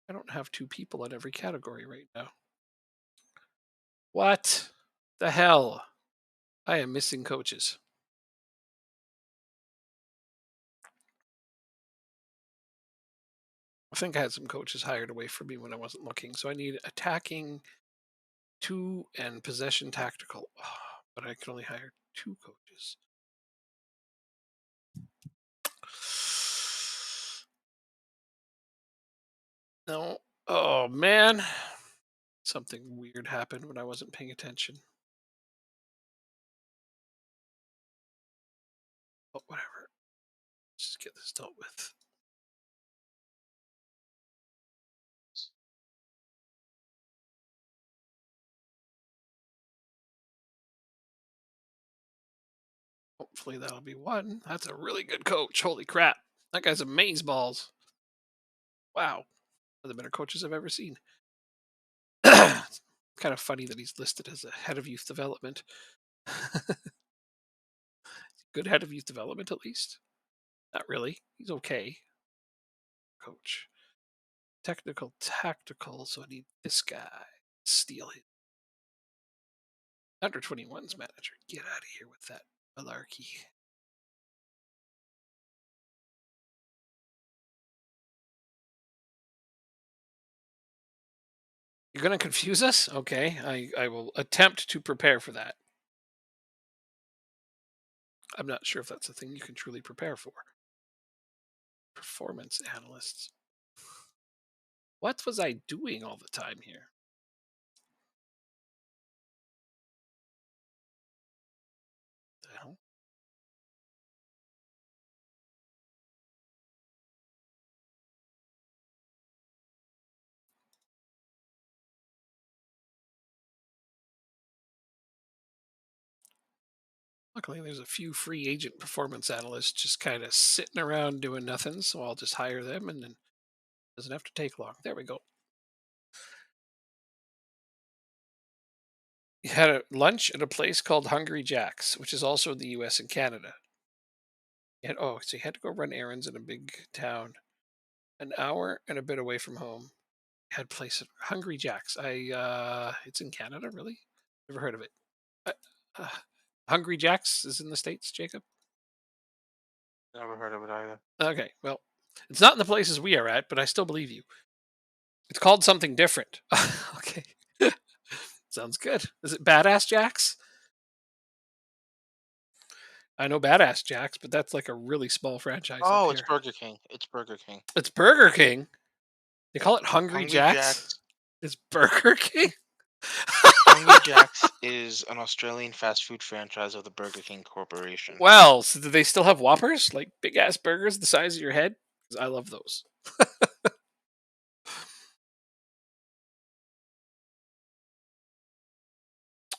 I don't have 2 people in every category right now. What the hell? I am missing coaches. I think I had some coaches hired away from me when I wasn't looking. So I need attacking 2 and possession tactical. But I can only hire 2 coaches. No. Oh, man. Something weird happened when I wasn't paying attention. But whatever. Let's just get this dealt with. Hopefully that'll be one. That's a really good coach. Holy crap. That guy's amazeballs. Wow. One of the better coaches I've ever seen. It's kind of funny that he's listed as a head of youth development. Good head of youth development, at least. Not really. He's okay. Coach. Technical, tactical. So I need this guy. Steal him. Under 21's manager. Get out of here with that malarkey. You're going to confuse us? Okay. I will attempt to prepare for that. I'm not sure if that's a thing you can truly prepare for. Performance analysts. What was I doing all the time here? The hell? Luckily, there's a few free agent performance analysts just kind of sitting around doing nothing, so I'll just hire them and then it doesn't have to take long. There we go. He had a lunch at a place called Hungry Jack's, which is also in the US and Canada. So he had to go run errands in a big town, an hour and a bit away from home. Had place at Hungry Jack's. It's in Canada, really? Never heard of it. Uh, uh, Hungry Jack's is in the States, Jacob? Never heard of it either. Okay, well, it's not in the places we are at, but I still believe you. It's called something different. Okay. Sounds good. Is it Badass Jacks? I know Badass Jacks, but that's like a really small franchise up Oh, it's here. Burger King. It's Burger King. It's Burger King. They call it Hungry Hungry Jacks. Jack's. It's Burger King. Hungry Jack's is an Australian fast food franchise of the Burger King Corporation. Well, so do they still have Whoppers? Like big ass burgers the size of your head? 'Cause I love those.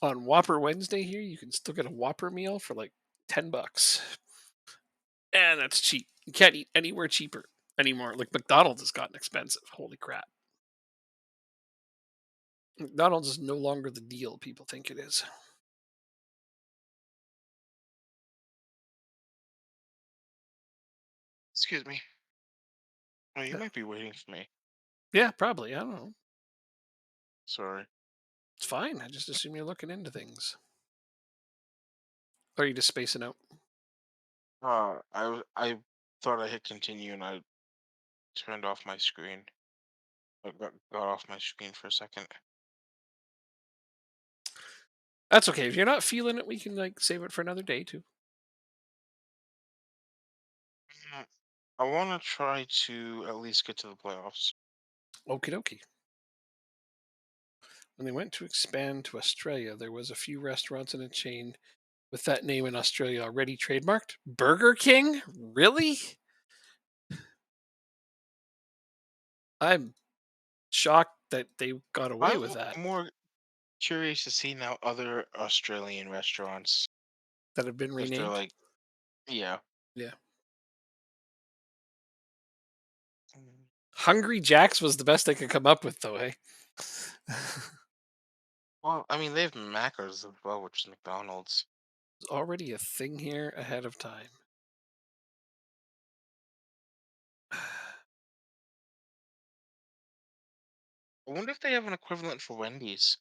On Whopper Wednesday here, you can still get a Whopper meal for like $10. And that's cheap. You can't eat anywhere cheaper anymore. Like McDonald's has gotten expensive. Holy crap. McDonald's is no longer the deal people think it is. Excuse me. Oh, you Yeah, might be waiting for me. yeah, probably. I don't know. Sorry. It's fine. I just assume you're looking into things. Or are you just spacing out? I thought I hit continue and I turned off my screen. I got off my screen for a second. That's okay. If you're not feeling it, we can like save it for another day too. Mm, I want to try to at least get to the playoffs. Okie dokie. When they went to expand to Australia, there was a few restaurants in a chain with that name in Australia already trademarked. Burger King? Really? I'm shocked that they got away I'm with that. more curious to see now other Australian restaurants That have been if they're renamed. like, yeah. Yeah. Mm. Hungry Jack's was the best they could come up with, though, hey? Well, I mean, they have Macca's as well, which is McDonald's. It's already a thing here ahead of time. I wonder if they have an equivalent for Wendy's.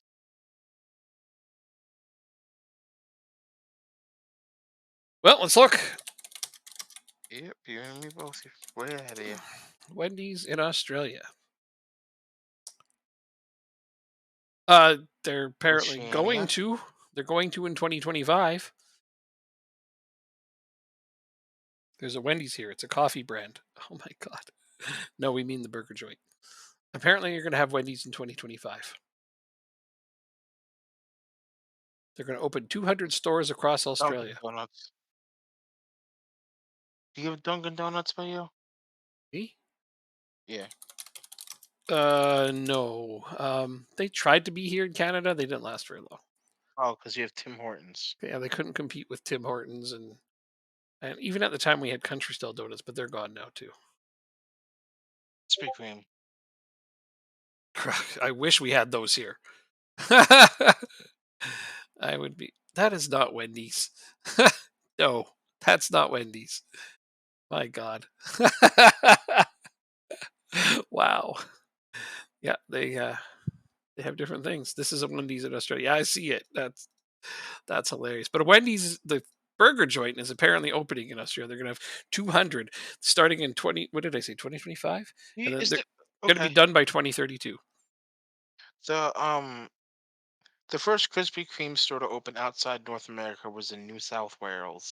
Well, let's look. Yep, you and me both. You're way ahead of you. Wendy's in Australia. They're apparently going Oceania. to. They're going to in 2025. There's a Wendy's here. It's a coffee brand. Oh my god. No, we mean the burger joint. Apparently, you're going to have Wendy's in 2025. They're going to open 200 stores across Dunkin' Australia. Donuts. Do you have Dunkin' Donuts by you? Me? Yeah. No. They tried to be here in Canada. They didn't last very long. Oh, because you have Tim Hortons. Yeah, they couldn't compete with Tim Hortons, and even at the time we had Country Style donuts, but they're gone now too. Krispy Kreme. I wish we had those here. I would be. That is not Wendy's. No, that's not Wendy's. My God. Wow. Yeah, they have different things. This is a Wendy's in Australia. Yeah, I see it. That's hilarious. But a Wendy's, the burger joint, is apparently opening in Australia. They're gonna have 200 starting in 20. What did I say? 2025, and then Is they're it going to be okay? done by 2032. The the first Krispy Kreme store to open outside North America was in New South Wales,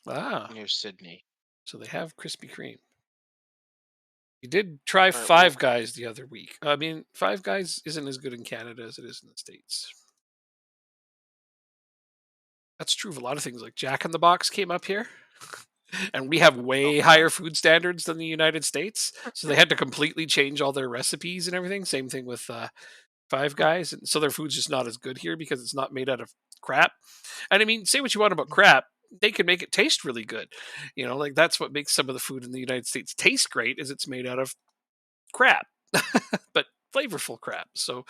Ah, near Sydney. so they have Krispy Kreme. We did try All right. Well, Five Guys the other week. I mean, Five Guys isn't as good in Canada as it is in the States. That's true of a lot of things. Like Jack in the Box came up here, and we have way okay. higher food standards than the United States. So they had to completely change all their recipes and everything. Same thing with Five Guys, and so their food's just not as good here because it's not made out of crap. And I mean, say what you want about crap, they can make it taste really good. Like that's what makes some of the food in the United States taste great is it's made out of crap, but flavorful crap. So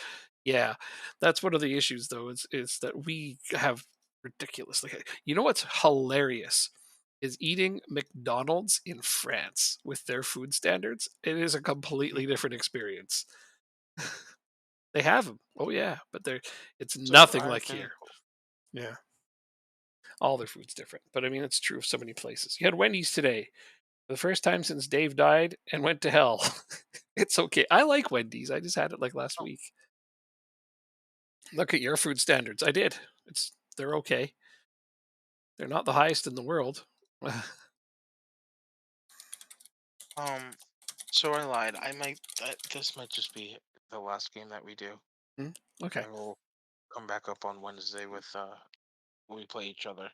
yeah, that's one of the issues though, is that we have ridiculously what's hilarious is eating McDonald's in France with their food standards. It is a completely different experience. They have them. Oh yeah, but it's So nothing I've like been here. Yeah. All their food's different. But I mean, it's true of so many places. You had Wendy's today for the first time since Dave died and went to hell. It's okay. I like Wendy's. I just had it like last oh, week. Look at your food standards. I did. They're okay. They're not the highest in the world. um. So I lied. This might just be the last game that we do. Mm, okay. I will come back up on Wednesday with we play each other.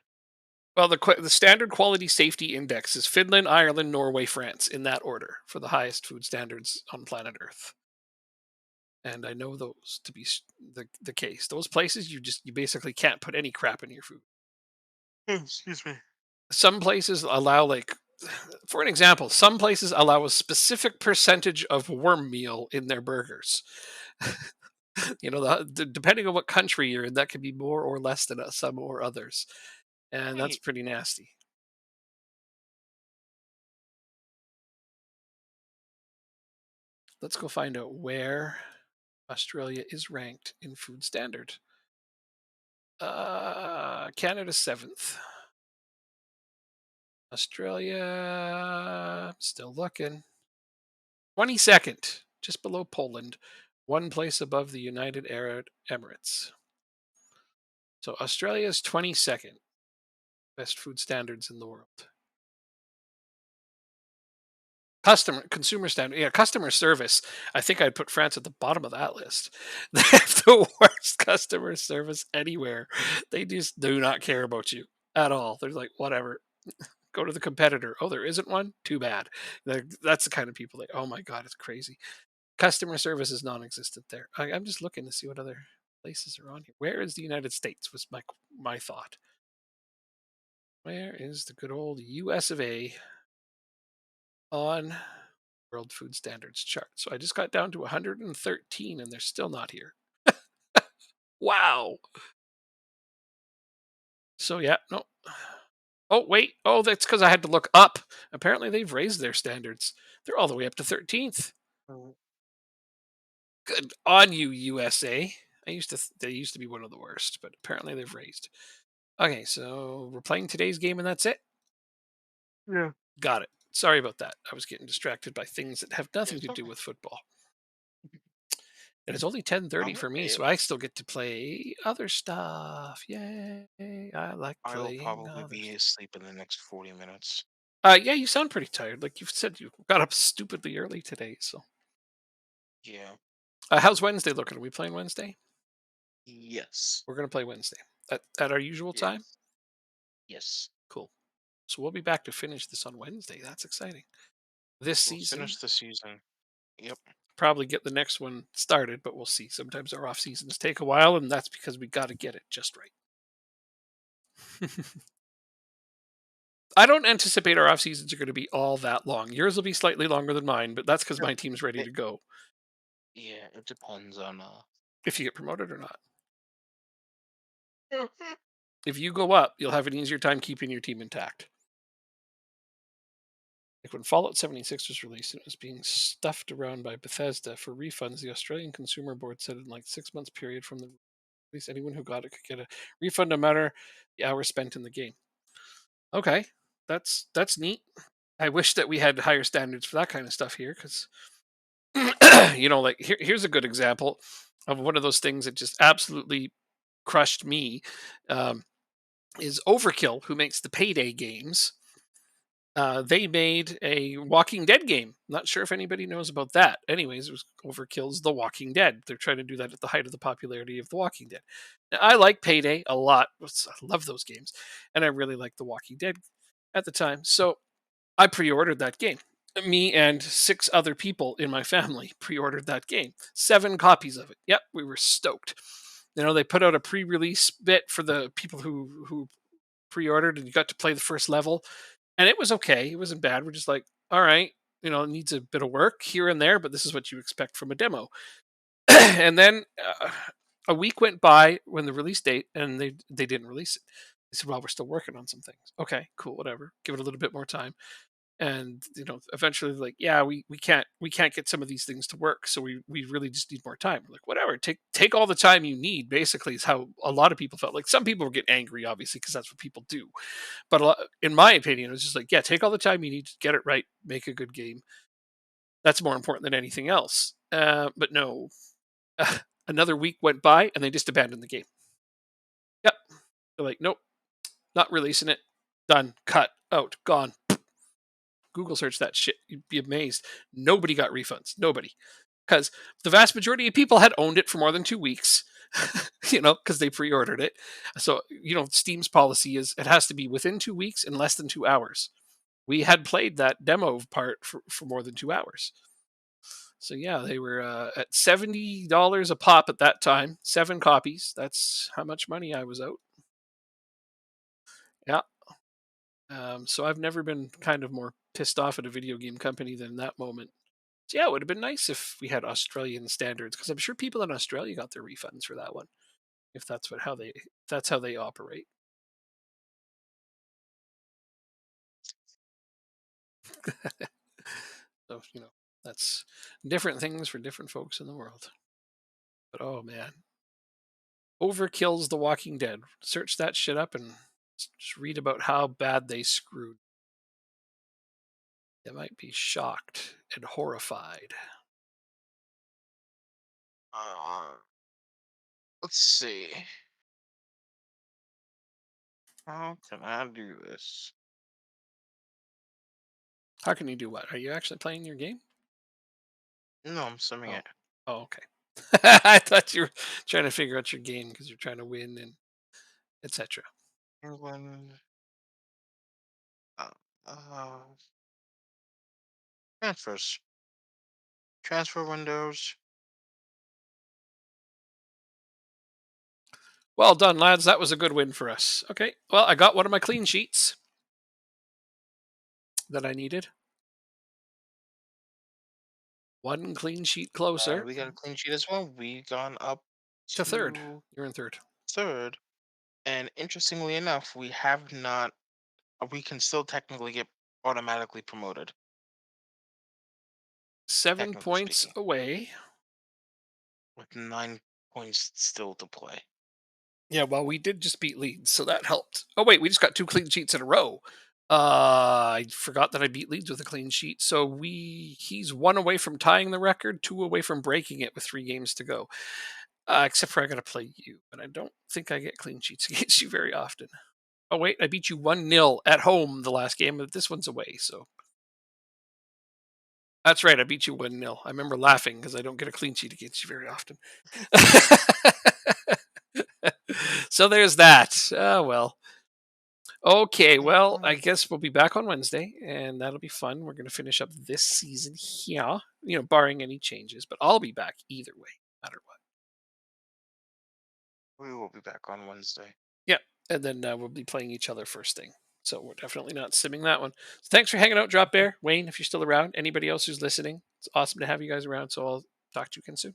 Well, the standard quality safety index is Finland, Ireland, Norway, France in that order for the highest food standards on planet Earth. And I know those to be the case. Those places you basically can't put any crap in your food. Excuse me. Some places allow like for an example, some places allow a specific percentage of worm meal in their burgers. Depending on what country you're in, that could be more or less than some or others, and that's Wait. pretty nasty. Let's go find out where Australia is ranked in food standard. Canada seventh. Australia still looking. 22nd, just below Poland, one place above the United Arab Emirates. So Australia is 22nd best food standards in the world. Consumer standard, yeah, customer service. I think I'd put France at the bottom of that list. They have the worst customer service anywhere. They just do not care about you at all. They're like, whatever, go to the competitor. Oh, there isn't one? Too bad. That's the kind of people oh my God, it's crazy. Customer service is non-existent there. I'm just looking to see what other places are on here. Where is the United States? Was my thought. Where is the good old US of A on World Food Standards chart? So I just got down to 113 and they're still not here. Wow. So yeah, no. Oh, wait. Oh, that's because I had to look up. Apparently they've raised their standards. They're all the way up to 13th. Mm, Good on you, USA. They used to be one of the worst, but apparently they've raised. Okay, so we're playing today's game and that's it. yeah. Got it. Sorry about that. I was getting distracted by things that have Yeah, nothing it's to do okay. with football. And it's only 10:30 I'm for me, it, so I still get to play other stuff. Yay. I like I will playing probably other be stuff. asleep in the next 40 minutes. Yeah, you sound pretty tired. Like you've said, you got up stupidly early today. So, Yeah. how's Wednesday looking? Are we playing Wednesday? Yes. We're gonna play Wednesday at our usual time. Yes. Yes. Cool. So we'll be back to finish this on Wednesday. That's exciting. This We'll season, finish the season. Yep. probably get the next one started, but we'll see. Sometimes our off seasons take a while, and that's because we got to get it just right. I don't anticipate our off seasons are going to be all that long. Yours will be slightly longer than mine, but that's because Yeah. my team's ready It, to go. yeah, it depends on If you get promoted or not. Mhm. If you go up, you'll have an easier time keeping your team intact. Like when Fallout 76 was released and it was being stuffed around by Bethesda for refunds, the Australian Consumer Board said in like 6 months period from the release, anyone who got it could get a refund no matter the hours spent in the game. Okay, that's neat. I wish that we had higher standards for that kind of stuff here because like here's a good example of one of those things that just absolutely crushed me. Um, is Overkill, who makes the Payday games. They made a Walking Dead game. Not sure if anybody knows about that. Anyways, it was Overkill's The Walking Dead. They're trying to do that at the height of the popularity of The Walking Dead. Now, I like Payday a lot. I love those games, and I really liked The Walking Dead at the time. So I pre-ordered that game. Me and six other people in my family pre-ordered that game. 7 copies of it. Yep, we were stoked. They put out a pre-release bit for the people who pre-ordered, and you got to play the first level, and it was okay. It wasn't bad. We're just like, all right, it needs a bit of work here and there, but this is what you expect from a demo. And then a week went by when the release date, and they didn't release it. They said, well, we're still working on some things. Okay, cool, whatever. Give it a little bit more time. And eventually, like, yeah, we can't get some of these things to work, so we really just need more time. We're like, whatever, take all the time you need. Basically, is how a lot of people felt. Like some people would get angry, obviously, because that's what people do. But in my opinion, it was just like, yeah, take all the time you need to get it right, make a good game. That's more important than anything else. But no, another week went by and they just abandoned the game. Yep, they're like, nope, not releasing it. Done, cut, out, gone. Google search that shit. You'd be amazed. Nobody got refunds. Nobody. Because the vast majority of people had owned it for more than 2 weeks, because they pre ordered it. So, Steam's policy is it has to be within 2 weeks and less than 2 hours. We had played that demo part for more than 2 hours. So, yeah, they were at $70 a pop at that time, 7 copies. That's how much money I was out. Yeah. So I've never been kind of more pissed off at a video game company than that moment. So yeah, it would have been nice if we had Australian standards because I'm sure people in Australia got their refunds for that one. If that's how they operate. So that's different things for different folks in the world. But oh man, Overkill's The Walking Dead. Search that shit up and just read about how bad they screwed. They might be shocked and horrified. Uh, let's see. How can I do this? How can you do what? Are you actually playing your game? No, I'm swimming Oh. it. Oh, okay. I thought you were trying to figure out your game because you're trying to win and etc. England. Uh, uh, transfers. Transfer windows. Well done, lads. That was a good win for us. Okay. Well, I got one of my clean sheets that I needed. One clean sheet closer We got a clean sheet as well. We gone up to third. to You're in third. third. And interestingly enough, we have not. We can still technically get automatically promoted. 7 Technically points speaking, away. with 9 points still to play. Yeah, well, we did just beat Leeds, so that helped. Oh wait, we just got two clean sheets in a row. I forgot that I beat Leeds with a clean sheet. So he's one away from tying the record, two away from breaking it with 3 games to go. Except for I got to play you, but I don't think I get clean sheets against you very often. Oh wait, I beat you 1-0 at home the last game, but this one's away. So that's right, I beat you 1-0. I remember laughing because I don't get a clean sheet against you very often. So there's that. Oh well. Okay, well, I Mm, guess we'll be back on Wednesday, and that'll be fun. We're going to finish up this season here, barring any changes, but I'll be back either way, no matter what. we will be back on Wednesday. Yeah, and then we'll be playing each other first thing. So we're definitely not simming that one. So thanks for hanging out, Drop Bear. Wayne, if you're still around, anybody else who's listening, it's awesome to have you guys around. So I'll talk to you again soon.